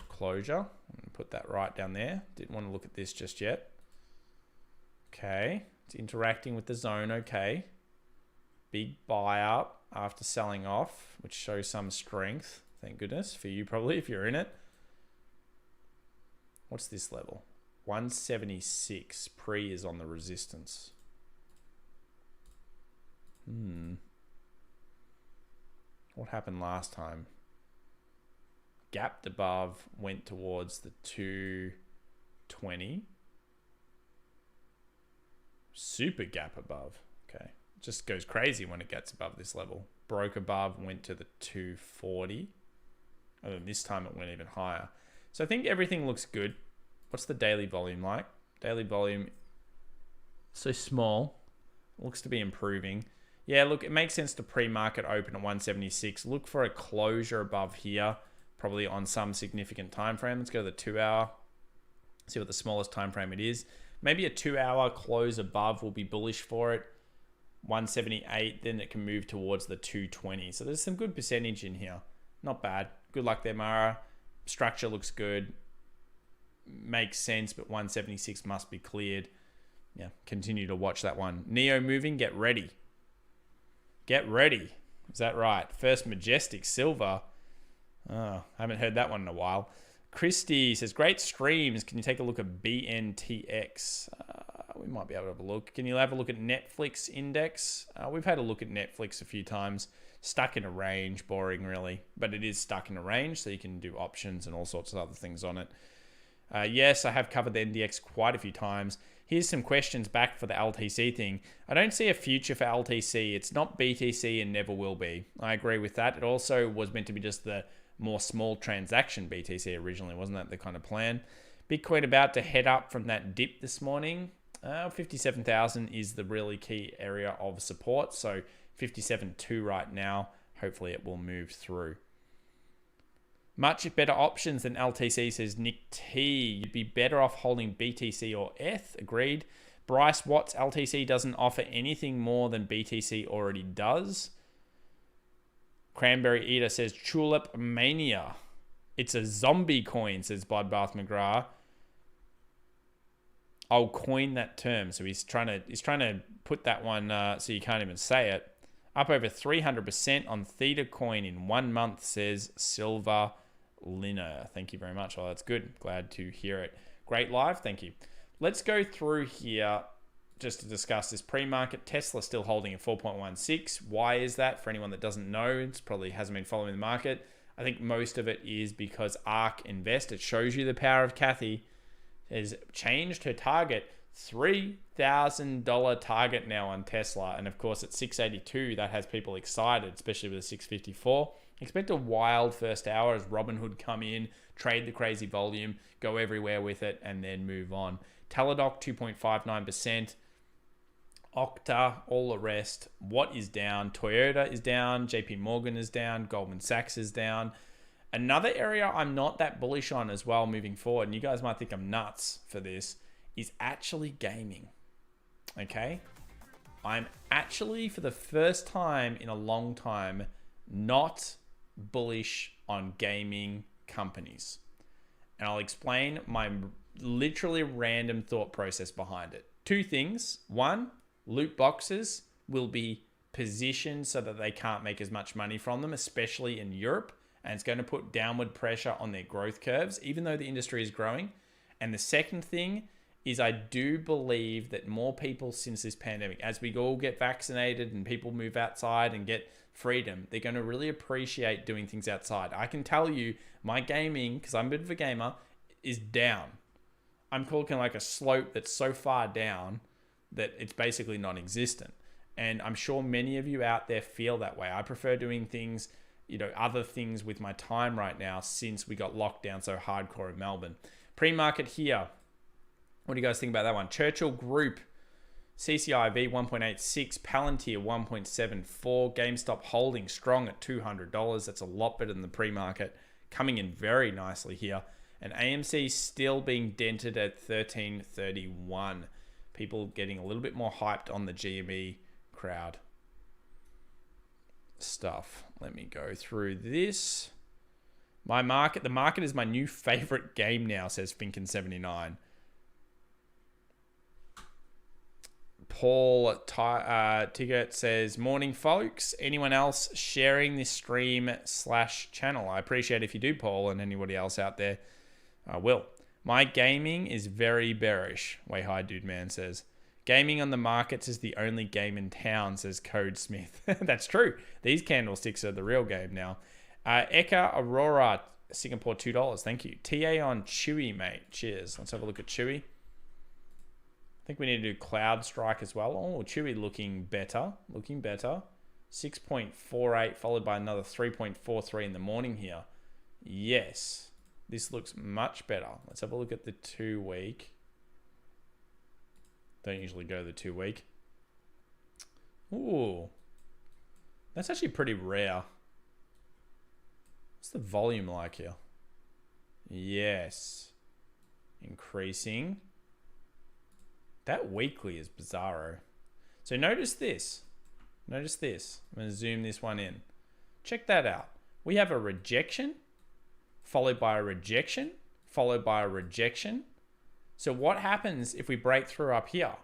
Closure. I'm going to put that right down there. Didn't want to look at this just yet. Okay. It's interacting with the zone, okay. Big buy up after selling off, which shows some strength. Thank goodness for you probably if you're in it. What's this level? 176. Pre is on the resistance. What happened last time? Gapped above, went towards the 220. Super gap above. Okay. Just goes crazy when it gets above this level. Broke above, went to the 240. And then this time it went even higher. So I think everything looks good. What's the daily volume like? Daily volume, so small. Looks to be improving. Yeah, look, it makes sense to pre-market open at 176. Look for a closure above here, probably on some significant time frame. Let's go to the 2 hour. See what the smallest time frame it is. Maybe a 2 hour close above will be bullish for it. 178, then it can move towards the 220. So there's some good percentage in here. Not bad. Good luck there, Mara. Structure looks good. Makes sense, but 176 must be cleared. Yeah, continue to watch that one. Neo moving, get ready. Get ready. Is that right? First Majestic Silver. Oh, haven't heard that one in a while. Christy says, great streams. Can you take a look at BNTX? We might be able to have a look. Can you have a look at Netflix index? We've had a look at Netflix a few times. Stuck in a range. Boring, really. But it is stuck in a range, so you can do options and all sorts of other things on it. Yes, I have covered the NDX quite a few times. Here's some questions back for the LTC thing. I don't see a future for LTC. It's not BTC and never will be. I agree with that. It also was meant to be just the more small transaction BTC originally. Wasn't that the kind of plan? Bitcoin about to head up from that dip this morning. 57,000 is the really key area of support. So 57.2 right now. Hopefully it will move through. Much better options than LTC, says Nick T. You'd be better off holding BTC or ETH. Agreed. Bryce Watts, LTC doesn't offer anything more than BTC already does. Cranberry Eater says Tulip Mania. It's a zombie coin, says Bloodbath McGrath. I'll coin that term. So he's trying to put that one so you can't even say it. Up over 300% on Theta Coin in 1 month, says Silver Lina. Thank you very much. Well, that's good. Glad to hear it. Great live. Thank you. Let's go through here just to discuss this pre-market. Tesla still holding at 4.16. Why is that? For anyone that doesn't know, it's probably hasn't been following the market. I think most of it is because ARK Invest, it shows you the power of Kathy, has changed her target. $3,000 target now on Tesla. And of course at 682, that has people excited, especially with a 654. Expect a wild first hour as Robinhood come in, trade the crazy volume, go everywhere with it, and then move on. Teladoc 2.59%. Okta, all the rest. What is down? Toyota is down. JP Morgan is down. Goldman Sachs is down. Another area I'm not that bullish on as well moving forward, and you guys might think I'm nuts for this, is actually gaming. Okay? I'm actually, for the first time in a long time, not bullish on gaming companies. And I'll explain my literally random thought process behind it. Two things. One, loot boxes will be positioned so that they can't make as much money from them, especially in Europe. And it's going to put downward pressure on their growth curves, even though the industry is growing. And the second thing is I do believe that more people since this pandemic, as we all get vaccinated and people move outside and get freedom, they're going to really appreciate doing things outside. I can tell you my gaming, because I'm a bit of a gamer, is down. I'm talking like a slope that's so far down that it's basically non-existent. And I'm sure many of you out there feel that way. I prefer doing things, other things with my time right now since we got locked down so hardcore in Melbourne. Pre-market here. What do you guys think about that one? Churchill Group, CCIV 1.86, Palantir 1.74, GameStop holding strong at $200. That's a lot better than the pre-market. Coming in very nicely here. And AMC still being dented at 13.31. People getting a little bit more hyped on the GME crowd stuff. Let me go through this. The market is my new favorite game now, says Finkin79. Paul Tiggett says, morning, folks. Anyone else sharing this stream/channel? I appreciate if you do, Paul, and anybody else out there will. My gaming is very bearish, Way High Dude Man says. Gaming on the markets is the only game in town, says Code Smith. That's true. These candlesticks are the real game now. Eka Aurora, Singapore, $2. Thank you. TA on Chewy, mate. Cheers. Let's have a look at Chewy. I think we need to do Cloud Strike as well. Oh, Chewy looking better. 6.48 followed by another 3.43 in the morning here. Yes. This looks much better. Let's have a look at the 2 week. Don't usually go the 2 week. Ooh. That's actually pretty rare. What's the volume like here? Yes. Increasing. That weekly is bizarro. So notice this. Notice this. I'm going to zoom this one in. Check that out. We have a rejection, followed by a rejection, followed by a rejection. So what happens if we break through up here?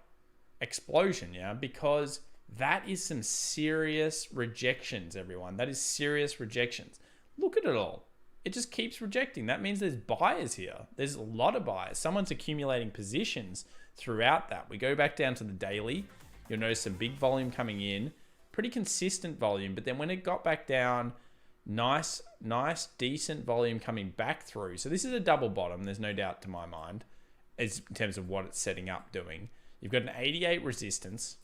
Explosion, yeah? Because that is some serious rejections, everyone. That is serious rejections. Look at it all. It just keeps rejecting. That means there's buyers here. There's a lot of buyers. Someone's accumulating positions throughout that. We go back down to the daily. You'll notice some big volume coming in. Pretty consistent volume. But then when it got back down, nice, decent volume coming back through. So this is a double bottom. There's no doubt to my mind as in terms of what it's setting up doing. You've got an 88 resistance.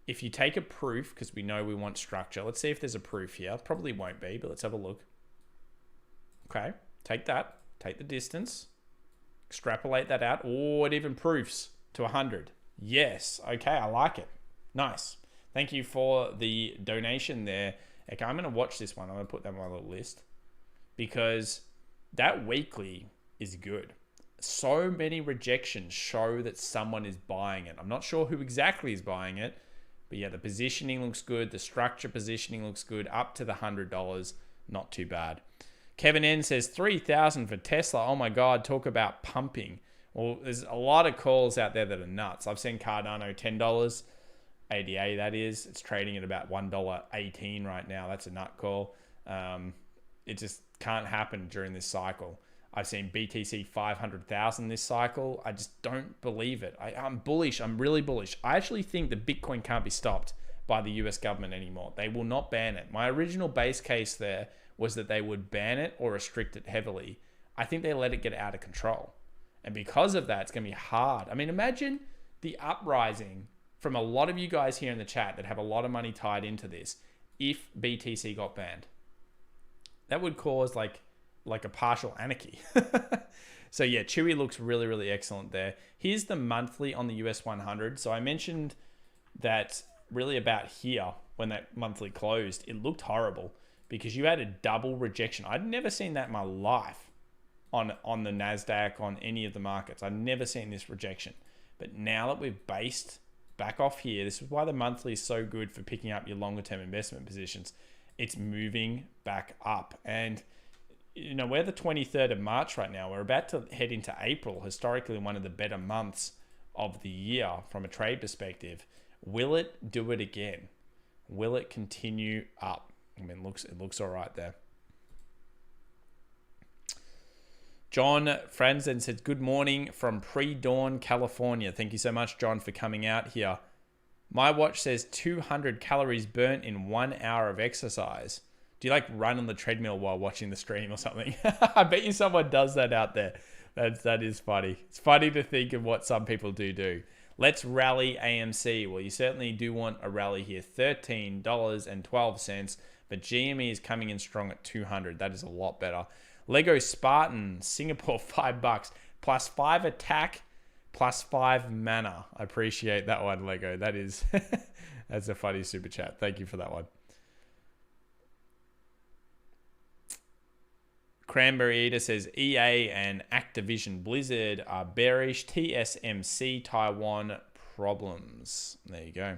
If you take a proof, because we know we want structure, let's see if there's a proof here. Probably won't be, but let's have a look. Okay, take that. Take the distance. Extrapolate that out. Oh, it even proofs to 100. Yes. Okay, I like it. Nice. Thank you for the donation there. Okay, I'm going to watch this one. I'm going to put that on my little list because that weekly is good. So many rejections show that someone is buying it. I'm not sure who exactly is buying it, but yeah, the positioning looks good. The structure positioning looks good. Up to the $100. Not too bad. Kevin N says 3,000 for Tesla. Oh my God, talk about pumping. Well, there's a lot of calls out there that are nuts. I've seen Cardano $10, ADA that is. It's trading at about $1.18 right now. That's a nut call. It just can't happen during this cycle. I've seen BTC 500,000 this cycle. I just don't believe it. I'm bullish. I'm really bullish. I actually think that Bitcoin can't be stopped by the US government anymore. They will not ban it. My original base case there was that they would ban it or restrict it heavily. I think they let it get out of control. And because of that, it's going to be hard. I mean, imagine the uprising from a lot of you guys here in the chat that have a lot of money tied into this if BTC got banned. That would cause like a partial anarchy. So yeah, Chewy looks really, really excellent there. Here's the monthly on the US 100. So I mentioned that really about here when that monthly closed, it looked horrible because you had a double rejection. I'd never seen that in my life on the Nasdaq, on any of the markets. I've never seen this rejection. But now that we've based back off here, this is why the monthly is so good for picking up your longer term investment positions. It's moving back up. And you know, we're the 23rd of March right now. We're about to head into April, historically one of the better months of the year from a trade perspective. Will it do it again? Will it continue up? I mean, it looks all right there. John Franzen says, good morning from pre-dawn, California. Thank you so much, John, for coming out here. My watch says 200 calories burnt in 1 hour of exercise. Do you like run on the treadmill while watching the stream or something? I bet you someone does that out there. That is funny. It's funny to think of what some people do. Let's rally AMC. Well, you certainly do want a rally here. $13.12. But GME is coming in strong at 200. That is a lot better. Lego Spartan, Singapore, $5. Plus 5 attack, plus 5 mana. I appreciate that one, Lego. That is, that's a funny super chat. Thank you for that one. Cranberry Eater says EA and Activision Blizzard are bearish. TSMC Taiwan problems. There you go.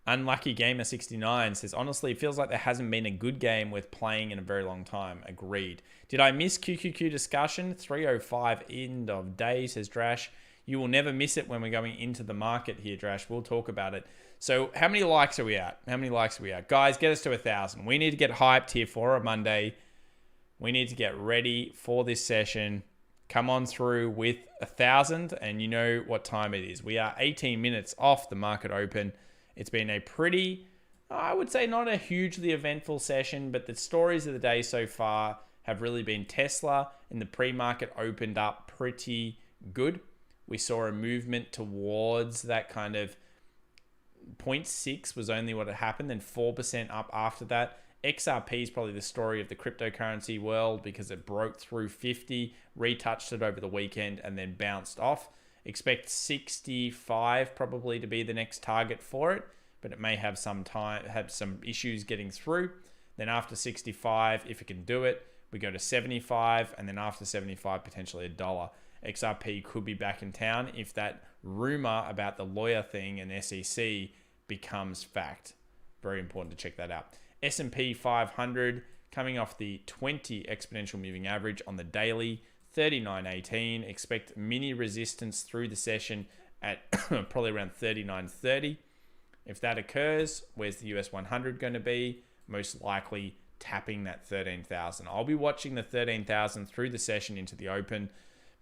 Unlucky Gamer 69 says, honestly, it feels like there hasn't been a good game worth playing in a very long time. Agreed. Did I miss QQQ discussion? 3:05 end of day, says Drash. You will never miss it when we're going into the market here, Drash. We'll talk about it. So how many likes are we at? Guys, get us to 1,000. We need to get hyped here for a Monday. We need to get ready for this session. Come on through with 1,000, and you know what time it is. We are 18 minutes off the market open. It's been a pretty, I would say not a hugely eventful session, but the stories of the day so far have really been Tesla, and the pre-market opened up pretty good. We saw a movement towards that kind of 0.6 was only what had happened, then 4% up after that. XRP is probably the story of the cryptocurrency world because it broke through 50, retouched it over the weekend, and then bounced off. Expect 65 probably to be the next target for it, but it may have some issues getting through. Then after 65, if it can do it, we go to 75, and then after 75, potentially $1. XRP could be back in town if that rumor about the lawyer thing and SEC becomes fact. Very important to check that out. S&P 500 coming off the 20 exponential moving average on the daily, 39.18. Expect mini resistance through the session at probably around 39.30. If that occurs, where's the US 100 going to be? Most likely tapping that 13,000. I'll be watching the 13,000 through the session into the open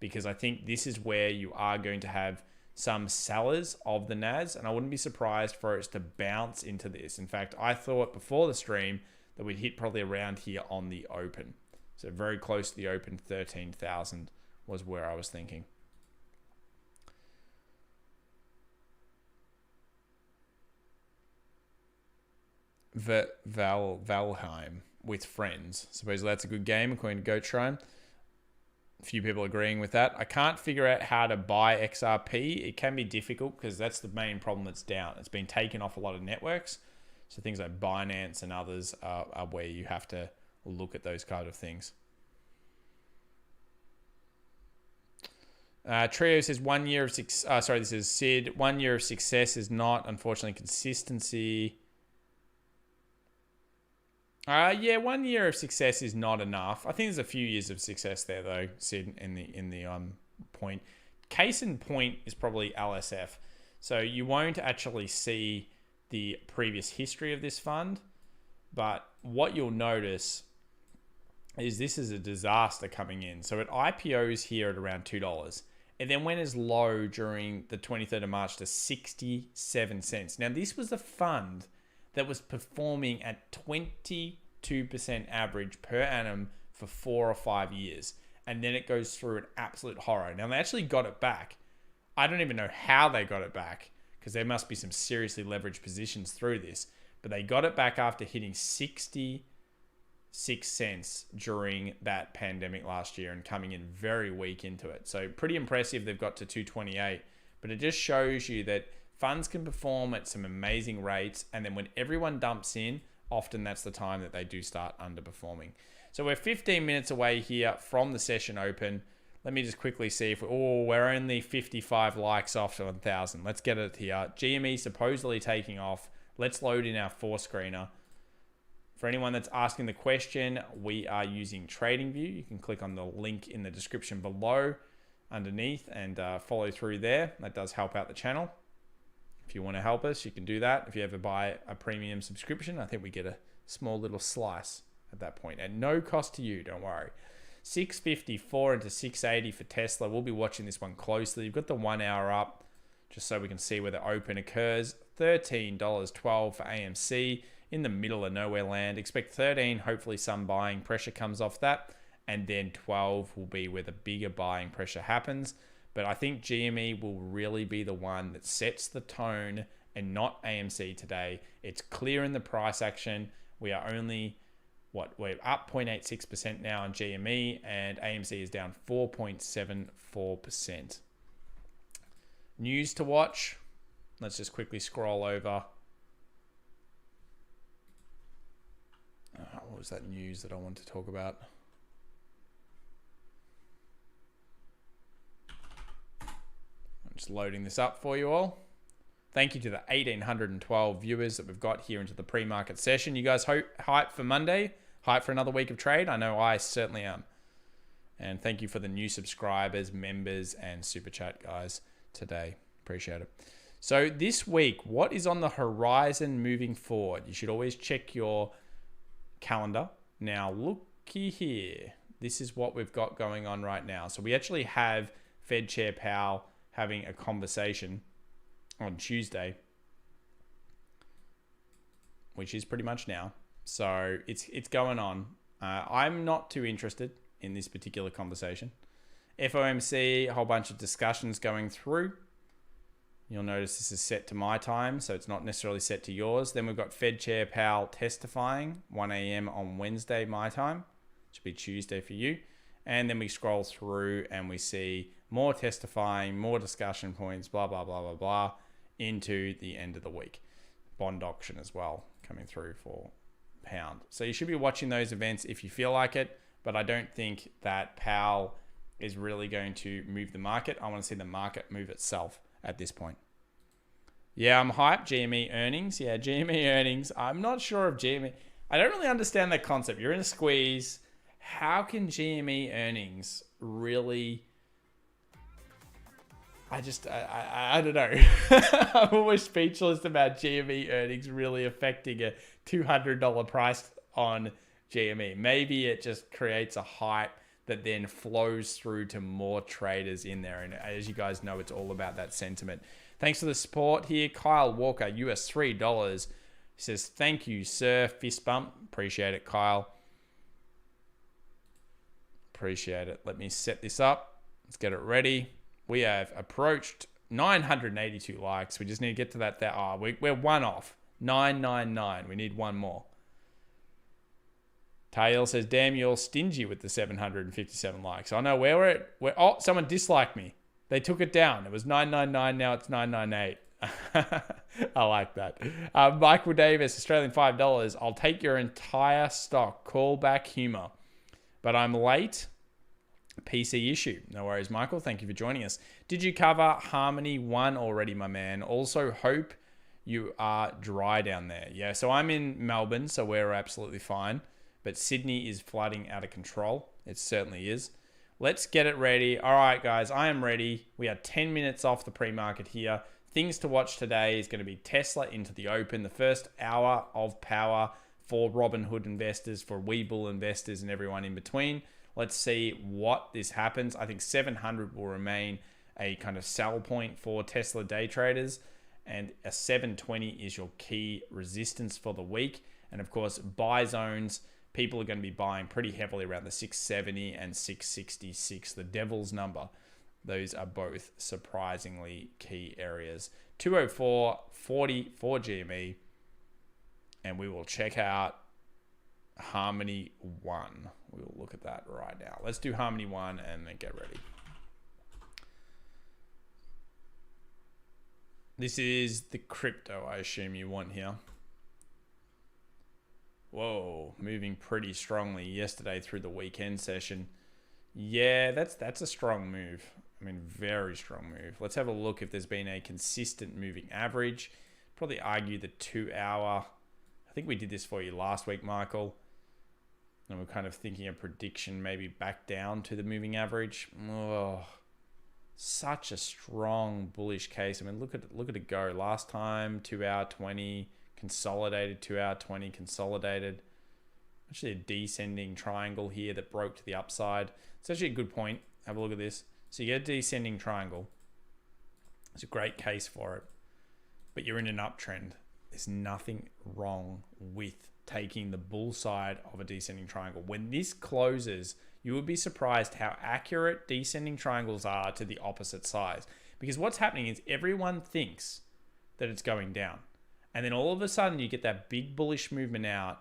because I think this is where you are going to have some sellers of the NAS, and I wouldn't be surprised for it to bounce into this. In fact, I thought before the stream that we'd hit probably around here on the open. So very close to the open, 13,000 was where I was thinking. Valheim with friends. Suppose that's a good game according to GoTrine. A few people agreeing with that. I can't figure out how to buy XRP. It can be difficult because that's the main problem that's down. It's been taken off a lot of networks. So things like Binance and others are where you have to look at those kind of things. Trio says 1 year of success. This is Sid. 1 year of success is not, unfortunately, consistency. Yeah, 1 year of success is not enough. I think there's a few years of success there, though, Sid, in the point. Case in point is probably LSF. So you won't actually see the previous history of this fund, but what you'll notice is this is a disaster coming in. So it IPOs here at around $2. It then went as low during the 23rd of March to 67 cents. Now, this was a fund that was performing at 22% average per annum for 4 or 5 years. And then it goes through an absolute horror. Now, they actually got it back. I don't even know how they got it back because there must be some seriously leveraged positions through this. But they got it back after hitting 66 cents during that pandemic last year and coming in very weak into it. So pretty impressive they've got to 228. But it just shows you that funds can perform at some amazing rates, and then when everyone dumps in, often that's the time that they do start underperforming. So we're 15 minutes away here from the session open. Let me just quickly see if we're only 55 likes off to 1,000. Let's get it here. GME supposedly taking off. Let's load in our 4-screener. For anyone that's asking the question, we are using TradingView. You can click on the link in the description below underneath and follow through there. That does help out the channel. If you want to help us, you can do that. If you ever buy a premium subscription, I think we get a small little slice at that point at no cost to you, don't worry. 654 into 680 for Tesla. We'll be watching this one closely. You've got the 1 hour up just so we can see where the open occurs. $13.12 for AMC in the middle of nowhere land. Expect 13, hopefully some buying pressure comes off that. And then 12 will be where the bigger buying pressure happens. But I think GME will really be the one that sets the tone and not AMC today. It's clear in the price action. We are only, we're up 0.86% now on GME, and AMC is down 4.74%. News to watch. Let's just quickly scroll over. What was that news that I want to talk about? Just loading this up for you all. Thank you to the 1,812 viewers that we've got here into the pre-market session. You guys hype for Monday? Hype for another week of trade? I know I certainly am. And thank you for the new subscribers, members, and super chat guys today. Appreciate it. So this week, what is on the horizon moving forward? You should always check your calendar. Now, looky here. This is what we've got going on right now. So we actually have Fed Chair Powell having a conversation on Tuesday, which is pretty much now. So it's going on. I'm not too interested in this particular conversation. FOMC, a whole bunch of discussions going through. You'll notice this is set to my time, so it's not necessarily set to yours. Then we've got Fed Chair Powell testifying, 1 a.m. on Wednesday, my time. Should be Tuesday for you. And then we scroll through and we see more testifying, more discussion points, blah, blah, blah, blah, blah, into the end of the week. Bond auction as well coming through for pound. So you should be watching those events if you feel like it, but I don't think that Powell is really going to move the market. I want to see the market move itself at this point. Yeah, I'm hyped. GME earnings. Yeah, GME earnings. I'm not sure of GME. I don't really understand that concept. You're in a squeeze. How can GME earnings really... I don't know. I'm always speechless about GME earnings really affecting a $200 price on GME. Maybe it just creates a hype that then flows through to more traders in there. And as you guys know, it's all about that sentiment. Thanks for the support here. Kyle Walker, US $3. He says, thank you, sir. Fist bump. Appreciate it, Kyle. Appreciate it. Let me set this up. Let's get it ready. We have approached 982 likes. We just need to get to that. We're one off. 999. We need one more. Tail says, damn, you're stingy with the 757 likes. I know where we're oh, someone disliked me. They took it down. It was 999. Now it's 998. I like that. Michael Davis, Australian $5. I'll take your entire stock. Call back humor. But I'm late. PC issue. No worries, Michael. Thank you for joining us. Did you cover Harmony 1 already, my man? Also, hope you are dry down there. Yeah, so I'm in Melbourne, so we're absolutely fine. But Sydney is flooding out of control. It certainly is. Let's get it ready. All right, guys, I am ready. We are 10 minutes off the pre-market here. Things to watch today is going to be Tesla into the open, the first hour of power for Robinhood investors, for Webull investors, and everyone in between. Let's see what this happens. I think 700 will remain a kind of sell point for Tesla day traders, and a 720 is your key resistance for the week. And of course, buy zones, people are going to be buying pretty heavily around the 670 and 666, the devil's number. Those are both surprisingly key areas. 204.40 for GME, and we will check out Harmony 1. We will look at that right now. Let's do Harmony 1 and then get ready. This is the crypto, I assume you want here. Whoa, moving pretty strongly yesterday through the weekend session. Yeah, that's a strong move. I mean, very strong move. Let's have a look if there's been a consistent moving average. Probably argue the 2 hour. I think we did this for you last week, Michael. And we're kind of thinking a prediction maybe back down to the moving average. Oh, such a strong bullish case. I mean, look at it go. Last time, 2 hour 20, consolidated, 2 hour 20, consolidated. Actually a descending triangle here that broke to the upside. It's actually a good point. Have a look at this. So you get a descending triangle. It's a great case for it. But you're in an uptrend. There's nothing wrong with taking the bull side of a descending triangle. When this closes, you would be surprised how accurate descending triangles are to the opposite sides. Because what's happening is everyone thinks that it's going down. And then all of a sudden you get that big bullish movement out,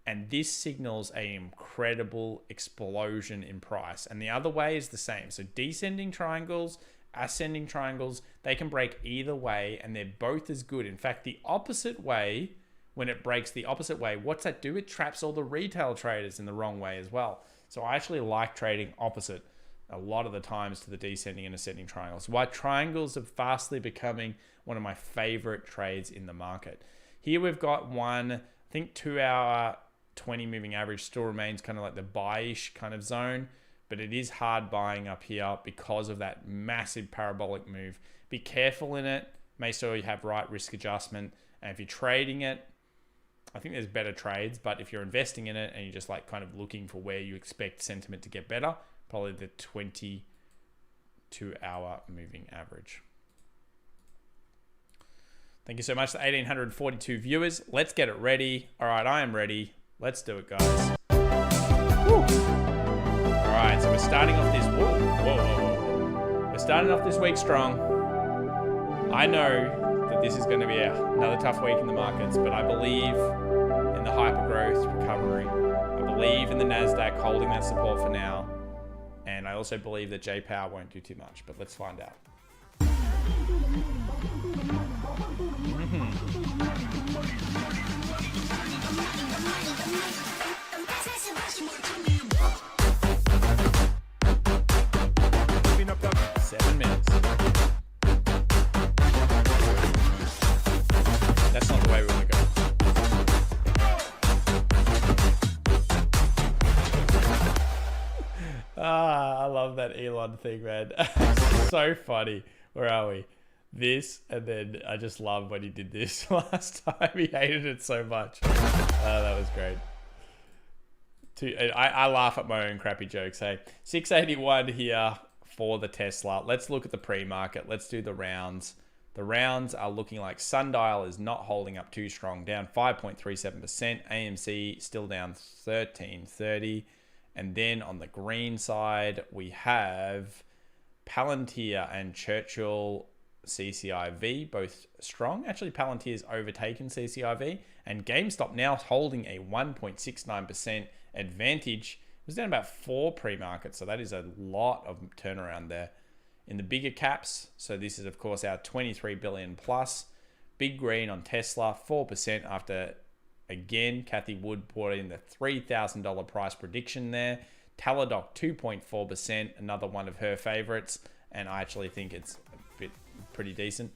and this signals an incredible explosion in price. And the other way is the same. So descending triangles, ascending triangles, they can break either way, and they're both as good. In fact, the opposite way, when it breaks the opposite way, what's that do? It traps all the retail traders in the wrong way as well. So I actually like trading opposite a lot of the times to the descending and ascending triangles. Why triangles are fastly becoming one of my favorite trades in the market. Here we've got one, I think 2 hour 20 moving average still remains kind of like the buyish kind of zone, but it is hard buying up here because of that massive parabolic move. Be careful in it. Make sure you have right risk adjustment. And if you're trading it, I think there's better trades, but if you're investing in it and you're just like kind of looking for where you expect sentiment to get better, probably the 22 hour moving average. Thank you so much to 1,842 viewers. Let's get it ready. All right, I am ready. Let's do it, guys. Woo. All right, so we're starting off this. Whoa. We're starting off this week strong. I know that this is going to be another tough week in the markets, but I believe in the hypergrowth recovery. I believe in the Nasdaq holding that support for now. And I also believe that J-Power won't do too much, but let's find out. 7 minutes. That's not the way we want to go. I love that Elon thing, man. So funny. Where are we? This, and then I just love when he did this last time. He hated it so much. That was great. I laugh at my own crappy jokes. Hey, 681 here for the Tesla. Let's look at the pre-market. Let's do the rounds. The rounds are looking like Sundial is not holding up too strong, down 5.37%. AMC still down 13.30. And then on the green side, we have Palantir and Churchill CCIV, both strong. Actually, Palantir's overtaken CCIV, and GameStop now holding a 1.69% advantage. It was down about 4 pre-market, so that is a lot of turnaround there. In the bigger caps, so this is of course our 23 billion plus. Big green on Tesla, 4% after, again, Kathy Wood brought in the $3,000 price prediction there. Teladoc 2.4%, another one of her favorites, and I actually think it's a bit pretty decent,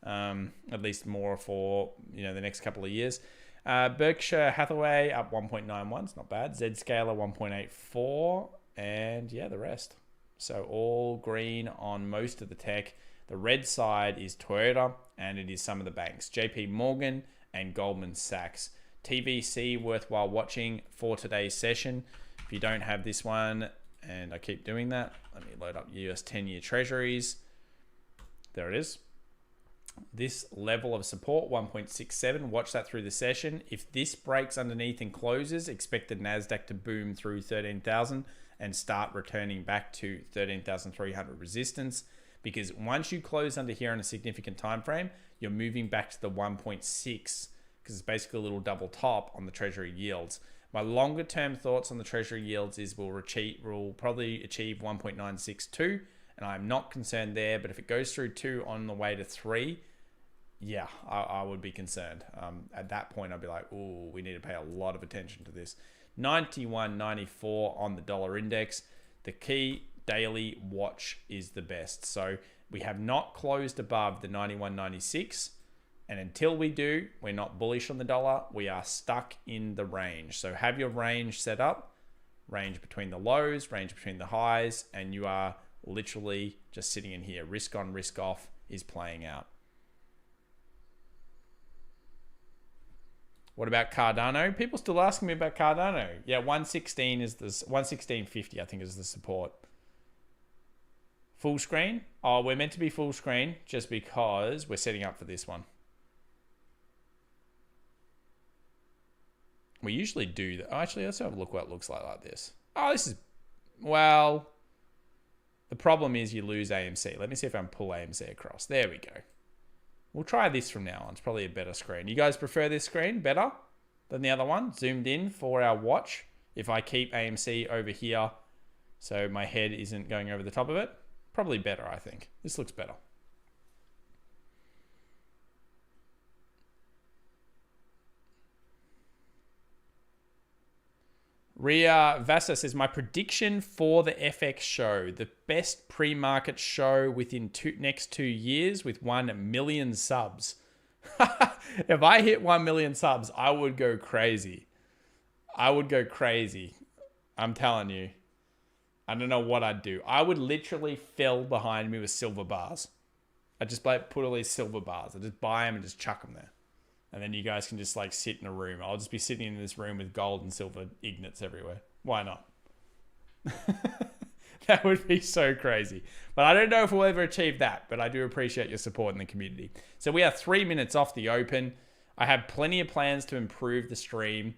at least more for the next couple of years. Berkshire Hathaway up 1.91, it's not bad. Zscaler 1.84, and yeah, the rest. So all green on most of the tech. The red side is Toyota, and it is some of the banks, JP Morgan and Goldman Sachs. TVC worthwhile watching for today's session. If you don't have this one, and I keep doing that, let me load up US 10-year treasuries. There it is. This level of support, 1.67, watch that through the session. If this breaks underneath and closes, expect the Nasdaq to boom through 13,000 and start returning back to 13,300 resistance, because once you close under here in a significant time frame, you're moving back to the 1.6, because it's basically a little double top on the Treasury yields. My longer term thoughts on the Treasury yields is we'll probably achieve 1.962, and I'm not concerned there, but if it goes through 2 on the way to 3, yeah, I would be concerned. At that point, I'd be like, ooh, we need to pay a lot of attention to this. 91.94 on the dollar index. The key daily watch is the best. So we have not closed above the 91.96. And until we do, we're not bullish on the dollar. We are stuck in the range. So have your range set up, range between the lows, range between the highs, and you are literally just sitting in here. Risk on, risk off is playing out. What about Cardano? People still asking me about Cardano. Yeah, 116 is this 116.50, I think, is the support. Full screen? Oh, we're meant to be full screen just because we're setting up for this one. We usually do that. Oh, actually, let's have a look what it looks like this. Oh, this is, well, the problem is you lose AMC. Let me see if I can pull AMC across. There we go. We'll try this from now on. It's probably a better screen. You guys prefer this screen better than the other one? Zoomed in for our watch. If I keep AMC over here so my head isn't going over the top of it, probably better, I think. This looks better. Ria Vasa says, my prediction for the FX show, the best pre-market show within next 2 years with 1 million subs. If I hit 1 million subs, I would go crazy. I would go crazy. I'm telling you. I don't know what I'd do. I would literally fill behind me with silver bars. I'd just put all these silver bars. I'd just buy them and just chuck them there. And then you guys can just like sit in a room. I'll just be sitting in this room with gold and silver ignits everywhere. Why not? That would be so crazy. But I don't know if we'll ever achieve that. But I do appreciate your support in the community. So we are 3 minutes off the open. I have plenty of plans to improve the stream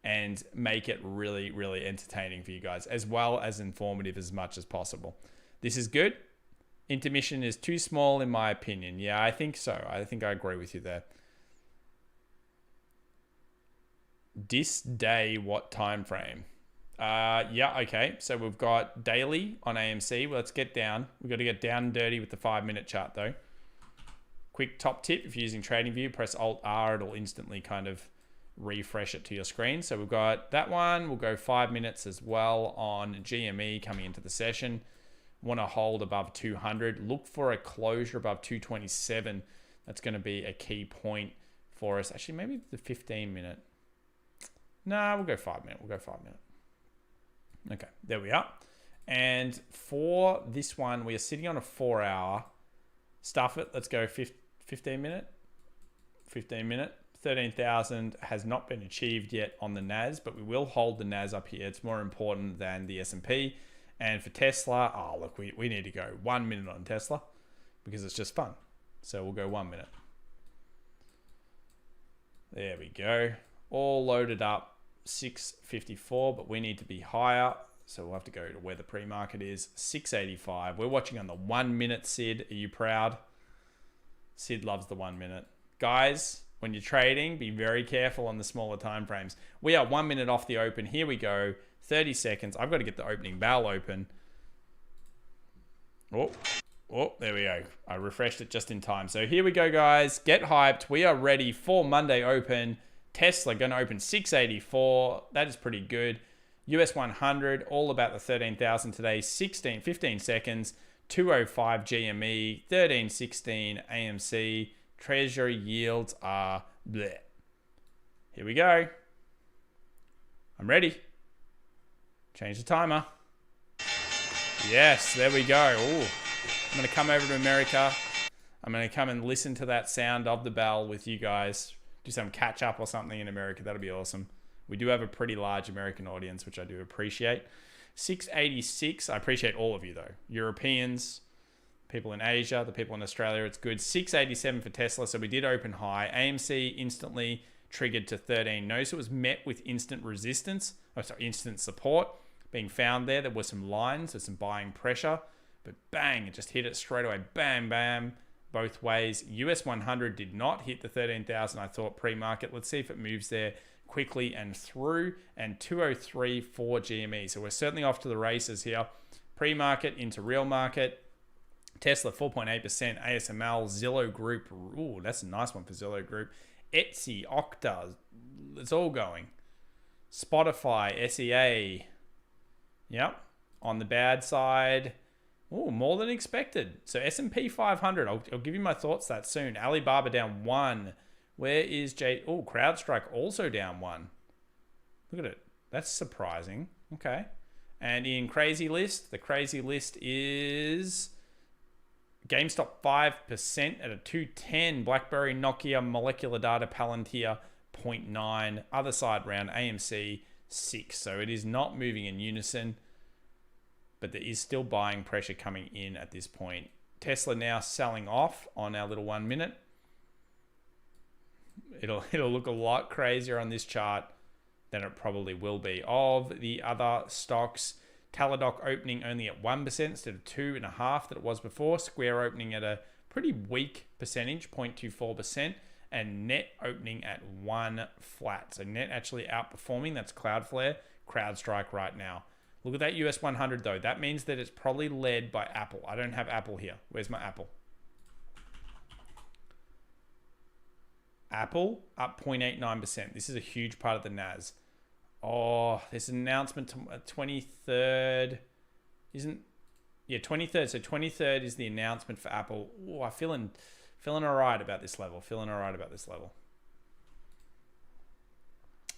and make it really, really entertaining for you guys, as well as informative as much as possible. This is good. Intermission is too small in my opinion. Yeah, I think so. I think I agree with you there. This day, what time frame? Yeah, okay. So we've got daily on AMC. Well, let's get down. We've got to get down and dirty with the 5-minute chart though. Quick top tip, if you're using TradingView, press Alt-R. It'll instantly kind of refresh it to your screen. So we've got that one. We'll go 5 minutes as well on GME coming into the session. Want to hold above 200. Look for a closure above 227. That's going to be a key point for us. Actually, maybe the 15-minute. No, we'll go 5 minute. We'll go 5 minute. Okay, there we are. And for this one, we are sitting on a 4-hour. Stuff it. Let's go 15 minute. 15 minute. 13,000 has not been achieved yet on the NAS, but we will hold the NAS up here. It's more important than the S&P. And for Tesla, oh, look, we need to go 1 minute on Tesla because it's just fun. So we'll go 1 minute. There we go. All loaded up. 654, but we need to be higher, so we'll have to go to where the pre-market is. 685. We're watching on the 1 minute. Sid, are you proud? Sid loves the 1 minute. Guys, when you're trading, be very careful on the smaller time frames. We are 1 minute off the open. Here we go. 30 seconds. I've got to get the opening bell open. Oh, there we go. I refreshed it just in time. So here we go, guys. Get hyped. We are ready for Monday open. Tesla going to open 684. That is pretty good. US 100, all about the 13,000 today. 15 seconds. 205 GME, 1316 AMC. Treasury yields are bleh. Here we go. I'm ready. Change the timer. Yes, there we go. Ooh. I'm going to come over to America. I'm going to come and listen to that sound of the bell with you guys. Do some catch up or something in America. That'll be awesome. We do have a pretty large American audience, which I do appreciate. 686. I appreciate all of you though. Europeans, people in Asia, the people in Australia. It's good. 687 for Tesla. So we did open high. AMC instantly triggered to 13. Notice it was met with instant resistance. Oh, sorry, instant support being found there. There were some lines. There's some buying pressure, but bang, it just hit it straight away. Bam, bam. Both ways. US 100 did not hit the 13,000 I thought pre-market. Let's see if it moves there quickly and through. And 203 for GME. So we're certainly off to the races here. Pre-market into real market. Tesla 4.8%. ASML, Zillow Group. Ooh, that's a nice one for Zillow Group. Etsy, Okta. It's all going. Spotify, SEA. Yep. On the bad side. Oh, more than expected. So S&P 500. I'll give you my thoughts that soon. Alibaba down 1. Where is Oh, CrowdStrike also down 1. Look at it. That's surprising. Okay. And in crazy list, the crazy list is GameStop 5% at a 210. BlackBerry, Nokia, Molecular Data, Palantir 0.9. Other side round, AMC 6. So it is not moving in unison. But there is still buying pressure coming in at this point. Tesla now selling off on our little 1 minute. It'll look a lot crazier on this chart than it probably will be. Of the other stocks, Teladoc opening only at 1% instead of 2.5% that it was before. Square opening at a pretty weak percentage, 0.24%. And Net opening at 1 flat. So Net actually outperforming. That's Cloudflare, CrowdStrike right now. Look at that US 100 though. That means that it's probably led by Apple. I don't have Apple here. Where's my Apple? Apple up 0.89%. This is a huge part of the NAS. Oh, there's an announcement 23rd. Isn't... Yeah, 23rd. So 23rd is the announcement for Apple. Oh, I'm feeling all right about this level.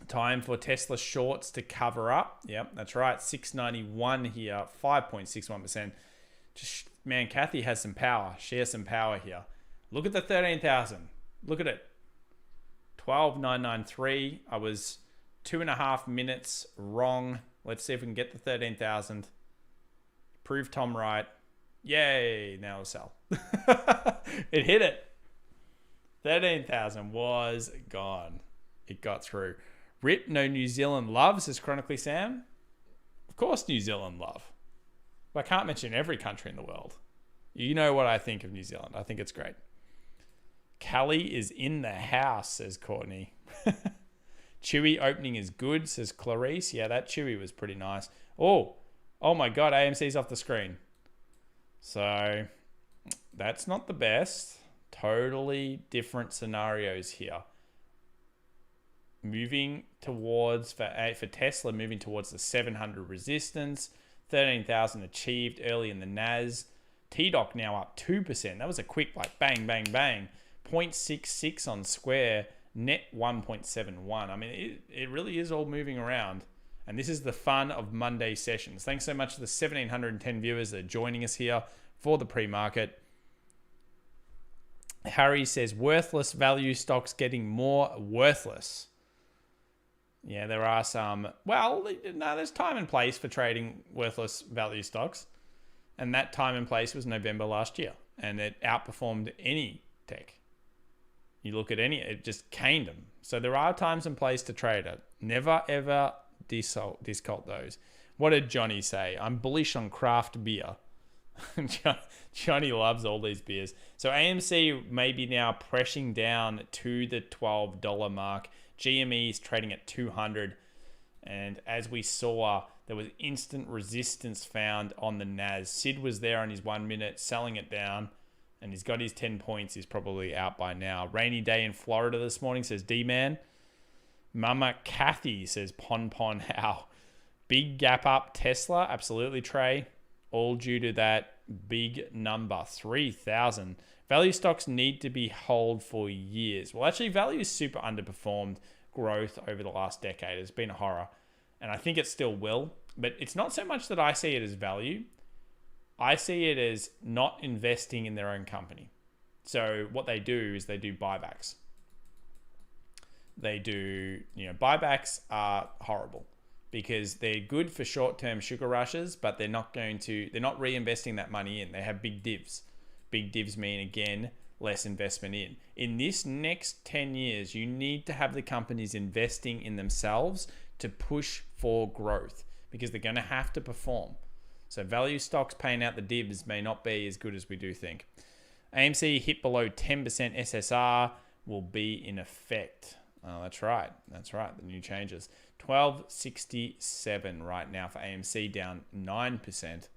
Time for Tesla shorts to cover up. Yep, that's right. 691 here, 5.61%. Just, man, Kathy has some power. She has some power here. Look at the 13,000. Look at it. 12,993. I was 2.5 minutes wrong. Let's see if we can get the 13,000. Prove Tom right. Yay, now we'll sell. It hit it. 13,000 was gone. It got through. Rip, no New Zealand love, says Chronically Sam. Of course New Zealand love. But I can't mention every country in the world. You know what I think of New Zealand. I think it's great. Callie is in the house, says Courtney. Chewy opening is good, says Clarice. Yeah, that Chewy was pretty nice. Oh my God, AMC's off the screen. So that's not the best. Totally different scenarios here. Moving towards, for Tesla, moving towards the 700 resistance. 13,000 achieved early in the NAS. TDOC now up 2%. That was a quick, like, bang, bang, bang. 0.66 on Square. Net 1.71. I mean, it really is all moving around. And this is the fun of Monday sessions. Thanks so much to the 1,710 viewers that are joining us here for the pre-market. Harry says, worthless value stocks getting more worthless. Yeah, there are some. Well, no, there's time and place for trading worthless value stocks. And that time and place was November last year. And it outperformed any tech. You look at any, it just caned them. So there are times and place to trade it. Never, ever discount those. What did Johnny say? I'm bullish on craft beer. Johnny loves all these beers. So AMC may be now pressing down to the $12 mark. GME is trading at 200. And as we saw, there was instant resistance found on the NAS. Sid was there on his 1 minute, selling it down. And he's got his 10 points. He's probably out by now. Rainy day in Florida this morning, says D-Man. Mama Kathy says Pon How. Big gap up Tesla. Absolutely, Trey. All due to that big number, 3,000. Value stocks need to be held for years. Well, actually, value is super underperformed growth over the last decade. It's been a horror. And I think it still will. But it's not so much that I see it as value. I see it as not investing in their own company. So what they do is they do buybacks. Buybacks are horrible because they're good for short-term sugar rushes, but they're not reinvesting that money in. They have big divs. Big divs mean, again, less investment in. In this next 10 years, you need to have the companies investing in themselves to push for growth because they're going to have to perform. So value stocks paying out the divs may not be as good as we do think. AMC hit below 10% SSR will be in effect. Oh, that's right. The new changes. 1267 right now for AMC, down 9%.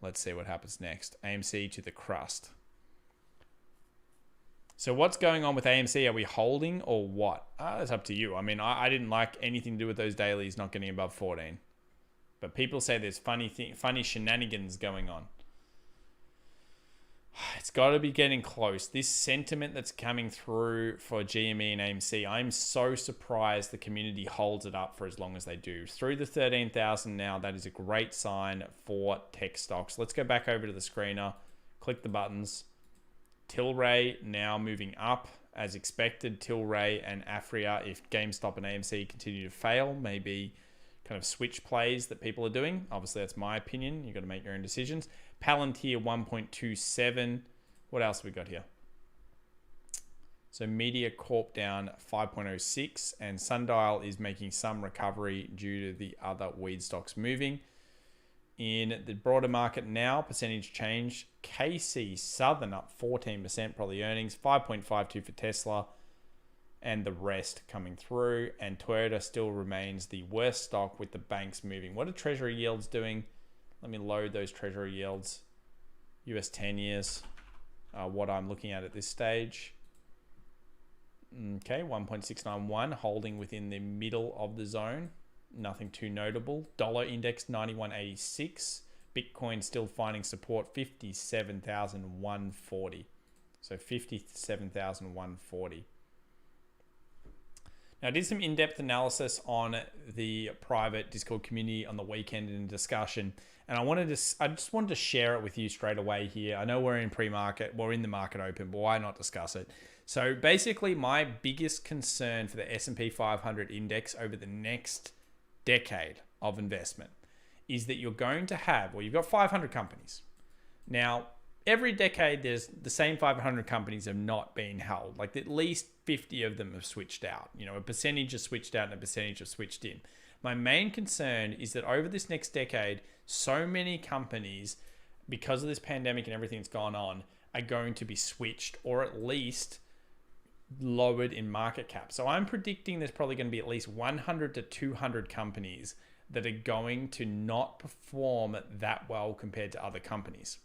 Let's see what happens next. AMC to the crust. So what's going on with AMC? Are we holding or what? That's up to you. I mean, I didn't like anything to do with those dailies not getting above 14. But people say there's funny shenanigans going on. It's got to be getting close. This sentiment that's coming through for GME and AMC, I'm so surprised the community holds it up for as long as they do. Through the 13,000 now, that is a great sign for tech stocks. Let's go back over to the screener. Click the buttons. Tilray now moving up as expected. Tilray and Afria, if GameStop and AMC continue to fail, maybe kind of switch plays that people are doing. Obviously, that's my opinion. You've got to make your own decisions. Palantir 1.27. What else have we got here? So Media Corp down 5.06, and Sundial is making some recovery due to the other weed stocks moving. In the broader market now, percentage change. KC Southern up 14%, probably earnings. 5.52 for Tesla. And the rest coming through. And Toyota still remains the worst stock with the banks moving. What are Treasury yields doing? Let me load those Treasury yields. US 10 years. What I'm looking at this stage. Okay, 1.691, holding within the middle of the zone. Nothing too notable. Dollar index 91.86. Bitcoin still finding support 57,140. So 57,140. Now, I did some in-depth analysis on the private Discord community on the weekend in discussion, and I just wanted to share it with you straight away here. I know we're in pre-market, we're in the market open, but why not discuss it? So basically, my biggest concern for the S&P 500 index over the next decade of investment is that you're going to have, well, you've got 500 companies. Now, every decade, there's the same 500 companies have not been held. Like at least 50 of them have switched out. You know, a percentage has switched out and a percentage have switched in. My main concern is that over this next decade, so many companies, because of this pandemic and everything that's gone on, are going to be switched or at least lowered in market cap. So I'm predicting there's probably going to be at least 100 to 200 companies that are going to not perform that well compared to other companies.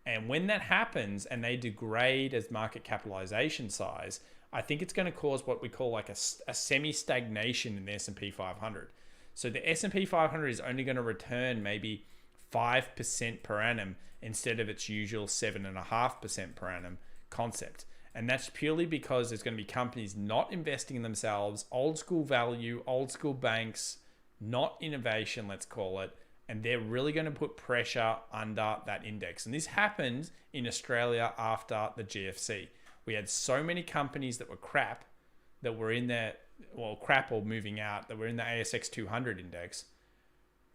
And when that happens and they degrade as market capitalization size, I think it's going to cause what we call like a semi-stagnation in the S&P 500. So the S&P 500 is only going to return maybe 5% per annum instead of its usual 7.5% per annum concept. And that's purely because there's going to be companies not investing in themselves, old school value, old school banks, not innovation, let's call it. And they're really going to put pressure under that index. And this happened in Australia after the GFC. We had so many companies that were crap that were in there, well, crap or moving out, that were in the ASX 200 index.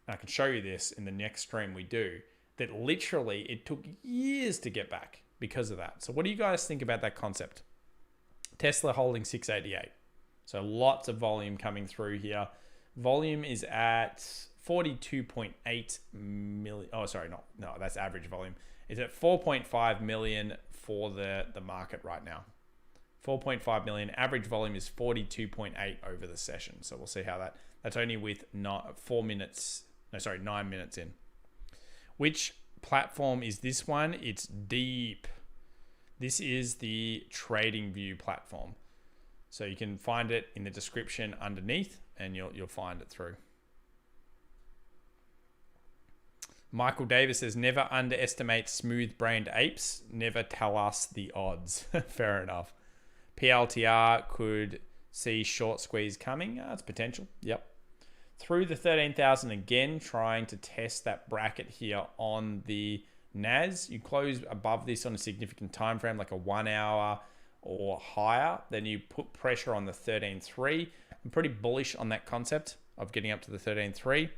And I can show you this in the next stream we do, that literally it took years to get back because of that. So what do you guys think about that concept? Tesla holding 688. So lots of volume coming through here. Volume is at 42.8 million. Oh, sorry, no, that's average volume. Is at 4.5 million for the market right now. 4.5 million. Average volume is 42.8 over the session. So we'll see how that's only with 9 minutes in. Which platform is this one? It's Deep. This is the TradingView platform. So you can find it in the description underneath and you'll find it through. Michael Davis says, never underestimate smooth-brained apes. Never tell us the odds. Fair enough. PLTR could see short squeeze coming. It's potential. Yep. Through the 13,000 again, trying to test that bracket here on the NAS. You close above this on a significant time frame, like a 1 hour or higher. Then you put pressure on the 13.3. I'm pretty bullish on that concept of getting up to the 13.3.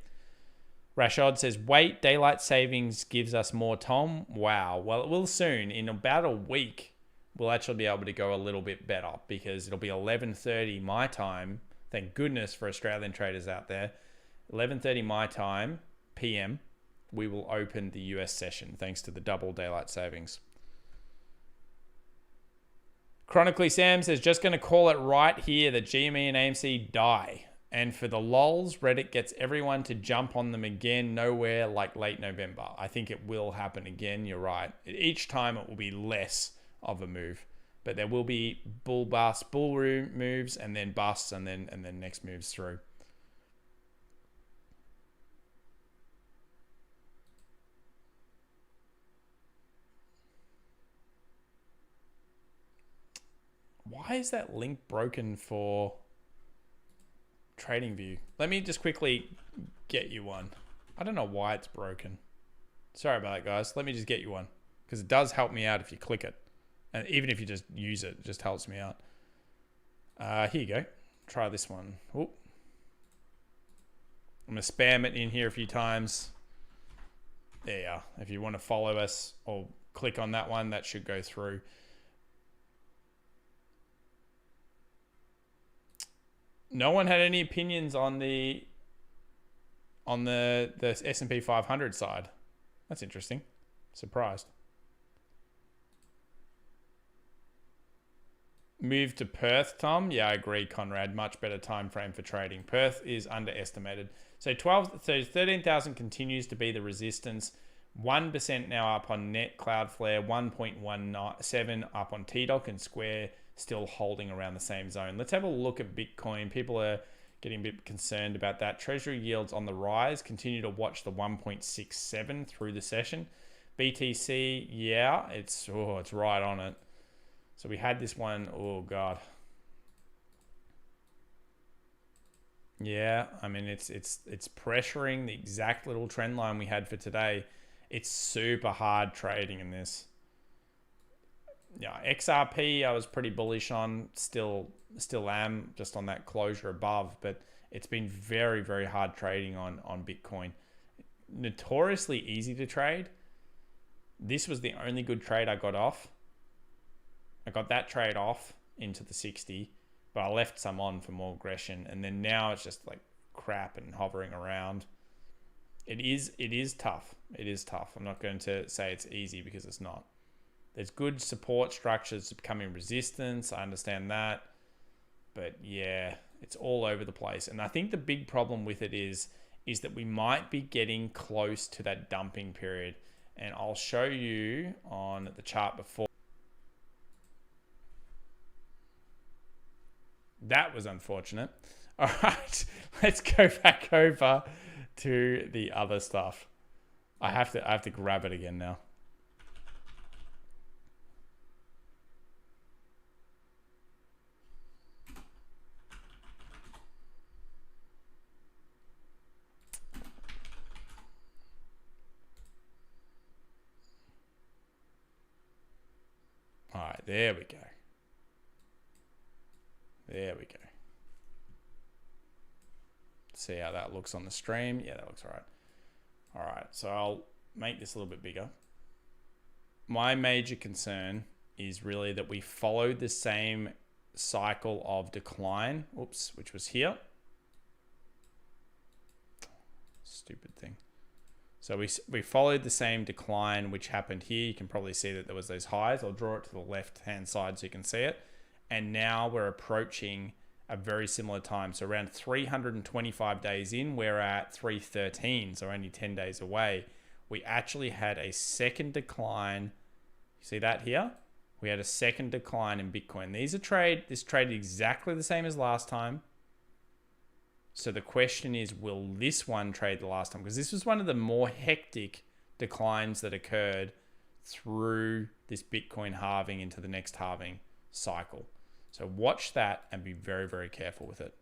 Rashad says, wait, daylight savings gives us more time. Wow. Well, it will soon. In about a week, we'll actually be able to go a little bit better because it'll be 11:30 my time. Thank goodness for Australian traders out there. 11:30 my time, PM, we will open the US session thanks to the double daylight savings. Chronically Sam says, just going to call it right here that GME and AMC die. And for the lols, Reddit gets everyone to jump on them again, nowhere like late November. I think it will happen again. You're right. Each time it will be less of a move, but there will be bull moves and then busts and then next moves through. Why is that link broken for TradingView? Let me just quickly get you one. I don't know why it's broken. Sorry about that, guys. Let me just get you one because it does help me out if you click it. And even if you just use it, it just helps me out. Here you go. Try this one. Oop. I'm going to spam it in here a few times. There you are. If you want to follow us or click on that one, that should go through. No one had any opinions on the S&P 500 side. That's interesting. Surprised. Move to Perth, Tom. Yeah, I agree, Conrad. Much better time frame for trading. Perth is underestimated. So 13,000 continues to be the resistance. 1% now up on Net, Cloudflare, 1.17 up on TDOC, and Square still holding around the same zone. Let's have a look at Bitcoin. People are Getting a bit concerned about that. Treasury yields on the rise. Continue to watch the 1.67 through the session. BTC, yeah, it's right on it. So we had this one, oh God. Yeah, I mean, it's pressuring the exact little trend line we had for today. It's super hard trading in this. Yeah, XRP I was pretty bullish on, still am, just on that closure above, but it's been very, very hard trading on Bitcoin. Notoriously easy to trade. This was the only good trade I got off. I got that trade off into the 60, but I left some on for more aggression, and then now it's just like crap and hovering around. It is tough. It is tough. I'm not going to say it's easy because it's not. There's good support structures becoming resistance. I understand that. But yeah, it's all over the place. And I think the big problem with it is that we might be getting close to that dumping period. And I'll show you on the chart before. That was unfortunate. All right, let's go back over to the other stuff. I have to grab it again now. All right, there we go. There we go. See how that looks on the stream. Yeah, that looks all right. All right, so I'll make this a little bit bigger. My major concern is really that we followed the same cycle of decline, which was here. Stupid thing. So we followed the same decline, which happened here. You can probably see that there was those highs. I'll draw it to the left-hand side so you can see it. And now we're approaching a very similar time. So around 325 days in, we're at 313, so only 10 days away. We actually had a second decline. You see that here? We had a second decline in Bitcoin. This traded exactly the same as last time. So the question is, will this one trade the last time? Because this was one of the more hectic declines that occurred through this Bitcoin halving into the next halving cycle. So watch that and be very, very careful with it.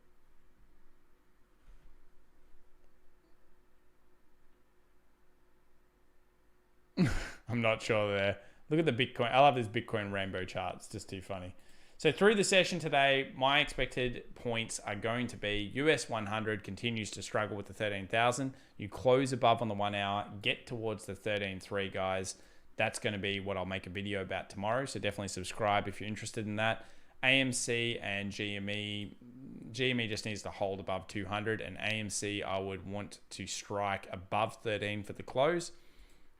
I'm not sure there. Look at the Bitcoin. I love this Bitcoin rainbow chart. It's just too funny. So through the session today, my expected points are going to be US 100 continues to struggle with the 13,000. You close above on the 1 hour, get towards the 13.3, guys. That's going to be what I'll make a video about tomorrow. So definitely subscribe if you're interested in that. AMC and GME just needs to hold above 200, and AMC I would want to strike above 13 for the close.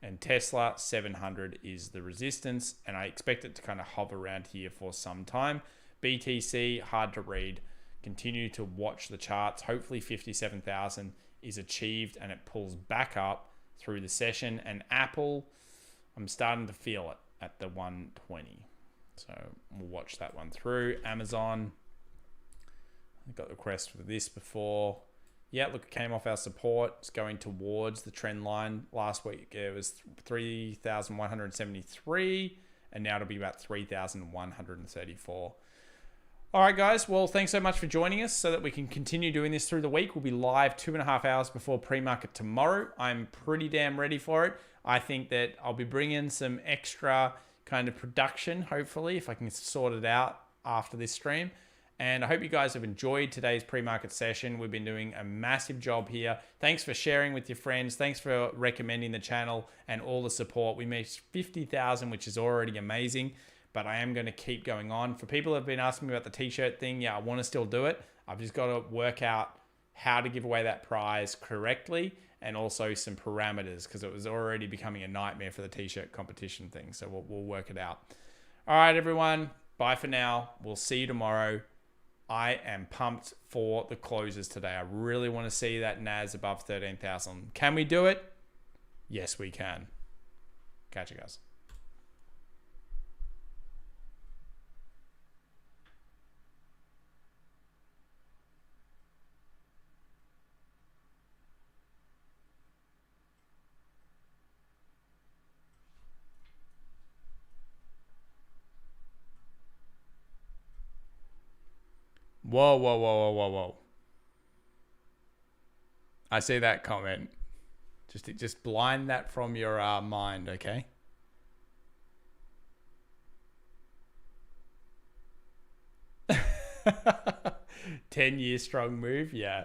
And Tesla 700 is the resistance, and I expect it to kind of hover around here for some time. BTC, hard to read. Continue to watch the charts. Hopefully 57,000 is achieved and it pulls back up through the session. And Apple, I'm starting to feel it at the 120. So we'll watch that one through. Amazon, I got the request for this before. Yeah, look, it came off our support. It's going towards the trend line. Last week it was 3,173, and now it'll be about 3,134. All right, guys. Well, thanks so much for joining us so that we can continue doing this through the week. We'll be live 2.5 hours before pre-market tomorrow. I'm pretty damn ready for it. I think that I'll be bringing some extra kind of production, hopefully, if I can sort it out after this stream. And I hope you guys have enjoyed today's pre-market session. We've been doing a massive job here. Thanks for sharing with your friends. Thanks for recommending the channel and all the support. We made 50,000, which is already amazing, but I am going to keep going on. For people who have been asking me about the t-shirt thing, yeah, I want to still do it. I've just got to work out how to give away that prize correctly and also some parameters, because it was already becoming a nightmare for the t-shirt competition thing. So we'll work it out. All right, everyone. Bye for now. We'll see you tomorrow. I am pumped for the closes today. I really want to see that NAS above 13,000. Can we do it? Yes, we can. Catch you guys. Whoa, whoa, whoa, whoa, whoa, whoa. I see that comment. Just blind that from your mind, okay? $10-year strong move. Yeah.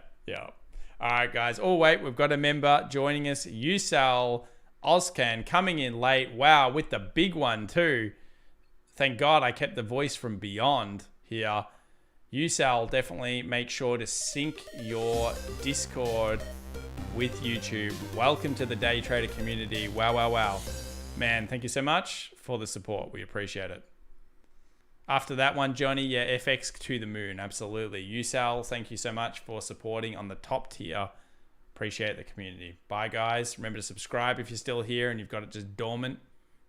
All right, guys. Oh, wait, we've got a member joining us. USAL Ozcan coming in late. Wow, with the big one too. Thank God I kept the voice from beyond here. USAL, definitely make sure to sync your Discord with YouTube. Welcome to the day trader community. Wow. Man, thank you so much for the support. We appreciate it. After that one, Johnny, yeah, FX to the moon. Absolutely. USAL, thank you so much for supporting on the top tier. Appreciate the community. Bye, guys. Remember to subscribe if you're still here and you've got it just dormant.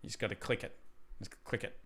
You just got to click it. Just click it.